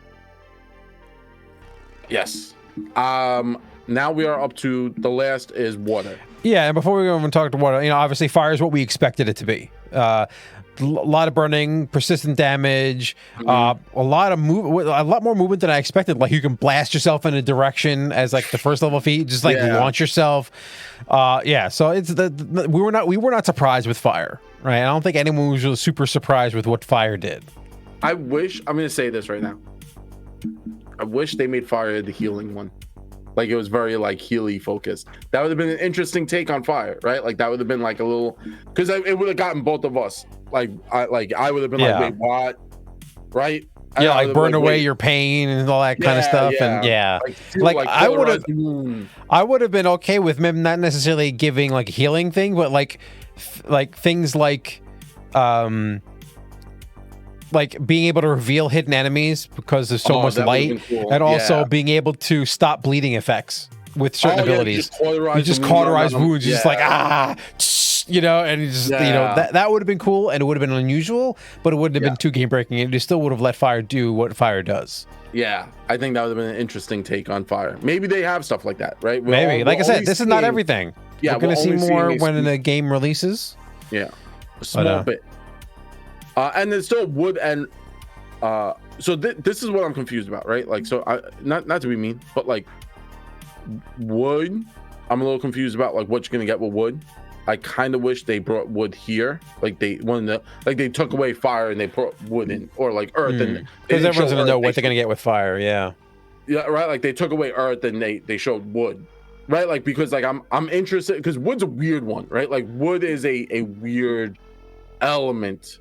Yes. Now we are up to the last is water. Yeah, and before we go and talk to water, obviously fire is what we expected it to be. A lot of burning, persistent damage, a lot more movement than I expected. Like you can blast yourself in a direction as like the first level feat, just like launch yourself. So it's we were not surprised with fire, right? I don't think anyone was really super surprised with what fire did. I'm going to say this right now. I wish they made fire the healing one. Like it was very like Healy focused. That would have been an interesting take on fire, right? Like that would have been like a little, because it would have gotten both of us. I would have been like, wait, what? Right? Yeah, like burn away your pain and all that kind of stuff. Yeah. And like I would have been okay with them not necessarily giving like a healing thing, but like things like being able to reveal hidden enemies because there's so much light, cool. And also being able to stop bleeding effects with certain abilities. You just cauterize wounds. You're just like, and you just, that would have been cool, and it would have been unusual, but it wouldn't have been too game breaking. It still would have let fire do what fire does. Yeah, I think that would have been an interesting take on fire. Maybe they have stuff like that, right? Maybe. Like I said, this is not everything. Yeah, we're going to see more when the game releases. Yeah, a small bit. And then still wood and so this is what I'm confused about, right? Like, so not to be mean, but like wood, I'm a little confused about like what you're gonna get with wood. I kind of wish they brought wood here, like they took away fire and they put wood in, or like earth, and because everyone's gonna know what they're gonna get with fire. Yeah, right. Like they took away earth and they showed wood, right? Like because like I'm interested because wood's a weird one, right? Like wood is a weird element.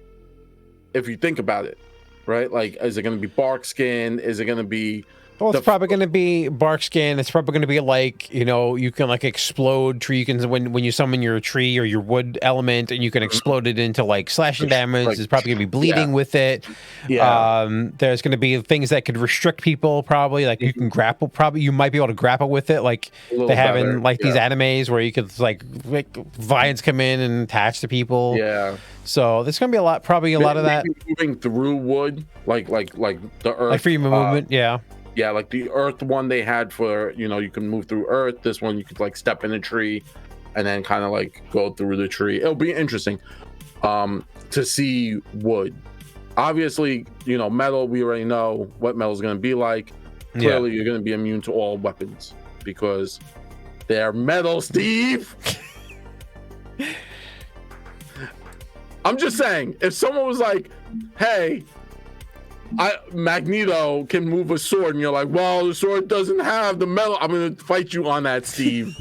If you think about it, right? Like, is it going to be bark skin? Is it going to be... Well, it's probably going to be bark skin. It's probably going to be like, you can like explode tree. You can, when you summon your tree or your wood element, and you can explode it into like slashing damage. It's probably going to be bleeding with it. Yeah. There's going to be things that could restrict people probably. Like you can grapple, probably you might be able to grapple with it. Like they have in like these animes where you could like vines come in and attach to people. Yeah. So there's gonna be a lot of that moving through wood, like the earth, like free movement. Yeah, like the earth one they had for you can move through earth. This one you could like step in a tree, and then kind of like go through the tree. It'll be interesting, to see wood. Obviously, metal. We already know what metal is gonna be like. Clearly, you're gonna be immune to all weapons because they're metal, Steve. I'm just saying, if someone was like, hey, Magneto can move a sword, and you're like, well, the sword doesn't have the metal, I'm going to fight you on that, Steve.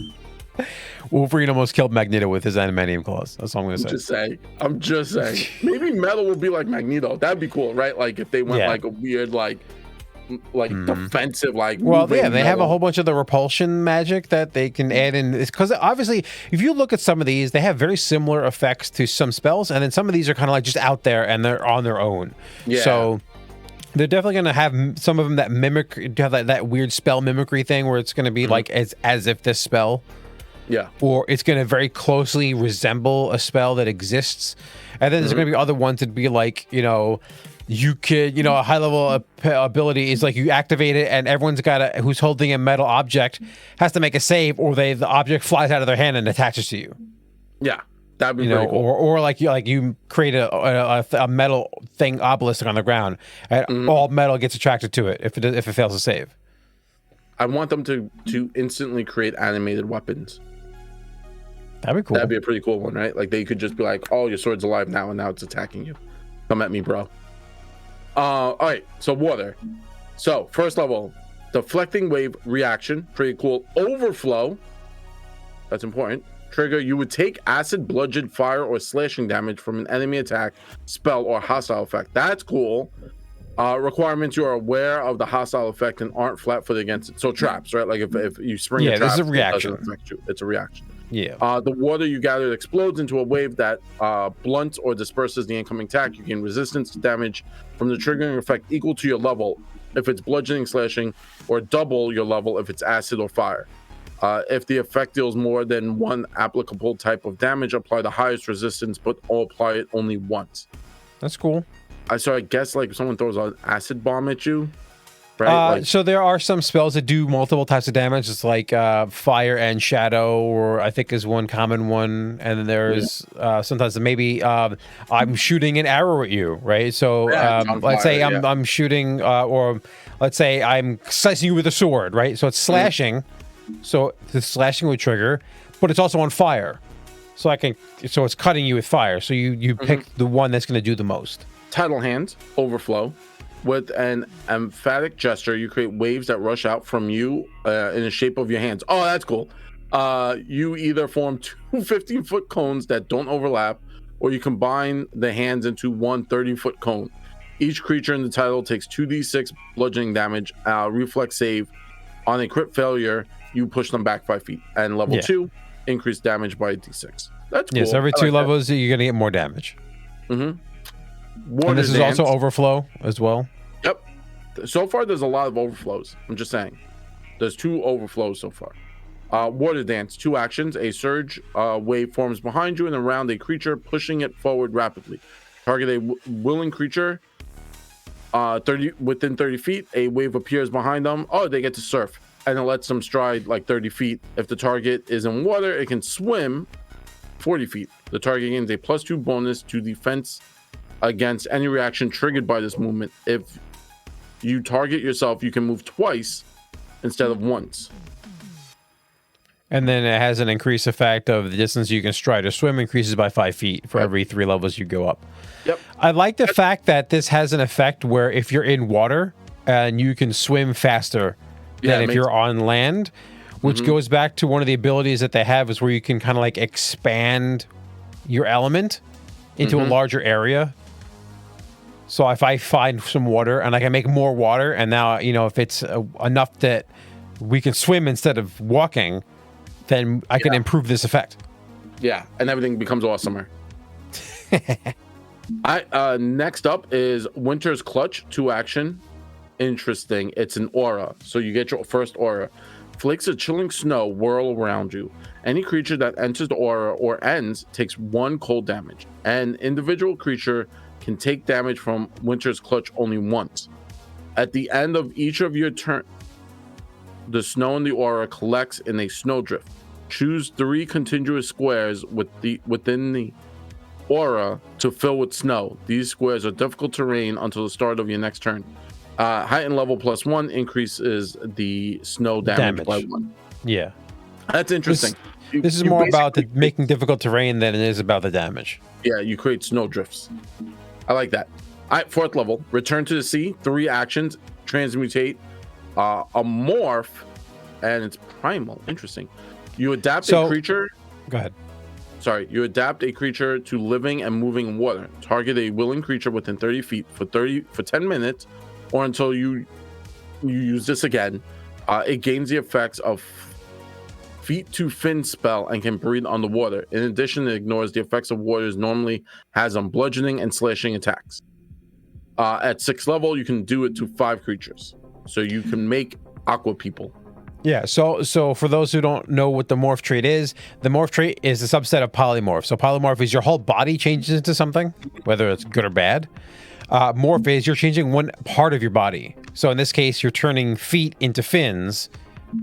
Wolverine almost killed Magneto with his adamantium claws. That's all I'm going to say. I'm just saying. Maybe metal would be like Magneto. That'd be cool, right? Like if they went like a weird, like defensive, like they have a whole bunch of the repulsion magic that they can add in, because obviously if you look at some of these, they have very similar effects to some spells, and then some of these are kind of like just out there and they're on their own. So they're definitely going to have some of them that have that weird spell mimicry thing where it's going to be like as if this spell, or it's going to very closely resemble a spell that exists, and then there's going to be other ones that be like you could, a high level ability is like you activate it and everyone's who's holding a metal object has to make a save, or the object flies out of their hand and attaches to you. Yeah, that'd be pretty cool. Or like you create a metal thing obelisk on the ground, and all metal gets attracted to it if it fails to save. I want them to instantly create animated weapons. That'd be cool. That'd be a pretty cool one, right? Like they could just be like, oh, your sword's alive now, and now it's attacking you. Come at me, bro. All right, so water. So first level, deflecting wave reaction, pretty cool. Overflow, that's important. Trigger, you would take acid, bludgeon, fire, or slashing damage from an enemy attack, spell, or hostile effect. That's cool. Requirements, you are aware of the hostile effect and aren't flat-footed against it. So traps, right? Like if you spring a trap, this is a reaction. it doesn't affect you. It's a reaction. Yeah. The water you gather explodes into a wave that blunts or disperses the incoming attack. You gain resistance to damage from the triggering effect equal to your level if it's bludgeoning, slashing, or double your level if it's acid or fire. If the effect deals more than one applicable type of damage, apply the highest resistance, but apply it only once. That's cool. So I guess like if someone throws an acid bomb at you, right? So there are some spells that do multiple types of damage. It's like fire and shadow, or I think is one common one. And then there's sometimes maybe I'm shooting an arrow at you, right? So let's say I'm shooting, or let's say I'm slicing you with a sword, right? So it's slashing. So the slashing would trigger, but it's also on fire. So it's cutting you with fire. So you pick the one that's going to do the most. Tidal Hand, Overflow. With an emphatic gesture, you create waves that rush out from you in the shape of your hands. Oh, that's cool. You either form two 15-foot cones that don't overlap, or you combine the hands into one 30-foot cone. Each creature in the title takes 2d6 bludgeoning damage, reflex save. On a crit failure, you push them back 5 feet. And level 2, increase damage by d6. That's cool. Yes, every 2 levels, you're going to get more damage. Mm-hmm. And this is also Overflow as well. Yep. So far, there's a lot of overflows. I'm just saying. There's 2 overflows so far. Water Dance, 2 actions. A surge wave forms behind you and around a creature, pushing it forward rapidly. Target a willing creature within 30 feet. A wave appears behind them. Oh, they get to surf. And it lets them stride like 30 feet. If the target is in water, it can swim 40 feet. The target gains a +2 bonus to defense against any reaction triggered by this movement. If you target yourself, you can move twice instead of once. And then it has an increased effect of the distance you can stride or swim increases by 5 feet for every 3 levels you go up. Yep. I like the fact that this has an effect where if you're in water and you can swim faster than if you're on land, which goes back to one of the abilities that they have is where you can kind of like expand your element into a larger area. So if I find some water and I can make more water, and now, you know, if it's enough that we can swim instead of walking, then I can improve this effect. Yeah, and everything becomes awesomer. Next up is Winter's Clutch, 2 action. Interesting. It's an aura. So you get your first aura. Flakes of chilling snow whirl around you. Any creature that enters the aura or ends takes 1 cold damage. An individual creature can take damage from Winter's Clutch only once. At the end of each of your turn, the snow in the aura collects in a snowdrift. Choose 3 contiguous squares within the aura to fill with snow. These squares are difficult terrain until the start of your next turn. Heightened level +1 increases the snow damage by 1. Yeah. That's interesting. This is more about making difficult terrain than it is about the damage. Yeah, you create snowdrifts. I like that. All right, 4th level. Return to the sea. 3 actions. Transmutate. A morph. And it's primal. Interesting. You adapt a creature. Go ahead. Sorry. You adapt a creature to living and moving in water. Target a willing creature within 30 feet for 10 minutes or until you use this again. It gains the effects of feet to fin spell and can breathe on the water. In addition, it ignores the effects of waters normally has on bludgeoning and slashing attacks. At 6th level, you can do it to 5 creatures. So you can make aqua people. Yeah, so for those who don't know what the morph trait is, the morph trait is a subset of polymorph. So polymorph is your whole body changes into something, whether it's good or bad. Morph is you're changing one part of your body. So in this case, you're turning feet into fins.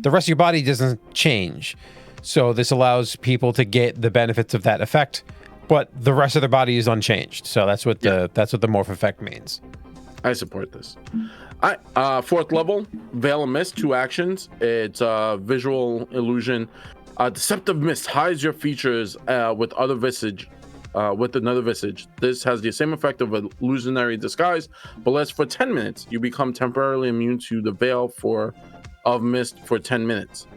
The rest of your body doesn't change. So this allows people to get the benefits of that effect, but the rest of their body is unchanged. So that's what the morph effect means. I support this. All right, 4th level, Veil of Mist, 2 actions. It's visual illusion. Deceptive Mist hides your features with other visage with another visage. This has the same effect of an illusionary disguise, but lasts for 10 minutes. You become temporarily immune to the veil of mist for 10 minutes.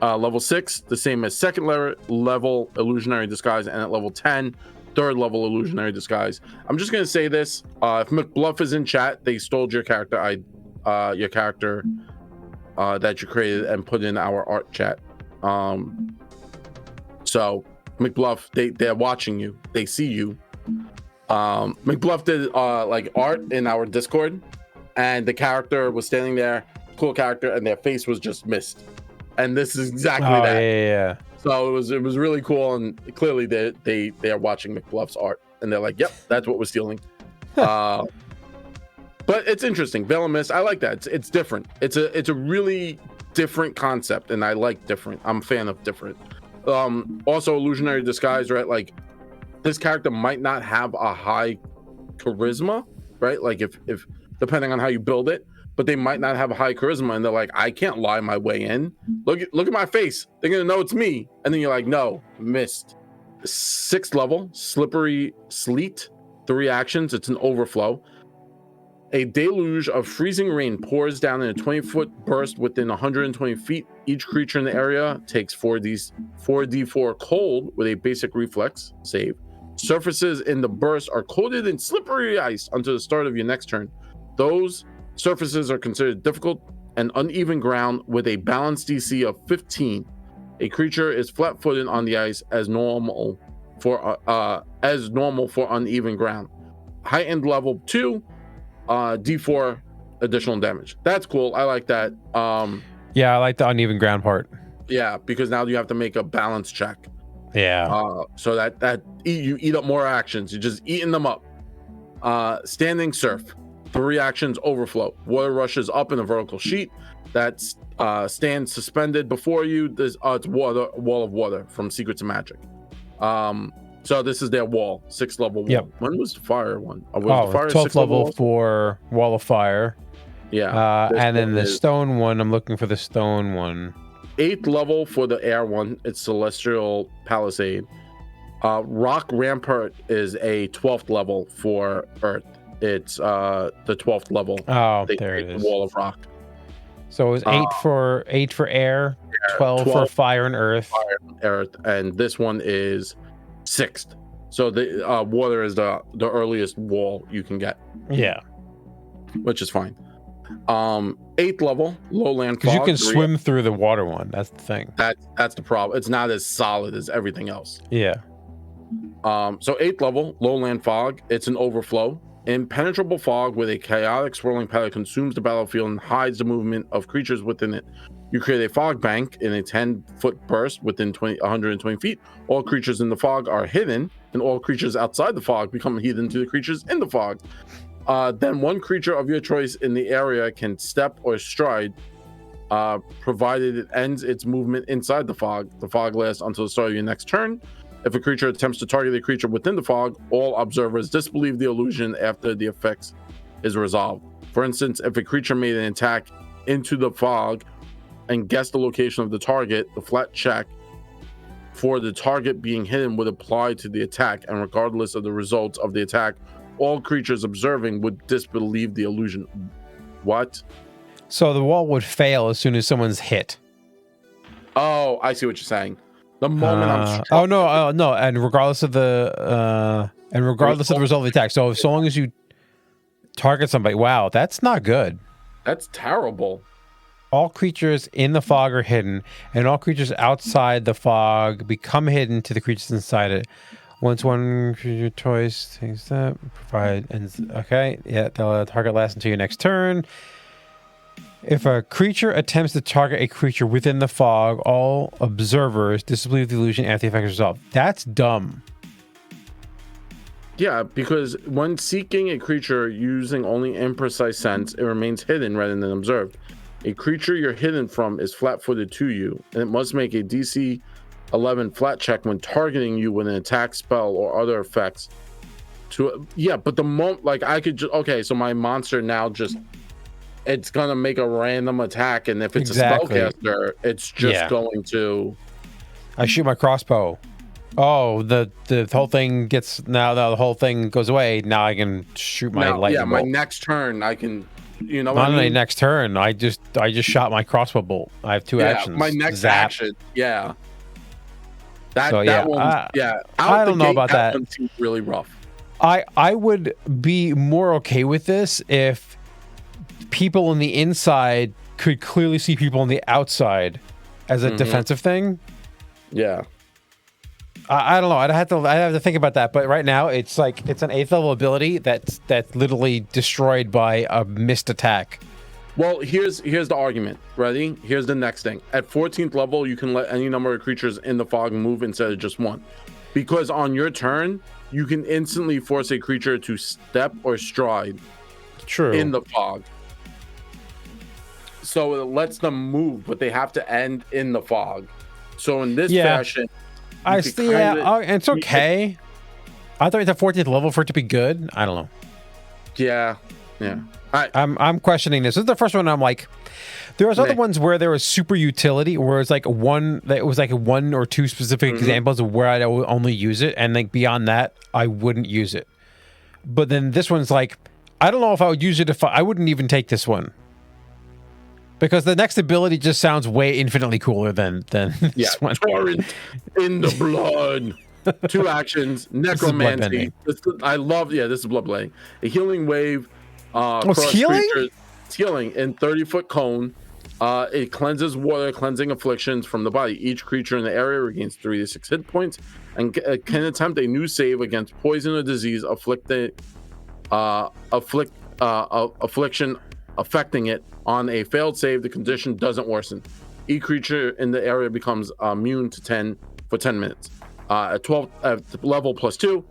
Level 6, the same as second level illusionary disguise, and at level 10, third level illusionary disguise. I'm just gonna say this: if McBluff is in chat, they stole your character. Your character that you created and put in our art chat. So McBluff, they're watching you. They see you. McBluff did like art in our Discord, and the character was standing there, cool character, and their face was just missed. And this is exactly that. Yeah. So it was really cool, and clearly they are watching McBluff's art, and they're like, "Yep, that's what we're stealing." But it's interesting. Veil of Mist, I like that. It's different. It's a really different concept, and I like different. I'm a fan of different. Also, illusionary disguise, right? Like this character might not have a high charisma, right? Like if depending on how you build it. But they might not have a high charisma, and they're like, I can't lie my way in. Look at my face. They're gonna know it's me. And then you're like, no, missed. 6th level, Slippery Sleet, 3 actions. It's an overflow. A deluge of freezing rain pours down in a 20-foot burst within 120 feet. Each creature in the area takes 4d4 cold with a basic reflex save. Surfaces in the burst are coated in slippery ice until the start of your next turn. Those surfaces are considered difficult and uneven ground with a balance DC of 15. A creature is flat-footed on the ice as normal for uneven ground. Heightened level 2, D4 additional damage. That's cool. I like that. Yeah, I like the uneven ground part. Yeah, because now you have to make a balance check. Yeah. So that you eat up more actions. You're just eating them up. Standing Surf. 3 actions, overflow. Water rushes up in a vertical sheet that stands suspended before you. It's wall of water from Secrets of Magic. So this is their wall, 6th level wall. Yep. When was the fire one? The fire 12th level for Wall of Fire. Yeah. And then the stone one, I'm looking for the stone one. 8th level for the air one. It's Celestial Palisade. Rock Rampart is a 12th level for Earth. It's the 12th level. Oh, there it is. Wall of Rock. So it was 8 for air, 12 for fire and earth. Fire and earth, and this one is 6th. So the water is the earliest wall you can get. Yeah, which is fine. 8th level, lowland fog. Because you can swim through the water one. That's the thing. That's the problem. It's not as solid as everything else. Yeah. So 8th level, lowland fog. It's an overflow. Impenetrable fog with a chaotic swirling pattern consumes the battlefield and hides the movement of creatures within it. You create a fog bank in a 10-foot burst within 120 feet. All creatures in the fog are hidden, and all creatures outside the fog become hidden to the creatures in the fog. Then one creature of your choice in the area can step or stride, provided it ends its movement inside the fog. The fog lasts until the start of your next turn. If a creature attempts to target a creature within the fog, all observers disbelieve the illusion after the effects is resolved. For instance, if a creature made an attack into the fog and guessed the location of the target, the flat check for the target being hidden would apply to the attack, and regardless of the results of the attack, all creatures observing would disbelieve the illusion. What? So the wall would fail as soon as someone's hit. Oh, I see what you're saying. The moment I'm struck. No, and regardless of the result of the attack. So long as you target somebody, wow, that's not good. That's terrible. All creatures in the fog are hidden, and all creatures outside the fog become hidden to the creatures inside it. Once one creature choice takes that, provide ends. Okay, yeah, the target lasts until your next turn. If a creature attempts to target a creature within the fog, all observers disbelieve the illusion after the effect is resolved. That's dumb. Yeah, because when seeking a creature using only imprecise sense, it remains hidden rather than observed. A creature you're hidden from is flat-footed to you, and it must make a DC 11 flat check when targeting you with an attack, spell, or other effects. But the moment, like, I could just, okay, so my monster now just, it's gonna make a random attack, and if it's a spellcaster, it's just going to. I shoot my crossbow. Oh, the whole thing gets now. The whole thing goes away. Now I can shoot my lightning bolt. My next turn I can. You know, not what I mean? next turn. I just shot my crossbow bolt. I have two actions. My next action. Yeah. That one. I don't know about that. One seems really rough. I would be more okay with this if people on the inside could clearly see people on the outside as a defensive thing. Yeah. I don't know. I'd have to think about that. But right now, it's like it's an 8th level ability that's literally destroyed by a missed attack. Well, here's the argument. Ready? Here's the next thing. At 14th level, you can let any number of creatures in the fog move instead of just one, because on your turn, you can instantly force a creature to step or stride. True. In the fog. So it lets them move, but they have to end in the fog. So in this fashion. It's okay. I thought it's at 14th level for it to be good. I don't know. Yeah. I'm questioning this. This is the first one I'm like, there was other ones where there was super utility, where it's like one or two specific examples of where I'd only use it, and like beyond that, I wouldn't use it. But then this one's like, I don't know if I would use it if I wouldn't even take this one. Because the next ability just sounds way infinitely cooler than this one. Torrent in the blood. 2 actions. Necromancy. This is bloodblending. A healing wave. It's healing? It's healing in 30-foot cone. It cleanses water, cleansing afflictions from the body. Each creature in the area regains 3 to 6 hit points and can attempt a new save against poison or disease affliction affecting it. On a failed save, the condition doesn't worsen. Each creature in the area becomes immune to 10 for 10 minutes. At 12 level +2,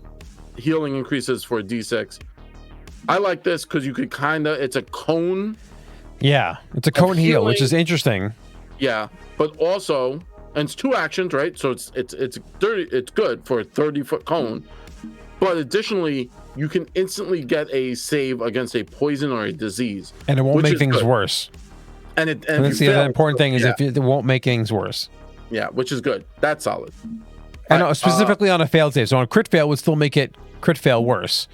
healing increases for a d6. I like this because you could it's a cone. Yeah, it's a cone heal, which is interesting. Yeah, but also, and it's 2 actions, right? So it's good for a 30-foot cone. But additionally, you can instantly get a save against a poison or a disease, and it won't make things worse. And that's the important thing is if it won't make things worse. Yeah, which is good. That's solid. And specifically on a failed save, so on a crit fail would still make it crit fail worse,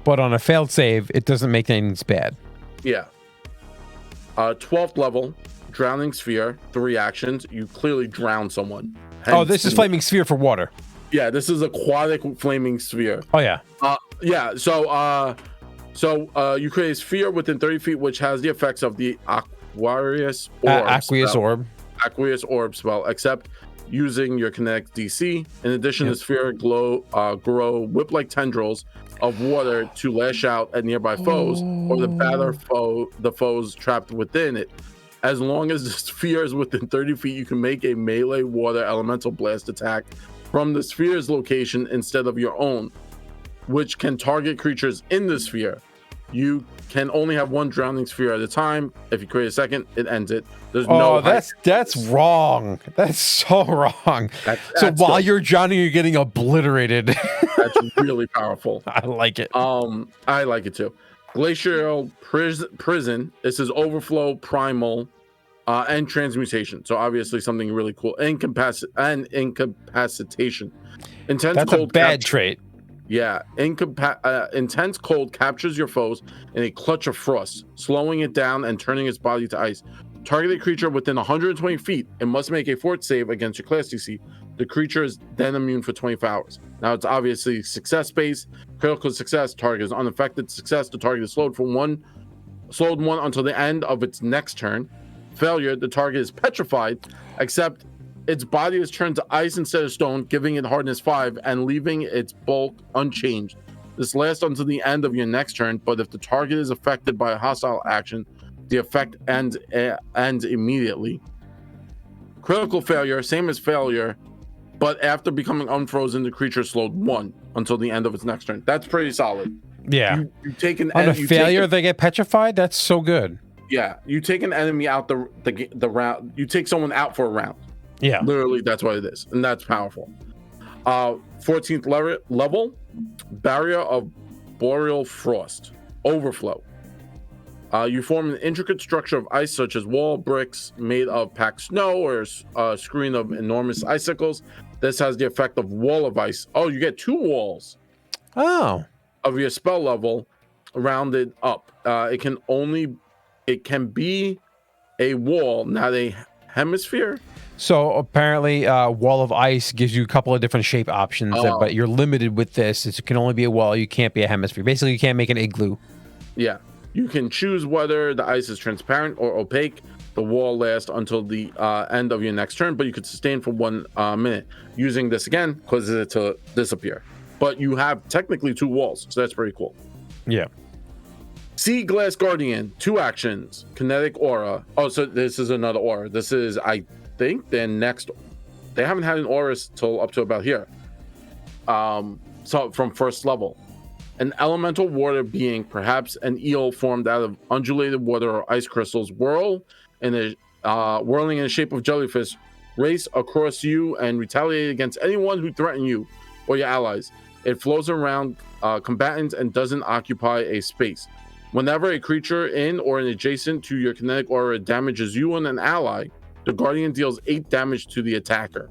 but on a failed save, it doesn't make things bad. Yeah. 12th level, drowning sphere, 3 actions. You clearly drown someone. This is flaming sphere for water. Yeah, this is aquatic flaming sphere. Oh yeah. So you create a sphere within 30 feet, which has the effects of the Aquarius Orb. Aqueous Orb spell, except using your Kinetic DC. In addition, the sphere grow whip-like tendrils of water to lash out at nearby foes or the foes trapped within it. As long as the sphere is within 30 feet, you can make a melee water elemental blast attack from the sphere's location instead of your own, which can target creatures in the sphere. You can only have 1 drowning sphere at a time. If you create a second, it ends it. There's that's wrong. That's so wrong. While you're drowning, you're getting obliterated. That's really powerful. I like it. I like it too. Glacial Prison. This is Overflow, Primal, and Transmutation. So obviously something really cool. Incapacitation. That's a bad trait. Yeah. Intense cold captures your foes in a clutch of frost, slowing it down and turning its body to ice. Target a creature within 120 feet and must make a fort save against your class DC. The creature is then immune for 24 hours. Now it's obviously success-based. Critical success, target is unaffected. Success, the target is slowed one until the end of its next turn. Failure, the target is petrified, except its body is turned to ice instead of stone, giving it hardness 5 and leaving its bulk unchanged. This lasts until the end of your next turn, but if the target is affected by a hostile action, the effect ends immediately. Critical failure, same as failure, but after becoming unfrozen, the creature is slowed 1 until the end of its next turn. That's pretty solid. Yeah. You take an on a failure, they get petrified. That's so good. Yeah, you take an enemy out the round. You take someone out for a round. Yeah, literally, that's what it is, and that's powerful. 14th level, Barrier of Boreal Frost, Overflow. You form an intricate structure of ice, such as wall bricks made of packed snow or a screen of enormous icicles. This has the effect of Wall of Ice. Oh, you get 2 walls Oh. of your spell level rounded up. It can be a wall, not a hemisphere. So apparently, Wall of Ice gives you a couple of different shape options, but you're limited with this. It can only be a wall. You can't be a hemisphere. Basically, you can't make an igloo. Yeah. You can choose whether the ice is transparent or opaque. The wall lasts until the end of your next turn, but you could sustain for 1 minute. Using this again causes it to disappear. But you have technically 2 walls, so that's pretty cool. Yeah. Sea Glass Guardian, 2 actions. Kinetic Aura. Oh, so this is another aura. This is, I think, their next. They haven't had an aura till up to about here. So from first level. An elemental water being, perhaps an eel formed out of undulated water or ice crystals, whirling in the shape of jellyfish, race across you and retaliate against anyone who threaten you or your allies. It flows around combatants and doesn't occupy a space. Whenever a creature in or adjacent to your kinetic aura damages you and an ally, the Guardian deals 8 damage to the attacker.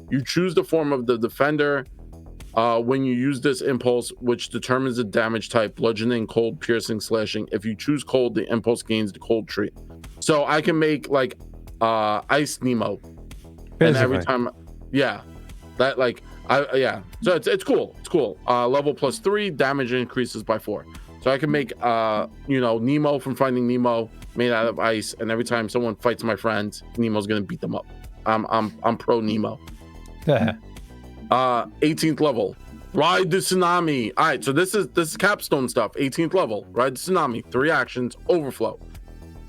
You choose the form of the defender when you use this impulse, which determines the damage type: bludgeoning, cold, piercing, slashing. If you choose cold, the impulse gains the cold trait. So I can make like Ice Nemo. Basically. And every time, yeah, that like, so it's cool. It's cool. Level +3, damage increases by 4. So I can make Nemo from Finding Nemo made out of ice, and every time someone fights my friends, Nemo's gonna beat them up. I'm pro Nemo. Yeah. 18th level, Ride the Tsunami. All right, so this is capstone stuff. 18th level, Ride the Tsunami, 3 actions, Overflow.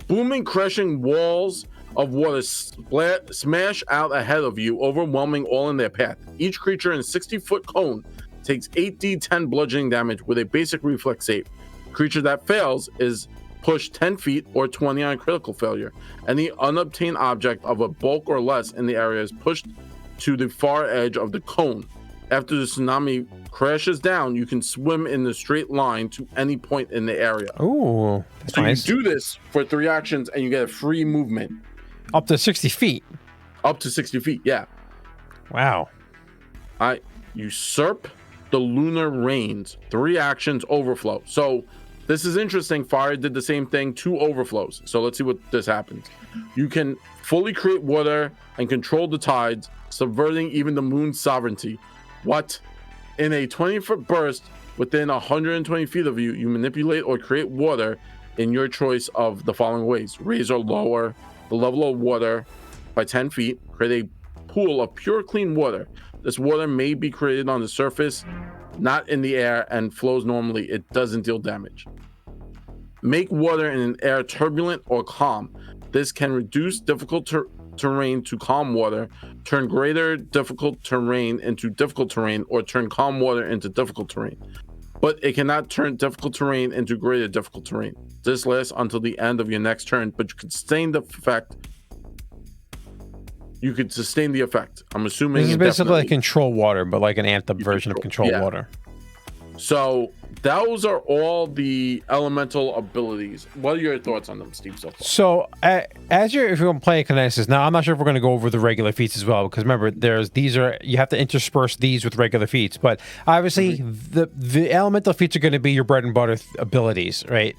Booming, crashing walls of water smash out ahead of you, overwhelming all in their path. Each creature in a 60-foot cone takes 8d10 bludgeoning damage with a basic reflex save. Creature that fails is pushed 10 feet or 20 on critical failure. Any unobtained object of a bulk or less in the area is pushed to the far edge of the cone. After the tsunami crashes down, you can swim in the straight line to any point in the area. Ooh, that's nice. You do this for 3 actions and you get a free movement. Up to 60 feet. Up to 60 feet, yeah. Wow. I usurp the lunar rains. 3 actions, Overflow. So this is interesting. Fire did the same thing, 2 overflows. So let's see what this happens. You can fully create water and control the tides, subverting even the moon's sovereignty. What? In a 20-foot burst within 120 feet of you, you manipulate or create water in your choice of the following ways: raise or lower the level of water by 10 feet, create a pool of pure clean water. This water may be created on the surface, not in the air, and flows normally. It doesn't deal damage. Make water in an air turbulent or calm. This can reduce difficult terrain to calm water, turn greater difficult terrain into difficult terrain, or turn calm water into difficult terrain. But it cannot turn difficult terrain into greater difficult terrain. This lasts until the end of your next turn, but you can sustain the effect. You could sustain the effect. I'm assuming this is basically like Control Water, but like an amped up version of Control Water. So those are all the elemental abilities. What are your thoughts on them, Steve, so far? So if you're going to play Kineticist, now I'm not sure if we're going to go over the regular feats as well, because remember, you have to intersperse these with regular feats, but obviously the elemental feats are going to be your bread and butter abilities, right?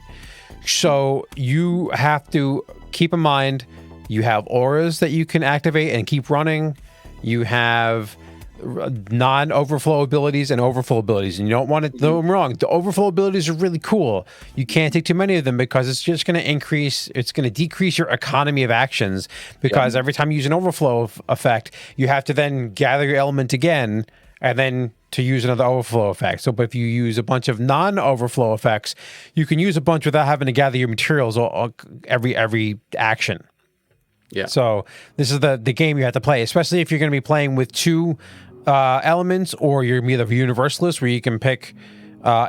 So you have to keep in mind, you have auras that you can activate and keep running. You have non-overflow abilities and overflow abilities, and you don't want to do them wrong. The overflow abilities are really cool. You can't take too many of them because it's just going to decrease your economy of actions, because every time you use an overflow effect, you have to then gather your element again and then to use another overflow effect. So, but if you use a bunch of non-overflow effects, you can use a bunch without having to gather your materials every action. Yeah. So this is the game you have to play, especially if you're going to be playing with 2 elements, or you're either universalist where you can pick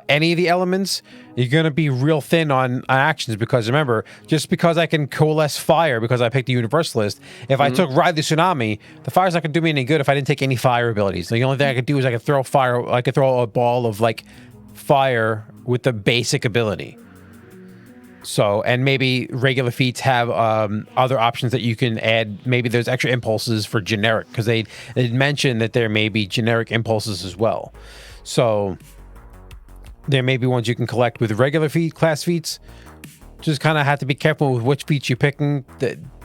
any of the elements. You're going to be real thin on actions, because remember, just because I can coalesce fire because I picked the universalist, if I took Ride the Tsunami, the fire's not going to do me any good if I didn't take any fire abilities. The only thing I could do is I could throw fire. I could throw a ball of like fire with the basic ability. So, and maybe regular feats have other options that you can add. Maybe there's extra impulses for generic, because they mentioned that there may be generic impulses as well. So there may be ones you can collect with regular class feats. Just kind of have to be careful with which feats you're picking.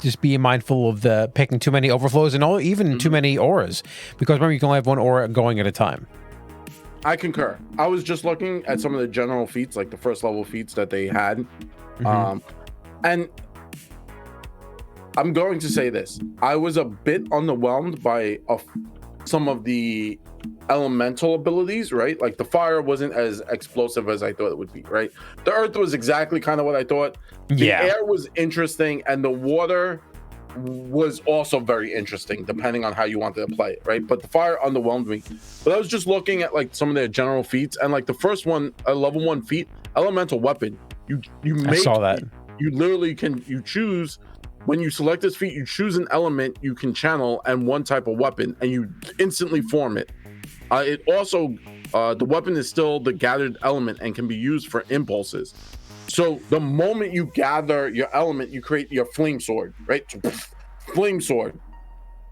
Just be mindful of the picking too many overflows and even too many auras, because remember, you can only have one aura going at a time. I concur. I was just looking at some of the general feats, like the first level feats that they had. And I'm going to say this. I was a bit underwhelmed by some of the elemental abilities, right? Like the fire wasn't as explosive as I thought it would be, right? The earth was exactly kind of what I thought. The air was interesting, and the water was also very interesting, depending on how you wanted to play it, right? But the fire underwhelmed me. But I was just looking at like some of their general feats, and like the first one, a level 1 feat, elemental weapon. I saw that. You literally you choose, when you select this feat, you choose an element you can channel and one type of weapon, and you instantly form it. It also, the weapon is still the gathered element and can be used for impulses. So the moment you gather your element, you create your flame sword, right? Flame sword,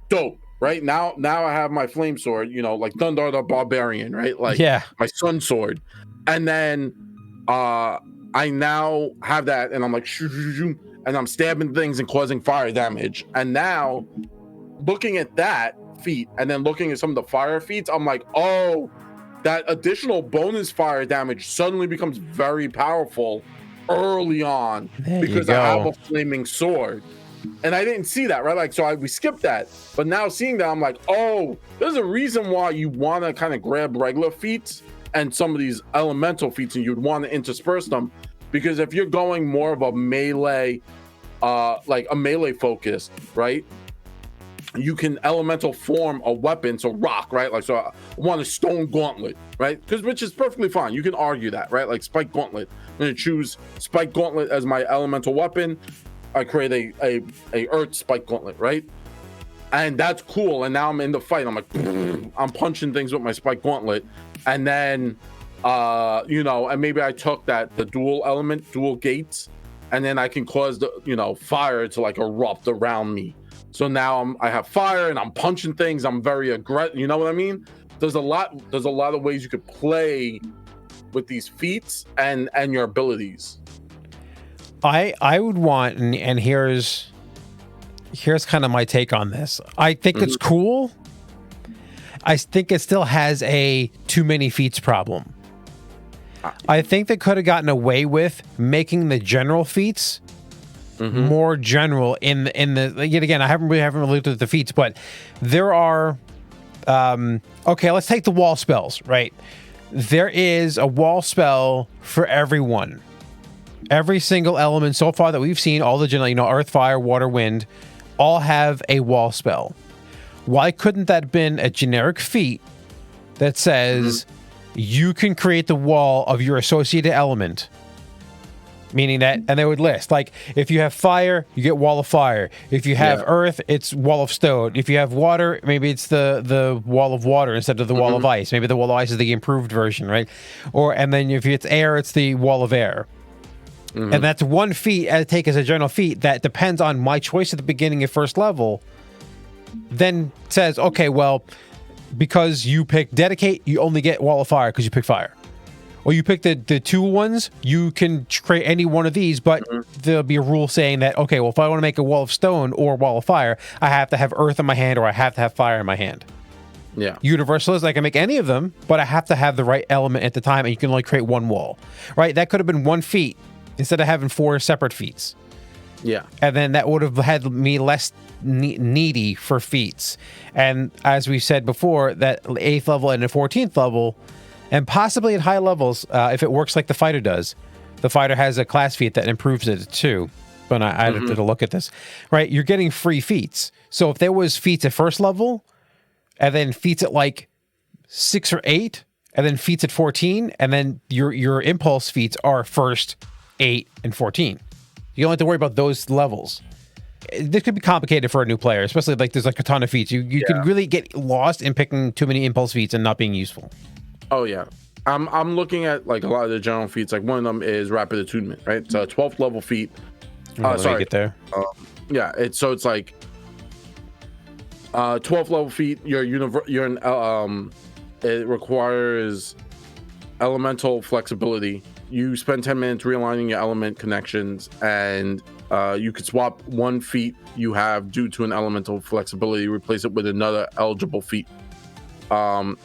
dope, right? Now I have my flame sword, you know, like Thundar the Barbarian, right? Like my sun sword, and then I now have that, and I'm like, and I'm stabbing things and causing fire damage. And now, looking at that feat, and then looking at some of the fire feats, I'm like, oh, that additional bonus fire damage suddenly becomes very powerful early on because I have a flaming sword. And I didn't see that, right? Like, so we skipped that. But now seeing that, I'm like, oh, there's a reason why you want to kind of grab regular feats and some of these elemental feats, and you'd want to intersperse them, because if you're going more of a melee, like a melee focus, right? You can elemental form a weapon, so rock, right? Like, so I want a stone gauntlet, right? Which is perfectly fine. You can argue that, right? Like spike gauntlet. I'm gonna choose spike gauntlet as my elemental weapon. I create a earth spike gauntlet, right? And that's cool. And now I'm in the fight. I'm like, I'm punching things with my spike gauntlet, and then you know, and maybe I took the dual element, dual gates, and then I can cause the, you know, fire to like erupt around me. So now I have fire and I'm punching things. I'm very aggressive. You know what I mean? There's a lot of ways you could play with these feats and your abilities. I would want, and here's kind of my take on this. I think it's cool. I think it still has a too many feats problem. I think they could have gotten away with making the general feats more general in the yet again, I haven't really looked at the feats, but there are okay, let's take the wall spells, right? There is a wall spell for everyone. Every single element so far that we've seen, all the general, you know, earth, fire, water, wind, all have a wall spell. Why couldn't that have been a generic feat that says you can create the wall of your associated element? Meaning that, and they would list, like, if you have fire, you get wall of fire. If you have earth, it's wall of stone. If you have water, maybe it's the wall of water instead of the wall of ice. Maybe the wall of ice is the improved version, right? And then if it's air, it's the wall of air. And that's one feat I take as a general feat that depends on my choice at the beginning of first level. Then says, okay, well, because you pick dedicate, you only get wall of fire because you pick fire. Or you pick the two ones, you can create any one of these, but there'll be a rule saying that, okay, well, if I want to make a wall of stone or a wall of fire, I have to have earth in my hand or I have to have fire in my hand. Yeah. Universalist, I can make any of them, but I have to have the right element at the time, and you can only create one wall, right? That could have been one feat instead of having 4 separate feats. Yeah. And then that would have had me less needy for feats. And as we said before, that 8th level and the 14th level, and possibly at high levels, if it works like the fighter does, the fighter has a class feat that improves it too. But I did a look at this, right? You're getting free feats. So if there was feats at first level, and then feats at like 6 or 8, and then feats at 14, and then your impulse feats are first 8 and 14. You don't have to worry about those levels. This could be complicated for a new player, especially like there's like a ton of feats. You could really get lost in picking too many impulse feats and not being useful. Oh yeah. I'm looking at like a lot of the general feats. Like one of them is rapid attunement, right? It's a 12th level feat. Let me get there. Yeah, it's like 12th level feat. It requires elemental flexibility. You spend 10 minutes realigning your element connections, and you could swap one feat you have due to an elemental flexibility, replace it with another eligible feat.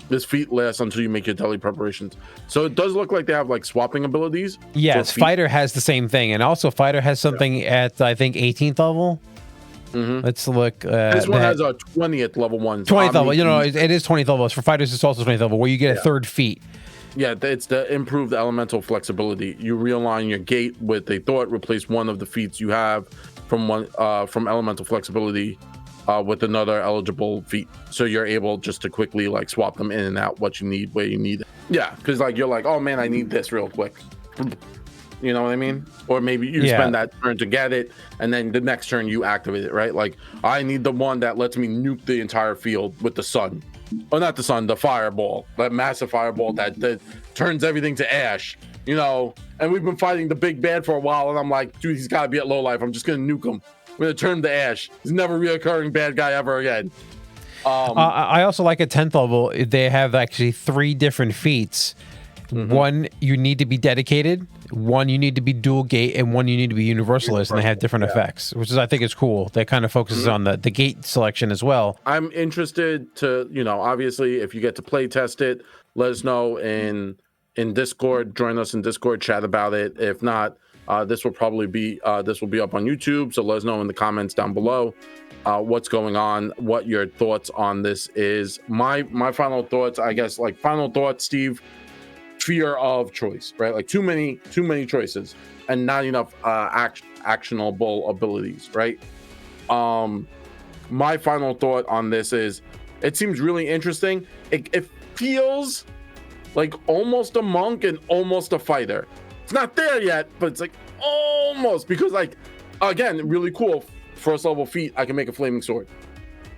This feat lasts until you make your daily preparations. So it does look like they have like swapping abilities. Yes, Fighter has the same thing, and also Fighter has something at I think 18th level. Let's look. This one has a 20th level one. 20th level. You know, it is 20th level. For Fighters, it's also 20th level, where you get a third feat. Yeah, it's the improved elemental flexibility. You realign your gate with a thought, replace one of the feats you have from elemental flexibility with another eligible feat. So you're able just to quickly like swap them in and out what you need, where you need it. Yeah, because like you're like, oh man, I need this real quick. You know what I mean? Or maybe you spend that turn to get it, and then the next turn you activate it, right? Like, I need the one that lets me nuke the entire field with the sun. Or not the sun, the fireball. That massive fireball that turns everything to ash, you know? And we've been fighting the big bad for a while, and I'm like, dude, he's got to be at low life. I'm just going to nuke him. I'm going to turn him to ash. He's never a reoccurring bad guy ever again. I also like at 10th level, they have actually 3 different feats. One, you need to be dedicated. One, you need to be dual gate, and one, you need to be universalist, and they have different effects, which is, I think, is cool. That kind of focuses on the gate selection as well. I'm interested to, you know, obviously, if you get to play test it, let us know in Discord. Join us in Discord, chat about it. If not, this will probably be up on YouTube. So let us know in the comments down below what's going on, what your thoughts on this is. My final thoughts, I guess, like final thoughts, Steve. Fear of choice, right? Like too many choices and not enough actionable abilities, right? My final thought on this is it seems really interesting. It feels like almost a monk and almost a fighter. It's not there yet, but it's like almost, because like, again, really cool first level feat. I can make a flaming sword.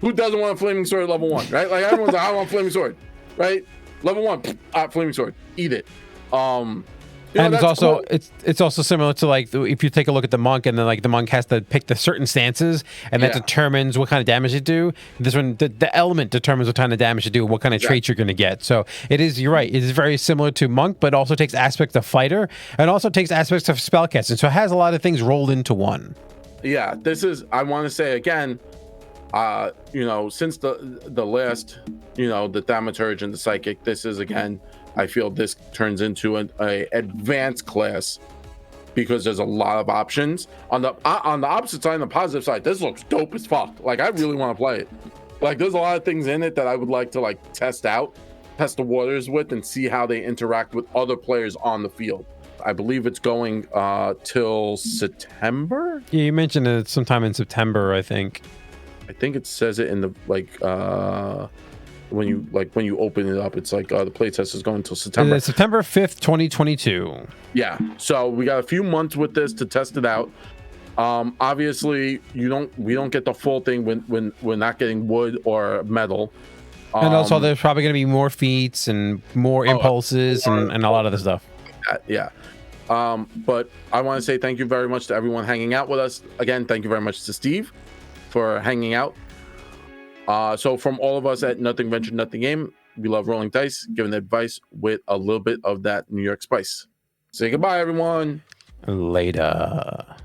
Who doesn't want a flaming sword at level 1, right? Like everyone's like, I want a flaming sword, right? Level 1, flaming sword, eat it. And it's also cool. it's also similar to like if you take a look at the monk, and then like the monk has to pick the certain stances, and that determines what kind of damage you do. This one, the element determines what kind of damage you do and what kind of traits you're going to get. So it is, you're right, it is very similar to monk, but also takes aspects of fighter and also takes aspects of spellcasting. So it has a lot of things rolled into one. Yeah, this is, I want to say again, you know, since the last, you know, the thaumaturge and the psychic, this is again, I feel this turns into an advanced class because there's a lot of options. On the opposite side, on the positive side, this looks dope as fuck. Like I really want to play it. Like there's a lot of things in it that I would like to like test the waters with, and see how they interact with other players on the field. I believe it's going till September. Yeah, you mentioned it sometime in September, I think. I think it says it in the like when you open it up, it's like the playtest is going until September. September 5th, 2022. Yeah, so we got a few months with this to test it out. Obviously, we don't get the full thing when we're not getting wood or metal. And also, there's probably going to be more feats and more impulses and a lot of the stuff. Yeah. But I want to say thank you very much to everyone hanging out with us. Again, thank you very much to Steve for hanging out. So from all of us at Nothing Venture, Nothing Game, we love rolling dice, giving advice with a little bit of that New York spice. Say goodbye, everyone. Later.